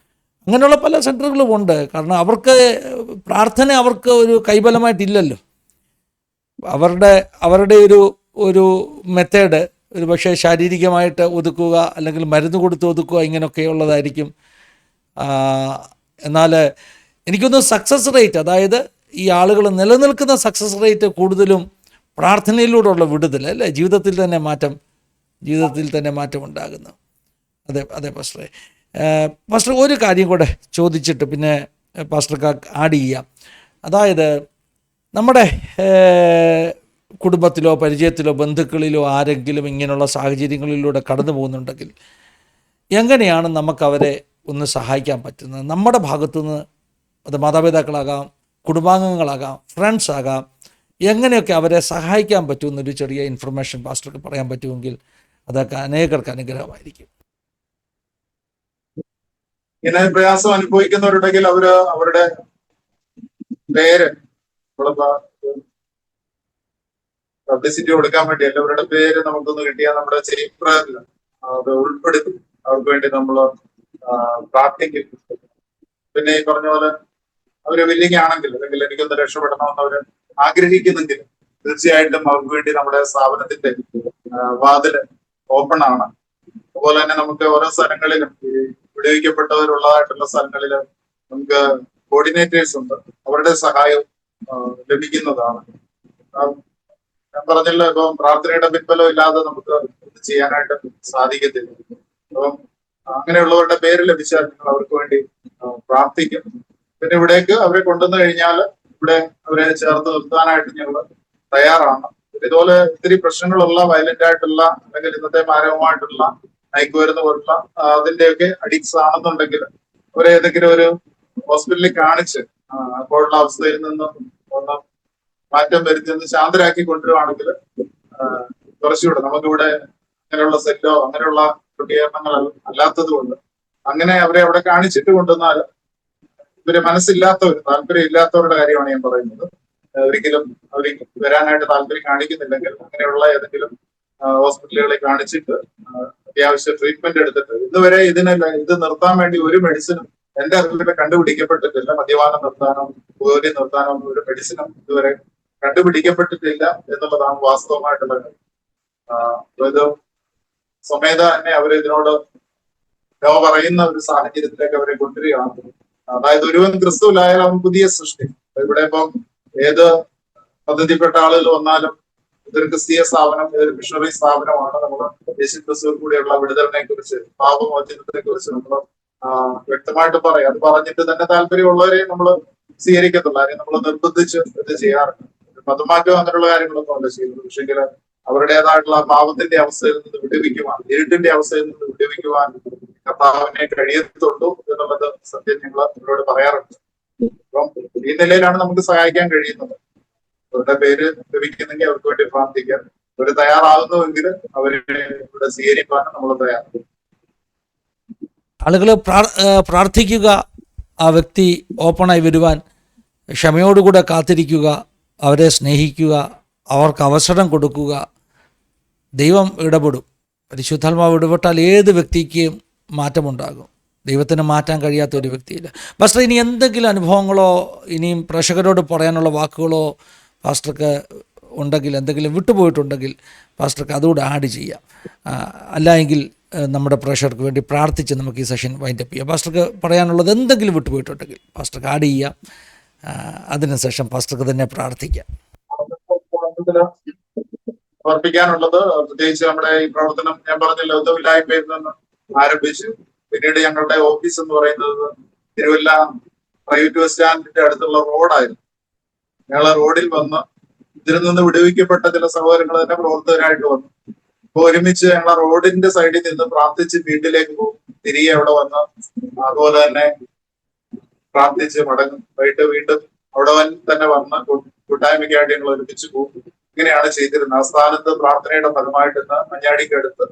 അങ്ങനെയുള്ള പല സെൻറ്ററുകളും ഉണ്ട്. കാരണം പ്രാർത്ഥന അവർക്ക് ഒരു കൈബലമായിട്ടില്ലല്ലോ. അവരുടെ ഒരു മെത്തേഡ് ഒരു പക്ഷേ ശാരീരികമായിട്ട് ഒതുക്കുക, അല്ലെങ്കിൽ മരുന്ന് കൊടുത്ത് ഒതുക്കുക, ഇങ്ങനെയൊക്കെയുള്ളതായിരിക്കും. എന്നാൽ എനിക്കൊന്ന് സക്സസ് റേറ്റ്, അതായത് ഈ ആളുകൾ നിലനിൽക്കുന്ന സക്സസ് റേറ്റ് കൂടുതലും പ്രാർത്ഥനയിലൂടെയുള്ള വിടുതൽ അല്ലേ, ജീവിതത്തിൽ തന്നെ മാറ്റം ഉണ്ടാകുന്നു. അതെ പാസ്റ്ററെ. പാസ്റ്റർ ഒരു കാര്യം കൂടെ ചോദിച്ചിട്ട് പിന്നെ പാസ്റ്റർക്ക് ആഡ് ചെയ്യാം. അതായത് നമ്മുടെ കുടുംബത്തിലോ പരിചയത്തിലോ ബന്ധുക്കളിലോ ആരെങ്കിലും ഇങ്ങനെയുള്ള സാഹചര്യങ്ങളിലൂടെ കടന്നു പോകുന്നുണ്ടെങ്കിൽ എങ്ങനെയാണ് നമുക്കവരെ ഒന്ന് സഹായിക്കാൻ പറ്റുന്നത്? നമ്മുടെ ഭാഗത്തുനിന്ന് അത് മാതാപിതാക്കളാകാം, കുടുംബാംഗങ്ങളാകാം, ഫ്രണ്ട്സ് ആകാം, എങ്ങനെയൊക്കെ അവരെ സഹായിക്കാൻ പറ്റുമെന്നൊരു ചെറിയ ഇൻഫർമേഷൻ പാസ്റ്റർക്ക് പറയാൻ പറ്റുമെങ്കിൽ അതൊക്കെ അനേകർക്ക് അനുഗ്രഹമായിരിക്കും. ഇങ്ങനെ പ്രയാസം അനുഭവിക്കുന്നവരുണ്ടെങ്കിൽ അവരുടെ പേര് പബ്ലിസിറ്റി കൊടുക്കാൻ വേണ്ടി എല്ലാവരുടെ പേര് നമുക്കൊന്ന് കിട്ടിയാൽ നമ്മുടെ ചേംബറിൽ അത് ഉൾപ്പെടുത്തി അവർക്ക് വേണ്ടി നമ്മൾ പ്രാർത്ഥിക്കും. പിന്നെ ഈ പറഞ്ഞ പോലെ അവര് വില്ലിങ് ആണെങ്കിൽ, അല്ലെങ്കിൽ എനിക്കൊന്ന് രക്ഷപ്പെടണമെന്ന് അവര് ആഗ്രഹിക്കുന്നെങ്കിൽ തീർച്ചയായിട്ടും അവർക്ക് വേണ്ടി നമ്മുടെ സ്ഥാപനത്തിന്റെ വാതില് ഓപ്പൺ ആണ്. അതുപോലെ തന്നെ നമുക്ക് ഓരോ സ്ഥലങ്ങളിലും ഈ വിടുവിക്കപ്പെട്ടവരുള്ളതായിട്ടുള്ള സ്ഥലങ്ങളിൽ നമുക്ക് കോർഡിനേറ്റേഴ്സ് ഉണ്ട്, അവരുടെ സഹായം ലഭിക്കുന്നതാണ്. ഞാൻ പറഞ്ഞല്ലോ, ഇപ്പം പ്രാർത്ഥനയുടെ പിൻബലം ഇല്ലാതെ നമുക്ക് ഇത് ചെയ്യാനായിട്ട് സാധിക്കത്തില്ല. അപ്പം അങ്ങനെയുള്ളവരുടെ പേര് ലഭിച്ചാൽ നിങ്ങൾ അവർക്ക് വേണ്ടി പ്രാർത്ഥിക്കും. പിന്നെ ഇവിടേക്ക് അവരെ കൊണ്ടുവന്നു കഴിഞ്ഞാൽ ഇവിടെ അവരെ ചേർത്ത് നിർത്താനായിട്ട് ഞങ്ങൾ തയ്യാറാണ്. ഇതുപോലെ ഒത്തിരി പ്രശ്നങ്ങളുള്ള, വയലന്റ് ആയിട്ടുള്ള, അല്ലെങ്കിൽ ഇന്നത്തെ മാരകമായിട്ടുള്ള മയക്കുമരുന്ന് പോലുള്ള അതിന്റെയൊക്കെ അഡിക്ട്സ് ആണെന്നുണ്ടെങ്കിൽ അവരെ ഏതെങ്കിലും ഒരു ഹോസ്പിറ്റലിൽ കാണിച്ച് അപ്പോഴുള്ള അവസ്ഥയിൽ നിന്ന് ഒന്ന് മാറ്റം വരുത്തി ഒന്ന് ശാന്തരാക്കി കൊണ്ടുവരുവാണെങ്കിൽ കുറച്ചുകൂടെ നമുക്കിവിടെ അങ്ങനെയുള്ള സെറ്റോ അങ്ങനെയുള്ള ക്രമീകരണങ്ങൾ അല്ലാത്തത് കൊണ്ട് അങ്ങനെ അവരെ അവിടെ കാണിച്ചിട്ട് കൊണ്ടുവന്നാൽ ഇവര് മനസ്സില്ലാത്തവർ, താല്പര്യം ഇല്ലാത്തവരുടെ കാര്യമാണ് ഞാൻ പറയുന്നത്. ഒരിക്കലും അവർ വരാനായിട്ട് താല്പര്യം കാണിക്കുന്നില്ലെങ്കിൽ അങ്ങനെയുള്ള ഏതെങ്കിലും ഹോസ്പിറ്റലുകളെ കാണിച്ചിട്ട് അത്യാവശ്യം ട്രീറ്റ്മെന്റ് എടുത്തിട്ട്, ഇതുവരെ ഇത് നിർത്താൻ വേണ്ടി ഒരു മെഡിസിനും എന്റെ അറിവിൽ കണ്ടുപിടിക്കപ്പെട്ടിട്ടില്ല. മദ്യപാനം നിർത്താനോ ജോലി നിർത്താനോ ഒരു മെഡിസിനും ഇതുവരെ കണ്ടുപിടിക്കപ്പെട്ടിട്ടില്ല എന്നുള്ളതാണ് വാസ്തവമായിട്ടുള്ള കാര്യം. ഇത് സ്വമേധ തന്നെ അവർ ഇതിനോട് പറയുന്ന ഒരു സാഹചര്യത്തിലേക്ക് അവരെ കൊണ്ടുവരികയാണ്. അതായത് ഒരുവൻ ക്രിസ്തുവിലായാൽ അവൻ പുതിയ സൃഷ്ടി. ഇവിടെ ഇപ്പം ഏത് പദ്ധതിപ്പെട്ട ആളുകൾ വന്നാലും ഇതൊരു ക്രിസ്തീയ സ്ഥാപനം, ഇതൊരു മിഷണറി സ്ഥാപനമാണ്. നമ്മൾ യേശു ക്രിസ്തുവിൽ കൂടിയുള്ള വിടുതലിനെ കുറിച്ച്, പാപമോചനത്തിനെ കുറിച്ച് നമ്മൾ വ്യക്തമായിട്ട് പറയും. അത് പറഞ്ഞിട്ട് തന്നെ താല്പര്യമുള്ളവരെ നമ്മൾ സ്വീകരിക്കത്തുള്ളൂ. ആരെയും നമ്മൾ നിർബന്ധിച്ച് ഇത് ചെയ്യാറുണ്ട്. മതമാറ്റം അങ്ങനെയുള്ള കാര്യങ്ങളൊന്നും അല്ല ചെയ്യുന്നത്. പക്ഷെങ്കിൽ അവരുടേതായിട്ടുള്ള പാപത്തിന്റെ അവസ്ഥയിൽ നിന്ന് വിടുവിക്കുവാൻ, ഇരുട്ടിന്റെ അവസ്ഥയിൽ നിന്ന് വിടുവിക്കുവാൻ കർത്താവിനെ കഴിയത്തുള്ളൂ എന്നുള്ളത് സത്യം ഞങ്ങൾ അവരോട് പറയാറുണ്ട്. അപ്പം ഈ നിലയിലാണ് നമുക്ക് സഹായിക്കാൻ കഴിയുന്നത്. അവരുടെ പേര് ലഭിക്കുന്നെങ്കിൽ അവർക്ക് വേണ്ടി പ്രാർത്ഥിക്കാൻ അവർ തയ്യാറാകുന്നുവെങ്കിൽ അവരെ ഇവിടെ സ്വീകരിക്കാനും നമ്മൾ തയ്യാറാണ്. ആളുകൾ പ്രാർത്ഥിക്കുക, ആ വ്യക്തി ഓപ്പണായി വരുവാൻ ക്ഷമയോടുകൂടെ കാത്തിരിക്കുക, അവരെ സ്നേഹിക്കുക, അവർക്ക് അവസരം കൊടുക്കുക. ദൈവം ഇടപെടും. പരിശുദ്ധാത്മാവ് ഇടപെട്ടാൽ ഏത് വ്യക്തിക്കും മാറ്റമുണ്ടാകും. ദൈവത്തിന് മാറ്റാൻ കഴിയാത്ത ഒരു വ്യക്തിയില്ല. പാസ്റ്റർ, ഇനി എന്തെങ്കിലും അനുഭവങ്ങളോ ഇനിയും പ്രേക്ഷകരോട് പറയാനുള്ള വാക്കുകളോ പാസ്റ്റർക്ക് ഉണ്ടെങ്കിൽ, എന്തെങ്കിലും വിട്ടുപോയിട്ടുണ്ടെങ്കിൽ പാസ്റ്റർക്ക് അതുകൂടെ ആഡ് ചെയ്യാം. അല്ല എങ്കിൽ നമ്മുടെ പ്രേക്ഷകർക്ക് വേണ്ടി പ്രാർത്ഥിച്ച് നമുക്ക് ഈ സെഷൻ വൈൻഡപ്പ് ചെയ്യാം. പാസ്റ്റർക്ക് പറയാനുള്ളത് എന്തെങ്കിലും വിട്ടുപോയിട്ടുണ്ടെങ്കിൽ പാസ്റ്റർക്ക് ആഡ് ചെയ്യാം. അതിനുശേഷം പാസ്റ്റർക്ക് തന്നെ പ്രാർത്ഥിക്കാം. സമർപ്പിക്കാനുള്ളത് പ്രത്യേകിച്ച് നമ്മുടെ ഈ പ്രവർത്തനം ഞാൻ പറഞ്ഞല്ലോ, ഉദവില്ലായ്മയിൽ നിന്ന് ആരംഭിച്ചു. പിന്നീട് ഞങ്ങളുടെ ഓഫീസ് എന്ന് പറയുന്നത് തിരുവല്ല പ്രൈവറ്റ് ബസ് സ്റ്റാൻഡിന്റെ അടുത്തുള്ള റോഡായിരുന്നു. ഞങ്ങൾ റോഡിൽ വന്ന് ഇതിൽ നിന്ന് വിടുവിക്കപ്പെട്ട ചില സഹോദരങ്ങൾ തന്നെ പ്രവർത്തകരായിട്ട് വന്നു. അപ്പൊ ഒരുമിച്ച് ഞങ്ങൾ റോഡിന്റെ സൈഡിൽ നിന്ന് പ്രാർത്ഥിച്ച് വീട്ടിലേക്ക് പോകും. തിരികെ അവിടെ വന്ന് അതുപോലെ തന്നെ പ്രാർത്ഥിച്ച് മടങ്ങും. വൈകിട്ട് വീണ്ടും അവിടെ തന്നെ വന്ന് കൂട്ടായ്മയ്ക്കായിട്ട് ഞങ്ങൾ ഒരുമിച്ച് പോകും. ഇങ്ങനെയാണ് ചെയ്തിരുന്നത്. ആ സ്ഥാനത്ത് പ്രാർത്ഥനയുടെ ഫലമായിട്ട് മഞ്ഞാടിക്കടുത്ത്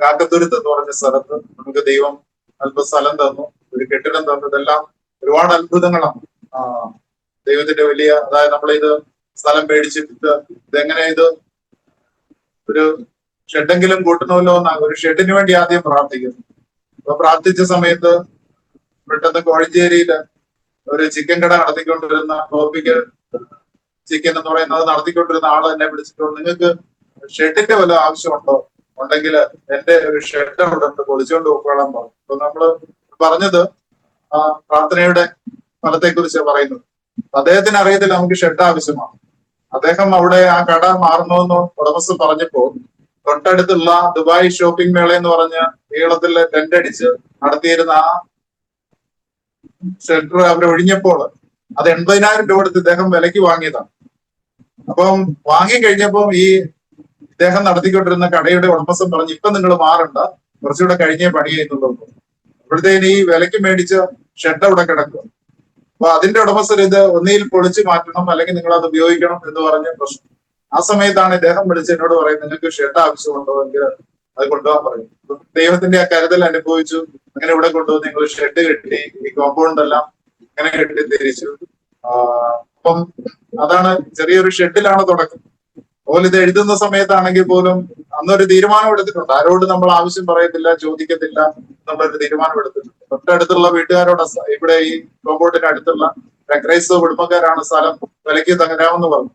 കാക്കത്തുരുത്ത് എന്ന് പറഞ്ഞ സ്ഥലത്ത് നമുക്ക് ദൈവം അല്പ സ്ഥലം തന്നു, ഒരു കെട്ടിടം തന്നു. ഇതെല്ലാം ഒരുപാട് അത്ഭുതങ്ങളാണ്. ദൈവത്തിന്റെ വലിയ, അതായത് നമ്മളിത് സ്ഥലം മേടിച്ചിട്ട് ഇതെങ്ങനെ ഇത് ഒരു ഷെഡെങ്കിലും കൂട്ടണമല്ലോ എന്നാണ്. ഒരു ഷെഡിന് വേണ്ടി ആദ്യം പ്രാർത്ഥിക്കുന്നു. അപ്പൊ പ്രാർത്ഥിച്ച സമയത്ത് പെട്ടെന്ന് കോഴഞ്ചേരിയില് ഒരു ചിക്കൻ കട നടത്തിക്കൊണ്ടിരുന്ന ട്രോപ്പിക്കൽ ചിക്കൻ എന്ന് പറയുന്നത് നടത്തിക്കൊണ്ടിരുന്ന ആള് എന്നെ വിളിച്ചിട്ടുണ്ട്, നിങ്ങൾക്ക് ഷെഡിന്റെ വല്ല ആവശ്യമുണ്ടോ? ഉണ്ടെങ്കിൽ എന്റെ ഒരു ഷെഡ് അവിടെ ഉണ്ട്, പൊളിച്ചുകൊണ്ട് പോയിക്കോളാൻ പറഞ്ഞു. അപ്പൊ നമ്മള് പറഞ്ഞത് ആ പ്രാർത്ഥനയുടെ ഫലത്തെ കുറിച്ച് പറയുന്നത്. അദ്ദേഹത്തിന് അറിയത്തില്ല നമുക്ക് ഷെഡ് ആവശ്യമാണ്. അദ്ദേഹം അവിടെ ആ കട മാറണമെന്ന് ഉടമസ്ഥൻ പറഞ്ഞപ്പോ തൊട്ടടുത്തുള്ള ദുബായ് ഷോപ്പിംഗ് മേള എന്ന് പറഞ്ഞ് നീളത്തിൽ ടെന്റ് അടിച്ച് നടത്തിയിരുന്ന ആ ഷെൽട്ടർ അവർ ഒഴിഞ്ഞപ്പോൾ അത് 80,000 രൂപ കൊടുത്ത് ഇദ്ദേഹം വിലയ്ക്ക് വാങ്ങിയതാണ്. അപ്പം വാങ്ങിക്കഴിഞ്ഞപ്പം ഈ ഇദ്ദേഹം നടത്തിക്കൊണ്ടിരുന്ന കടയുടെ ഉടമസ്ഥൻ പറഞ്ഞു, ഇപ്പൊ നിങ്ങൾ മാറണ്ട, കുറച്ചുകൂടെ കഴിഞ്ഞേ പണി ചെയ്യുന്നുള്ളൂ. അപ്പോഴത്തേന് ഈ വിലയ്ക്ക് മേടിച്ച ഷെഡ് അവിടെ കിടക്കുക. അപ്പൊ അതിന്റെ ഉടമസ്ഥർ ഇത് ഒന്നിയിൽ പൊളിച്ചു മാറ്റണം, അല്ലെങ്കിൽ നിങ്ങൾ അത് ഉപയോഗിക്കണം എന്ന് പറഞ്ഞ പ്രശ്നം. ആ സമയത്താണ് ഇദ്ദേഹം വിളിച്ച് എന്നോട് പറയുന്നത്, നിങ്ങൾക്ക് ഷെഡ് ആവശ്യമുണ്ടോ എങ്കിൽ അത് കൊണ്ടുപോകാൻ പറയും. ദൈവത്തിന്റെ ആ കരുതൽ അനുഭവിച്ചു. അങ്ങനെ ഇവിടെ കൊണ്ടുവന്ന് നിങ്ങൾ ഷെഡ് കെട്ടി, ഈ കോമ്പൗണ്ട് എല്ലാം ഇങ്ങനെ കെട്ടി തിരിച്ചു. അപ്പം അതാണ് ചെറിയൊരു ഷെഡിലാണ് തുടക്കം. അതുപോലെ ഇത് എഴുതുന്ന സമയത്താണെങ്കിൽ പോലും അന്നൊരു തീരുമാനം എടുത്തിട്ടുണ്ട്. ആരോട് നമ്മൾ ആവശ്യം പറയത്തില്ല, ചോദിക്കത്തില്ല എന്നുള്ളൊരു തീരുമാനം എടുത്തിട്ടുണ്ട്. തൊട്ടടുത്തുള്ള വീട്ടുകാരോട്, ഇവിടെ ഈ കോമ്പൗണ്ടിന് അടുത്തുള്ള ക്രൈസ്തവ കുടുംബക്കാരാണ് സ്ഥലം വിലയ്ക്ക് തകരാമെന്ന് പറഞ്ഞു.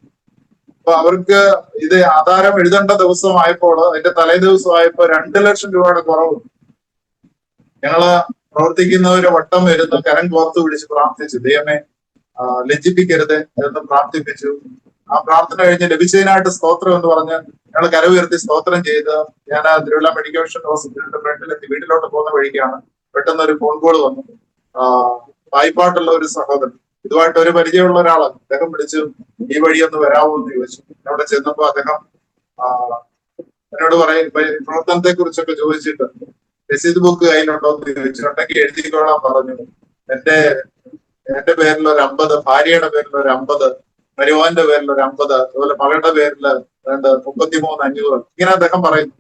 അപ്പൊ അവർക്ക് ഇത് ആധാരം എഴുതേണ്ട ദിവസമായപ്പോൾ, അതിന്റെ തലേ ദിവസമായപ്പോ 2 ലക്ഷം രൂപയുടെ കുറവ്. ഞങ്ങള് പ്രവർത്തിക്കുന്നവര് വട്ടം വരുന്ന കരം കോർത്ത് പിടിച്ച് പ്രാർത്ഥിച്ചു, ദൈവമേ ലജ്ജിപ്പിക്കരുത് എന്ന് പ്രാർത്ഥിപ്പിച്ചു. ആ പ്രാർത്ഥന കഴിഞ്ഞ് ലഭിച്ചതിനായിട്ട് സ്തോത്രം എന്ന് പറഞ്ഞ് ഞങ്ങൾ കരവുയർത്തി സ്തോത്രം ചെയ്ത് ഞാൻ തിരുവല്ല മെഡിക്കൽ മിഷൻ ഹോസ്പിറ്റലിന്റെ ഫ്രണ്ടിലെത്തി വീട്ടിലോട്ട് പോകുന്ന വഴിക്കാണ് പെട്ടെന്ന് ഒരു ഫോൺ കോൾ വന്നു. വായ്പാട്ടുള്ള ഒരു സഹോദരൻ, ഇതുമായിട്ട് ഒരു പരിചയമുള്ള ഒരാളാണ്. അദ്ദേഹം വിളിച്ചു, ഈ വഴി ഒന്ന് വരാമോ എന്ന് ചോദിച്ചു. അവിടെ ചെന്നപ്പോ അദ്ദേഹം എന്നോട് പറയും, പ്രവർത്തനത്തെ കുറിച്ചൊക്കെ ചോദിച്ചിട്ട് രസീത് ബുക്ക് കയ്യിലുണ്ടോ എന്ന് ചോദിച്ചു. ഉണ്ടെങ്കിൽ എഴുതിക്കോളാൻ പറഞ്ഞു. എന്റെ പേരിൽ ഒരു 50, ഭാര്യയുടെ പേരിൽ ഒരു 50, മരുമോന്റെ പേരിൽ ഒരു 50, അതുപോലെ മകളുടെ പേരിൽ 33,500. ഇങ്ങനെ അദ്ദേഹം പറയുന്നു.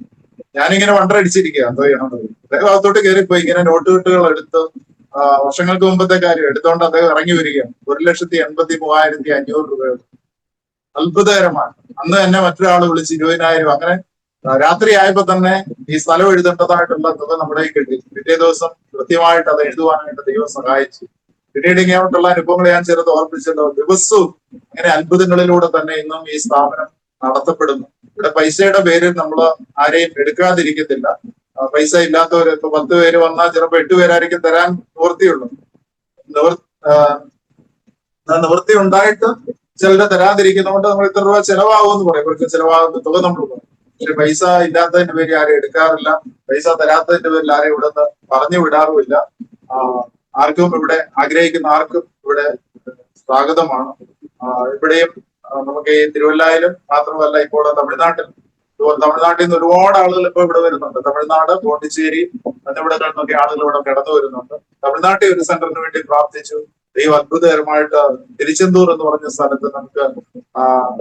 ഞാനിങ്ങനെ വണ്ടടിച്ചിരിക്കുക, എന്തോ ചെയ്യണം. അദ്ദേഹം അകത്തോട്ട് കയറിപ്പോയി ഇങ്ങനെ നോട്ട് കെട്ടുകൾ എടുത്ത് വർഷങ്ങൾക്ക് മുമ്പത്തെ കാര്യം എടുത്തുകൊണ്ട് അദ്ദേഹം ഇറങ്ങി വരികയാണ്. 1,83,500 രൂപ. അത്ഭുതകരമാണ്. അന്ന് തന്നെ മറ്റൊരാൾ വിളിച്ച് 20,000. അങ്ങനെ രാത്രി ആയപ്പോ തന്നെ ഈ സ്ഥലം എഴുതേണ്ടതായിട്ടുള്ള തുക നമ്മുടെ കിട്ടി. പിറ്റേ ദിവസം കൃത്യമായിട്ട് അത് എഴുതുവാനായിട്ട് ദൈവം സഹായിച്ചു. പിന്നീട് ഇങ്ങോട്ടുള്ള അനുഭവങ്ങൾ ഞാൻ ചെറുത് ഓർപ്പിച്ചല്ലോ. ദിവസവും അങ്ങനെ അത്ഭുതങ്ങളിലൂടെ തന്നെ ഇന്നും ഈ സ്ഥാപനം നടത്തപ്പെടുന്നു. ഇവിടെ പൈസയുടെ പേരിൽ നമ്മൾ ആരെയും എടുക്കാതിരിക്കത്തില്ല. പൈസ ഇല്ലാത്തവര് ഇപ്പൊ 10 പേര് വന്നാൽ ചിലപ്പോ 8 പേരായിരിക്കും തരാൻ നിവൃത്തിയുള്ളൂ. നിവൃത്തി ഉണ്ടായിട്ട് ചിലരെ തരാതിരിക്കുന്നതുകൊണ്ട് നമ്മൾ ഇത്ര രൂപ ചെലവാകുമെന്ന് പറയും. ഇവർക്ക് ചെലവാകുന്ന തുക നമ്മൾ പറയും. പക്ഷെ പൈസ ഇല്ലാത്തതിന്റെ പേര് ആരെയും എടുക്കാറില്ല. പൈസ തരാത്തതിന്റെ പേരിൽ ആരെയും ഇവിടെ നിന്ന് പറഞ്ഞു വിടാറുമില്ല. ആർക്കും ഇവിടെ ആഗ്രഹിക്കുന്ന ആർക്കും ഇവിടെ സ്വാഗതമാണ്. ഇവിടെയും നമുക്ക് ഈ തിരുവല്ലായിലും മാത്രമല്ല, ഇപ്പോൾ തമിഴ്നാട്ടിൽ നിന്ന് ഒരുപാട് ആളുകൾ ഇപ്പൊ ഇവിടെ വരുന്നുണ്ട്. തമിഴ്നാട്, പോണ്ടിച്ചേരി എന്നിവിടെ നിന്നൊക്കെ ആളുകൾ ഇവിടെ കടന്നു വരുന്നുണ്ട്. തമിഴ്നാട്ടിൽ ഒരു സെന്ററിന് വേണ്ടി പ്രാർത്ഥിച്ചു. ദൈവം അത്ഭുതകരമായിട്ട് തിരുച്ചെന്തൂർ എന്ന് പറഞ്ഞ സ്ഥലത്ത് നമുക്ക്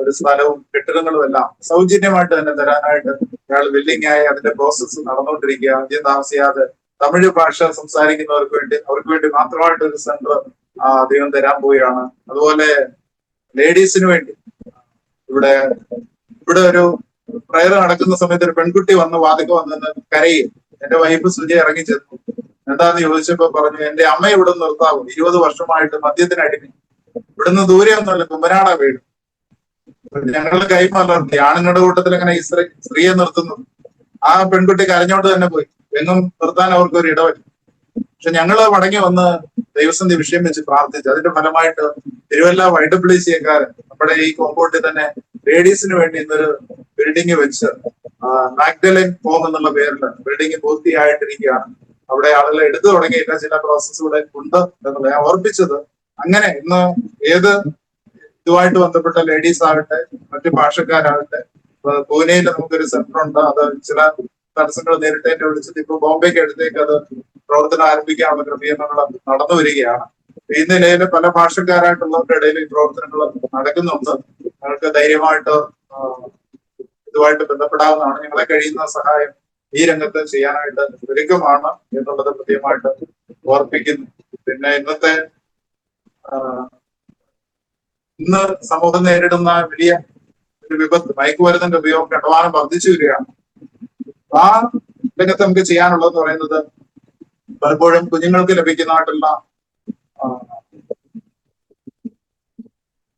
ഒരു സ്ഥലവും കെട്ടിടങ്ങളും എല്ലാം സൗജന്യമായിട്ട് തന്നെ തരാനായിട്ട് അയാൾ വില്ലിംഗ് ആയി അതിന്റെ പ്രോസസ്സ് നടന്നുകൊണ്ടിരിക്കുക. അധികം താമസിയാതെ തമിഴ് ഭാഷ അവർക്ക് വേണ്ടി മാത്രമായിട്ട് ഒരു സെന്റർ ദൈവം തരാൻ പോവുകയാണ്. അതുപോലെ ലേഡീസിന് വേണ്ടി ഇവിടെ ഒരു പ്രയർ നടക്കുന്ന സമയത്ത് ഒരു പെൺകുട്ടി വാതിക്ക് വന്നെന്ന് കരയും. എന്റെ വൈഫ് സുജയ ഇറങ്ങി ചെന്നു. എന്താന്ന് ചോദിച്ചപ്പോ പറഞ്ഞു, എന്റെ അമ്മ ഇവിടെ നിർത്താവും, 20 വർഷമായിട്ട് മദ്യത്തിന് അടിമ. ഇവിടുന്ന് ദൂരെ ഒന്നുമല്ല, കുമ്പനാട വീട്. ഞങ്ങൾ കൈമലർത്തി ആണുങ്ങളുടെ കൂട്ടത്തിൽ അങ്ങനെ ഈ സ്ത്രീയെ നിർത്തുന്നു. ആ പെൺകുട്ടി കരഞ്ഞോണ്ട് തന്നെ പോയി. എങ്ങും നിർത്താൻ അവർക്ക് ഒരു ഇടവല്ല. പക്ഷെ ഞങ്ങള് മടങ്ങി വന്ന് ദൈവസന്ധി വിഷയം വെച്ച് പ്രാർത്ഥിച്ചു. അതിന്റെ ഫലമായിട്ട് തിരുവല്ല YWCക്കാരൻ നമ്മുടെ ഈ കോമ്പൗണ്ടിൽ തന്നെ ലേഡീസിന് വേണ്ടി ഇന്നൊരു ബിൽഡിംഗ് വെച്ച് മാഗ്ഡലൈൻ ഹോം എന്നുള്ള പേരിൽ ബിൽഡിംഗ് പൂർത്തിയായിട്ടിരിക്കുകയാണ്. അവിടെ ആളുകൾ എടുത്തു തുടങ്ങിയില്ല, ചില പ്രോസസ്സ് ഇവിടെ ഉണ്ട് എന്നുള്ള ഞാൻ ഓർപ്പിച്ചത്. അങ്ങനെ ഇന്ന് ഏത് ഇതുമായിട്ട് ബന്ധപ്പെട്ട ലേഡീസ് ആകട്ടെ, മറ്റു ഭാഷക്കാരാകട്ടെ, പൂനെയിൽ നമുക്കൊരു സെന്റർ ഉണ്ട്. അത് ചില തടസ്സങ്ങൾ നേരിട്ടേറ്റ് വിളിച്ചത് ഇപ്പൊ ബോംബെക്ക് അടുത്തേക്ക് അത് പ്രവർത്തനം ആരംഭിക്കാനുള്ള ക്രമീകരണങ്ങൾ നടന്നു വരികയാണ്. ഈ നിലയിൽ പല ഭാഷക്കാരായിട്ടുള്ളവരുടെ ഇടയിൽ ഈ പ്രവർത്തനങ്ങൾ നടക്കുന്നുണ്ട്. ഞങ്ങൾക്ക് ധൈര്യമായിട്ട് ഇതുമായിട്ട് ബന്ധപ്പെടാവുന്നതാണ്. ഞങ്ങളെ കഴിയുന്ന സഹായം ഈ രംഗത്ത് ചെയ്യാനായിട്ട് ഒരുക്കമാണ് എന്നുള്ളത് കൃത്യമായിട്ട് ഓർപ്പിക്കുന്നു. പിന്നെ ഇന്ന് സമൂഹം നേരിടുന്ന വലിയ ഒരു വിപത്ത്, മയക്കുമരുന്നിന്റെ ഉപയോഗം കണ്ടമാനം വർദ്ധിച്ചു വരികയാണ്. ആ രംഗത്ത് നമുക്ക് ചെയ്യാനുള്ളതെന്ന് പറയുന്നത് പലപ്പോഴും കുഞ്ഞുങ്ങൾക്ക് ലഭിക്കുന്നതായിട്ടുള്ള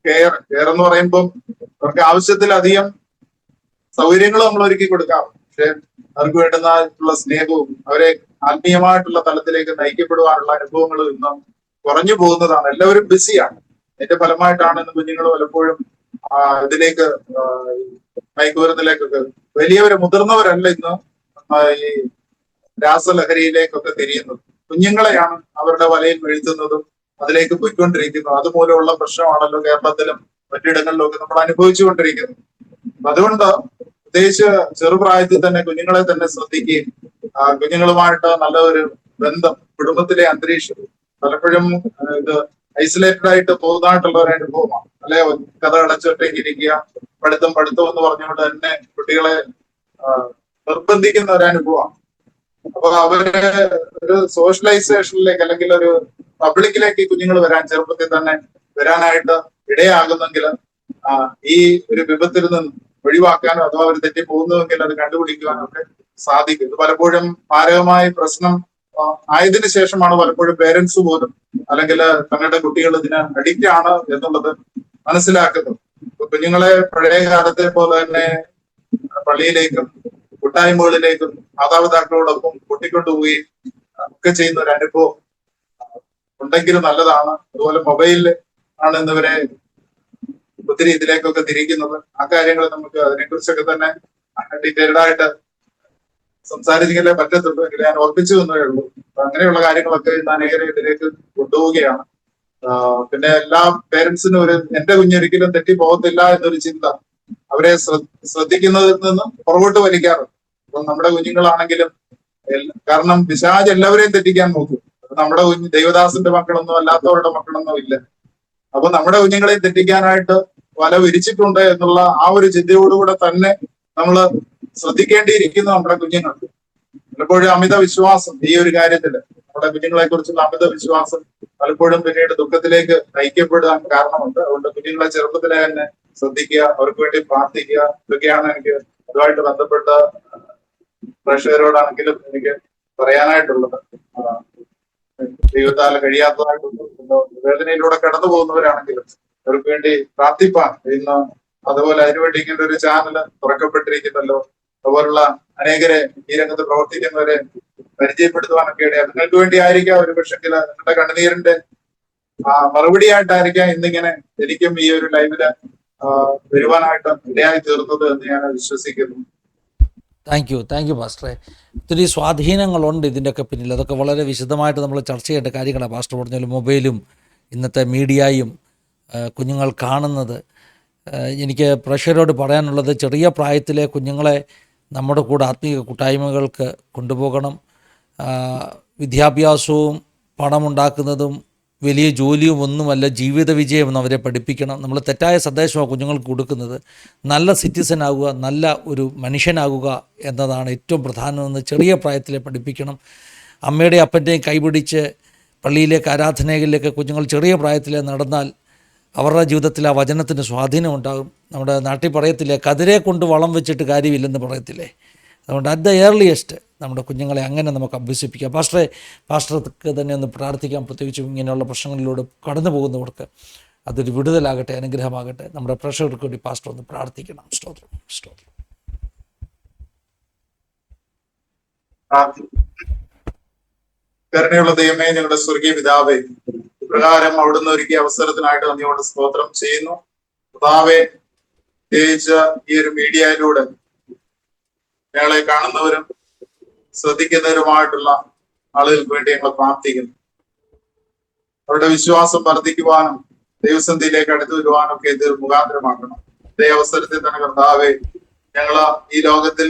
കെയർ എന്ന് പറയുമ്പോൾ അവർക്ക് ആവശ്യത്തിലധികം സൗകര്യങ്ങൾ നമ്മൾ ഒരുക്കി കൊടുക്കാം. പക്ഷെ അവർക്ക് വേണ്ടുന്നതായിട്ടുള്ള സ്നേഹവും അവരെ ആത്മീയമായിട്ടുള്ള തലത്തിലേക്ക് നയിക്കപ്പെടുവാനുള്ള അനുഭവങ്ങളും ഇന്ന് കുറഞ്ഞു പോകുന്നതാണ്. എല്ലാവരും ബിസിയാണ്. അതിന്റെ ഫലമായിട്ടാണ് ഇന്ന് കുഞ്ഞുങ്ങൾ പലപ്പോഴും ഇതിലേക്ക് മയക്കുമരുന്നിലേക്കൊക്കെ വലിയവര് മുതിർന്നവരല്ല ഇന്ന് ഈ രാസലഹരിയിലേക്കൊക്കെ തിരിയുന്നത്. കുഞ്ഞുങ്ങളെയാണ് അവരുടെ വലയിൽ വീഴ്ത്തുന്നതും അതിലേക്ക് പോയിക്കൊണ്ടിരിക്കുന്നത്. അതുമൂലമുള്ള പ്രശ്നമാണല്ലോ കേരളത്തിലും മറ്റിടങ്ങളിലും ഒക്കെ നമ്മൾ അനുഭവിച്ചുകൊണ്ടിരിക്കുന്നത്. അതുകൊണ്ട് പ്രത്യേകിച്ച് ചെറുപ്രായത്തിൽ തന്നെ കുഞ്ഞുങ്ങളെ തന്നെ ശ്രദ്ധിക്കുകയും കുഞ്ഞുങ്ങളുമായിട്ട് നല്ല ഒരു ബന്ധം, കുടുംബത്തിലെ അന്തരീക്ഷം പലപ്പോഴും ഇത് ഐസൊലേറ്റഡ് ആയിട്ട് പോകുന്നതായിട്ടുള്ള ഒരു അനുഭവമാണ്. അല്ലെ, കഥ അടച്ചൊറ്റയ്ക്കിരിക്കുക, പഠിത്തം എന്ന് പറഞ്ഞുകൊണ്ട് തന്നെ കുട്ടികളെ നിർബന്ധിക്കുന്ന ഒരു അനുഭവമാണ്. അപ്പൊ അവര് ഒരു സോഷ്യലൈസേഷനിലേക്ക് അല്ലെങ്കിൽ ഒരു പബ്ലിക്കിലേക്ക് കുഞ്ഞുങ്ങൾ ചെറുപ്പത്തിൽ തന്നെ വരാനായിട്ട് ഇടയാകുന്നെങ്കിൽ ഈ ഒരു വിപത്തിൽ നിന്ന് ഒഴിവാക്കാനോ അഥവാ അവർ തെറ്റി പോകുന്നുവെങ്കിൽ അത് കണ്ടുപിടിക്കുവാനോ ഒക്കെ സാധിക്കും. ഇത് പലപ്പോഴും മാരകമായ പ്രശ്നം ആയതിനു ശേഷമാണ് പലപ്പോഴും പേരൻസ് പോലും അല്ലെങ്കിൽ തങ്ങളുടെ കുട്ടികൾ ഇതിന് അഡിക്റ്റ് ആണ് എന്നുള്ളത് മനസ്സിലാക്കുന്നത്. കുഞ്ഞുങ്ങളെ പഴയ കാലത്തെ പോലെ തന്നെ പള്ളിയിലേക്കും കൂട്ടായ്മകളിലേക്കും മാതാപിതാക്കളോടൊപ്പം കൂട്ടിക്കൊണ്ടുപോവുകയും ഒക്കെ ചെയ്യുന്ന ഒരു അനുഭവം ഉണ്ടെങ്കിലും നല്ലതാണ്. അതുപോലെ മൊബൈലിൽ ആണ് ഇന്നിവരെ ഒത്തിരി ഇതിലേക്കൊക്കെ തിരിക്കുന്നത്. ആ കാര്യങ്ങൾ നമുക്ക് അതിനെക്കുറിച്ചൊക്കെ തന്നെ ഡീറ്റെയിൽഡ് ആയിട്ട് സംസാരിച്ചെങ്കിലേ പറ്റത്തുള്ളൂ. എങ്കിൽ ഞാൻ ഓർപ്പിച്ചു തന്നേ ഉള്ളൂ. അങ്ങനെയുള്ള കാര്യങ്ങളൊക്കെ ഇന്ന് അനേകരെ ഇതിലേക്ക് കൊണ്ടുപോവുകയാണ്. പിന്നെ എല്ലാ പേരൻസിനും ഒരു എന്റെ കുഞ്ഞൊരിക്കലും തെറ്റി പോകത്തില്ല എന്നൊരു ചിന്ത അവരെ ശ്രദ്ധിക്കുന്നതിൽ നിന്ന് പുറകോട്ട് വലിക്കാറുണ്ട്. അപ്പൊ നമ്മുടെ കുഞ്ഞുങ്ങളാണെങ്കിലും കാരണം പിശാച് എല്ലാവരെയും തെറ്റിക്കാൻ നോക്കും. നമ്മുടെ കുഞ്ഞ് ദൈവദാസന്റെ മക്കളൊന്നും അല്ലാത്തവരുടെ മക്കളൊന്നും ഇല്ല. അപ്പൊ നമ്മുടെ കുഞ്ഞുങ്ങളെ തെറ്റിക്കാനായിട്ട് വല വിരിച്ചിട്ടുണ്ട് എന്നുള്ള ആ ഒരു ചിന്തയോടുകൂടെ തന്നെ നമ്മൾ ശ്രദ്ധിക്കേണ്ടിയിരിക്കുന്നു. നമ്മുടെ കുഞ്ഞുങ്ങൾക്ക് പലപ്പോഴും അമിത വിശ്വാസം ഈ ഒരു കാര്യത്തില് നമ്മുടെ കുഞ്ഞുങ്ങളെ കുറിച്ചുള്ള അമിത വിശ്വാസം പലപ്പോഴും പിന്നീട് ദുഃഖത്തിലേക്ക് നയിക്കപ്പെടാൻ കാരണമുണ്ട്. അതുകൊണ്ട് കുഞ്ഞുങ്ങളെ ചെറുപ്പത്തിലെ തന്നെ ശ്രദ്ധിക്കുക, അവർക്ക് വേണ്ടി പ്രാർത്ഥിക്കുക. ഇതൊക്കെയാണ് എനിക്ക് അതുമായിട്ട് ബന്ധപ്പെട്ട പ്രേക്ഷകരോടാണെങ്കിലും എനിക്ക് പറയാനായിട്ടുള്ളത്. ദൈവത്താൽ കഴിയാത്തതായിട്ടുള്ള വേദനയിലൂടെ കടന്നു പോകുന്നവരാണെങ്കിലും അവർക്ക് വേണ്ടി പ്രാർത്ഥിപ്പാൻ ഇന്ന് അതുപോലെ അതിനുവേണ്ടി ഇങ്ങനെ ഒരു ചാനൽ തുറക്കപ്പെട്ടിരിക്കുന്നല്ലോ. അതുപോലുള്ള അനേകരെ ഈ രംഗത്ത് പ്രവർത്തിക്കുന്നവരെ പരിചയപ്പെടുത്തുവാനൊക്കെ ഇടയാ. നിങ്ങൾക്ക് വേണ്ടി ആയിരിക്കാം ഒരു പക്ഷെങ്കിൽ നിങ്ങളുടെ കണ്ണുനീരിന്റെ മറുപടിയായിട്ടായിരിക്കാം ഇന്നിങ്ങനെ എനിക്കും ഈ ഒരു ലൈവില് വരുവാനായിട്ട് ഇടയായി തീർന്നത് എന്ന് ഞാൻ വിശ്വസിക്കുന്നു. താങ്ക് യു പാസ്റ്ററെ. ഒത്തിരി സ്വാധീനങ്ങളുണ്ട് ഇതിൻ്റെയൊക്കെ പിന്നിൽ. അതൊക്കെ വളരെ വിശദമായിട്ട് നമ്മൾ ചർച്ച ചെയ്യേണ്ട കാര്യങ്ങളാണ്. പാസ്റ്റർ പറഞ്ഞാലും മൊബൈലും ഇന്നത്തെ മീഡിയയും കുഞ്ഞുങ്ങൾ കാണുന്നത്. എനിക്ക് പ്രേക്ഷകരോട് പറയാനുള്ളത്, ചെറിയ പ്രായത്തിലെ കുഞ്ഞുങ്ങളെ നമ്മുടെ കൂടെ ആത്മീയ കൂട്ടായ്മകൾക്ക് കൊണ്ടുപോകണം. വിദ്യാഭ്യാസവും പണമുണ്ടാക്കുന്നതും വലിയ ജോലിയും ഒന്നുമല്ല ജീവിത വിജയം എന്ന് അവരെ പഠിപ്പിക്കണം. നമ്മൾ തെറ്റായ സന്ദേശമാണ് കുഞ്ഞുങ്ങൾക്ക് കൊടുക്കുന്നത്. നല്ല സിറ്റിസൺ ആകുക, നല്ല ഒരു മനുഷ്യനാകുക എന്നതാണ് ഏറ്റവും പ്രധാനമെന്ന് ചെറിയ പ്രായത്തിലെ പഠിപ്പിക്കണം. അമ്മയുടെയും അപ്പൻ്റെയും കൈപിടിച്ച് പള്ളിയിലേക്ക് ആരാധനകളിലേക്ക് കുഞ്ഞുങ്ങൾ ചെറിയ പ്രായത്തിലെ നടന്നാൽ അവരുടെ ജീവിതത്തിൽ ആ വചനത്തിന് സ്വാധീനം ഉണ്ടാകും. നമ്മുടെ നാട്ടിൽ പറയത്തില്ലേ, കതിരെ കൊണ്ട് വളം വെച്ചിട്ട് കാര്യമില്ലെന്ന് പറയത്തില്ലേ. അതുകൊണ്ട് അറ്റ് ദ ഏർലിയസ്റ്റ് നമ്മുടെ കുഞ്ഞുങ്ങളെ അങ്ങനെ നമുക്ക് അഭ്യസിപ്പിക്കാം. പാസ്റ്റർക്ക് തന്നെ ഒന്ന് പ്രാർത്ഥിക്കാം. പ്രത്യേകിച്ചും ഇങ്ങനെയുള്ള പ്രശ്നങ്ങളിലൂടെ കടന്നു പോകുന്നവർക്ക് അതൊരു വിടുതലാകട്ടെ, അനുഗ്രഹമാകട്ടെ. നമ്മുടെ പ്രേക്ഷകർക്ക് വേണ്ടി പാസ്റ്റർ ഒന്ന് പ്രാർത്ഥിക്കണം. സ്തോത്രം. കരുണയുള്ള ദൈവമേ, ഞങ്ങളുടെ സ്വർഗീയ പിതാവേ, ഇപ്രകാരം അവിടുന്ന് ഒരുക്കിയ അവസരത്തിനായിട്ട് നന്ദിയോട് സ്തോത്രം ചെയ്യുന്നു. പിതാവേ, പ്രത്യേകിച്ച് ഈ ഒരു മീഡിയയിലൂടെ ഞങ്ങളെ കാണുന്നവരും ശ്രദ്ധിക്കുന്നവരുമായിട്ടുള്ള ആളുകൾക്ക് വേണ്ടി ഞങ്ങൾ പ്രാർത്ഥിക്കുന്നു. അവരുടെ വിശ്വാസം വർദ്ധിക്കുവാനും ദൈവസന്ധിയിലേക്ക് അടുത്തു വരുവാനും ഒക്കെ ഇത് മുഖാന്തരമാക്കണം. ഇതേ അവസരത്തിൽ തന്നെ കർത്താവേ, ഞങ്ങൾ ഈ ലോകത്തിൽ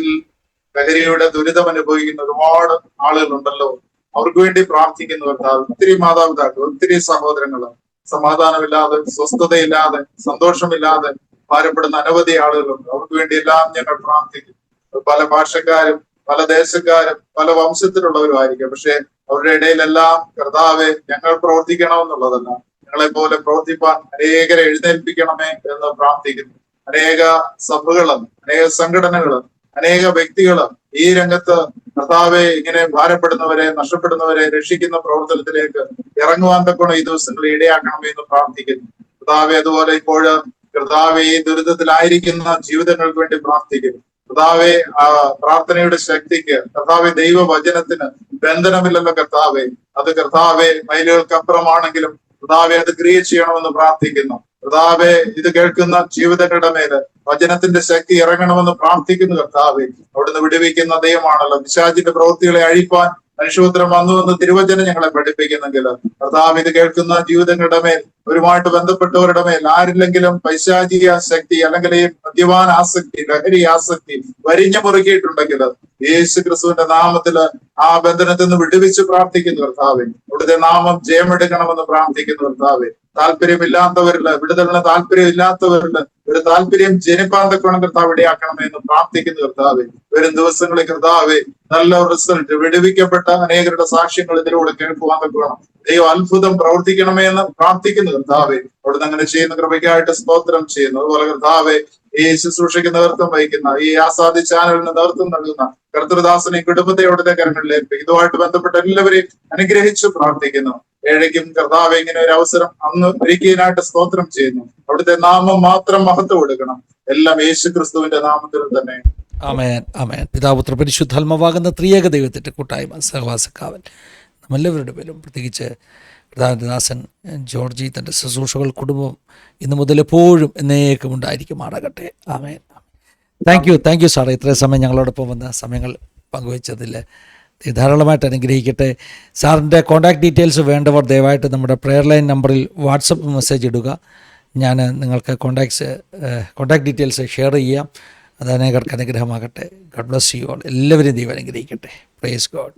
ലഹരിയുടെ ദുരിതം അനുഭവിക്കുന്ന ഒരുപാട് ആളുകളുണ്ടല്ലോ, അവർക്ക് വേണ്ടി പ്രാർത്ഥിക്കുന്നു കർത്താവ്. ഒത്തിരി മാതാപിതാക്കൾ, ഒത്തിരി സഹോദരങ്ങൾ സമാധാനമില്ലാതെ, സ്വസ്ഥതയില്ലാതെ, സന്തോഷമില്ലാതെ ഭാരപ്പെടുന്ന അനവധി ആളുകളുണ്ട്. അവർക്ക് വേണ്ടി എല്ലാം ഞങ്ങൾ പ്രാർത്ഥിക്കുന്നു. പല ഭാഷക്കാരും പല ദേശക്കാരും പല വംശത്തിലുള്ളവരും ആയിരിക്കും. പക്ഷെ അവരുടെ ഇടയിലെല്ലാം കർത്താവെ ഞങ്ങൾ പ്രവർത്തിക്കണമെന്നുള്ളതല്ല, ഞങ്ങളെ പോലെ പ്രവർത്തിപ്പാൻ അനേകരെ എഴുന്നേൽപ്പിക്കണമേ എന്ന് പ്രാർത്ഥിക്കുന്നു. അനേക സഭകളും അനേക സംഘടനകളും അനേക വ്യക്തികളും ഈ രംഗത്ത് കർത്താവെ ഇങ്ങനെ ഭാരപ്പെടുന്നവരെ, നഷ്ടപ്പെടുന്നവരെ രക്ഷിക്കുന്ന പ്രവർത്തനത്തിലേക്ക് ഇറങ്ങുവാൻ തക്കണം ഈ ദിവസങ്ങൾ ഇടയാക്കണമേ എന്ന് പ്രാർത്ഥിക്കുന്നു. കർത്താവെ, അതുപോലെ ഇപ്പോൾ കർത്താവെ ഈ ദുരിതത്തിലായിരിക്കുന്ന ജീവിതങ്ങൾക്ക് വേണ്ടി പ്രാർത്ഥിക്കുന്നു. കർത്താവെ, പ്രാർത്ഥനയുടെ ശക്തിക്ക്, കർത്താവെ ദൈവവചനത്തിന് ബന്ധനമില്ലല്ലോ കർത്താവെ. അത് കർത്താവെ മൈലുകൾക്ക് അപ്പുറമാണെങ്കിലും കർത്താവെ അത് ക്രിയ ചെയ്യണമെന്ന് പ്രാർത്ഥിക്കുന്നു. കർത്താവെ, ഇത് കേൾക്കുന്ന ജീവിതങ്ങളുടെ മേല് വചനത്തിന്റെ ശക്തി ഇറങ്ങണമെന്ന് പ്രാർത്ഥിക്കുന്നു കർത്താവെ. അവിടുന്ന് വിടുവിക്കുന്ന ദൈവമാണല്ലോ. പിശാചിന്റെ പ്രവൃത്തികളെ അഴിപ്പാൻ മനുഷ്യപുത്രൻ വന്നുവെന്ന് തിരുവചനം ഞങ്ങളെ പഠിപ്പിക്കുന്നെങ്കിൽ കർത്താവ്, ഇത് കേൾക്കുന്ന ജീവിതങ്ങളുടെ മേൽ, ഒരുമായിട്ട് ബന്ധപ്പെട്ടവരുടെ മേൽ ആരില്ലെങ്കിലും പൈശാചിക ശക്തി അല്ലെങ്കിൽ ഈ മദ്യപാന ആസക്തി, ലഹരി ആസക്തി വരിഞ്ഞു മുറുകിയിട്ടുണ്ടെങ്കിൽ യേശു ക്രിസ്തുവിന്റെ നാമത്തില് ആ ബന്ധനത്തിൽ നിന്ന് വിടുവിച്ച് പ്രാർത്ഥിക്കുന്നു കർത്താവെ. അവിടുത്തെ നാമം ജയമെടുക്കണമെന്ന് പ്രാർത്ഥിക്കുന്നു കർത്താവെ. താല്പര്യമില്ലാത്തവരില്, വിടുതലിന് താല്പര്യമില്ലാത്തവരില് ഒരു താല്പര്യം ജനിപ്പാൻ തക്കവണ്ണം കർത്താവ് ഇടയാക്കണമെന്ന് പ്രാർത്ഥിക്കുന്നു കർത്താവെ. വരും ദിവസങ്ങളിൽ കർത്താവെ നല്ല റിസൾട്ട്, വിടുവിക്കപ്പെട്ട അനേകരുടെ സാക്ഷ്യങ്ങൾ ഇതിലൂടെ കേൾക്കുവാൻ തക്കവണ്ണം ദൈവം അത്ഭുതം പ്രവർത്തിക്കണമേ എന്ന് പ്രാർത്ഥിക്കുന്നു കർത്താവെ. അവിടുന്ന് അങ്ങനെ ചെയ്യുന്ന കൃപയ്ക്കായിട്ട് സ്തോത്രം ചെയ്യുന്നു. അതുപോലെ കർത്താവെ, ഈ ശുശ്രൂഷയ്ക്ക് നേതൃത്വം വഹിക്കുന്ന, ഈ ആസാദി ചാനലിന് നേതൃത്വം നൽകുന്ന കർത്തൃദാസനെയും കുടുംബത്തെ അവിടുത്തെ കരങ്ങളിലേക്ക് ഇതുമായിട്ട് ബന്ധപ്പെട്ട എല്ലാവരെയും അനുഗ്രഹിച്ചു പ്രാർത്ഥിക്കുന്നു. ഏഴയ്ക്കും കർത്താവ് ഇങ്ങനെ ഒരു അവസരം അന്ന് ഒരുക്കിയതിനായിട്ട് സ്തോത്രം ചെയ്യുന്നു. അവിടുത്തെ നാമം മാത്രം മഹത്വം കൊടുക്കണം. എല്ലാം യേശു ക്രിസ്തുവിന്റെ നാമത്തിൽ തന്നെ. ആമേൻ, ആമേൻ. പിതാപുത്ര പരിശുദ്ധാത്മാവാകുന്ന ത്രിയേക ദൈവത്തിൻ്റെ കൂട്ടായ്മ, സഹവാസക്കാവൽ നമ്മളെല്ലാവരുടെ പേരും, പ്രത്യേകിച്ച് പ്രധാനദാസൻ ജോർജി തൻ്റെ ശുശ്രൂഷകൾ കുടുംബം ഇന്നു മുതൽ എപ്പോഴും എന്നേക്കും ഉണ്ടായിരിക്കുമാറാകട്ടെ. ആമേൻ. താങ്ക് യു സാറേ, ഇത്രയും സമയം ഞങ്ങളോടൊപ്പം വന്ന സമയങ്ങൾ പങ്കുവച്ചതിൽ ധാരാളമായിട്ട് അനുഗ്രഹിക്കട്ടെ. സാറിൻ്റെ കോൺടാക്ട് ഡീറ്റെയിൽസ് വേണ്ടവർ ദയവായിട്ട് നമ്മുടെ പ്രെയർ ലൈൻ നമ്പറിൽ വാട്സപ്പ് മെസ്സേജ് ഇടുക. ഞാൻ നിങ്ങൾക്ക് കോൺടാക്ട് ഡീറ്റെയിൽസ് ഷെയർ ചെയ്യാം. അത് അനേകർക്ക് അനുഗ്രഹമാകട്ടെ. God bless you all. എല്ലാവരെയും ദൈവം അനുഗ്രഹിക്കട്ടെ. Praise God.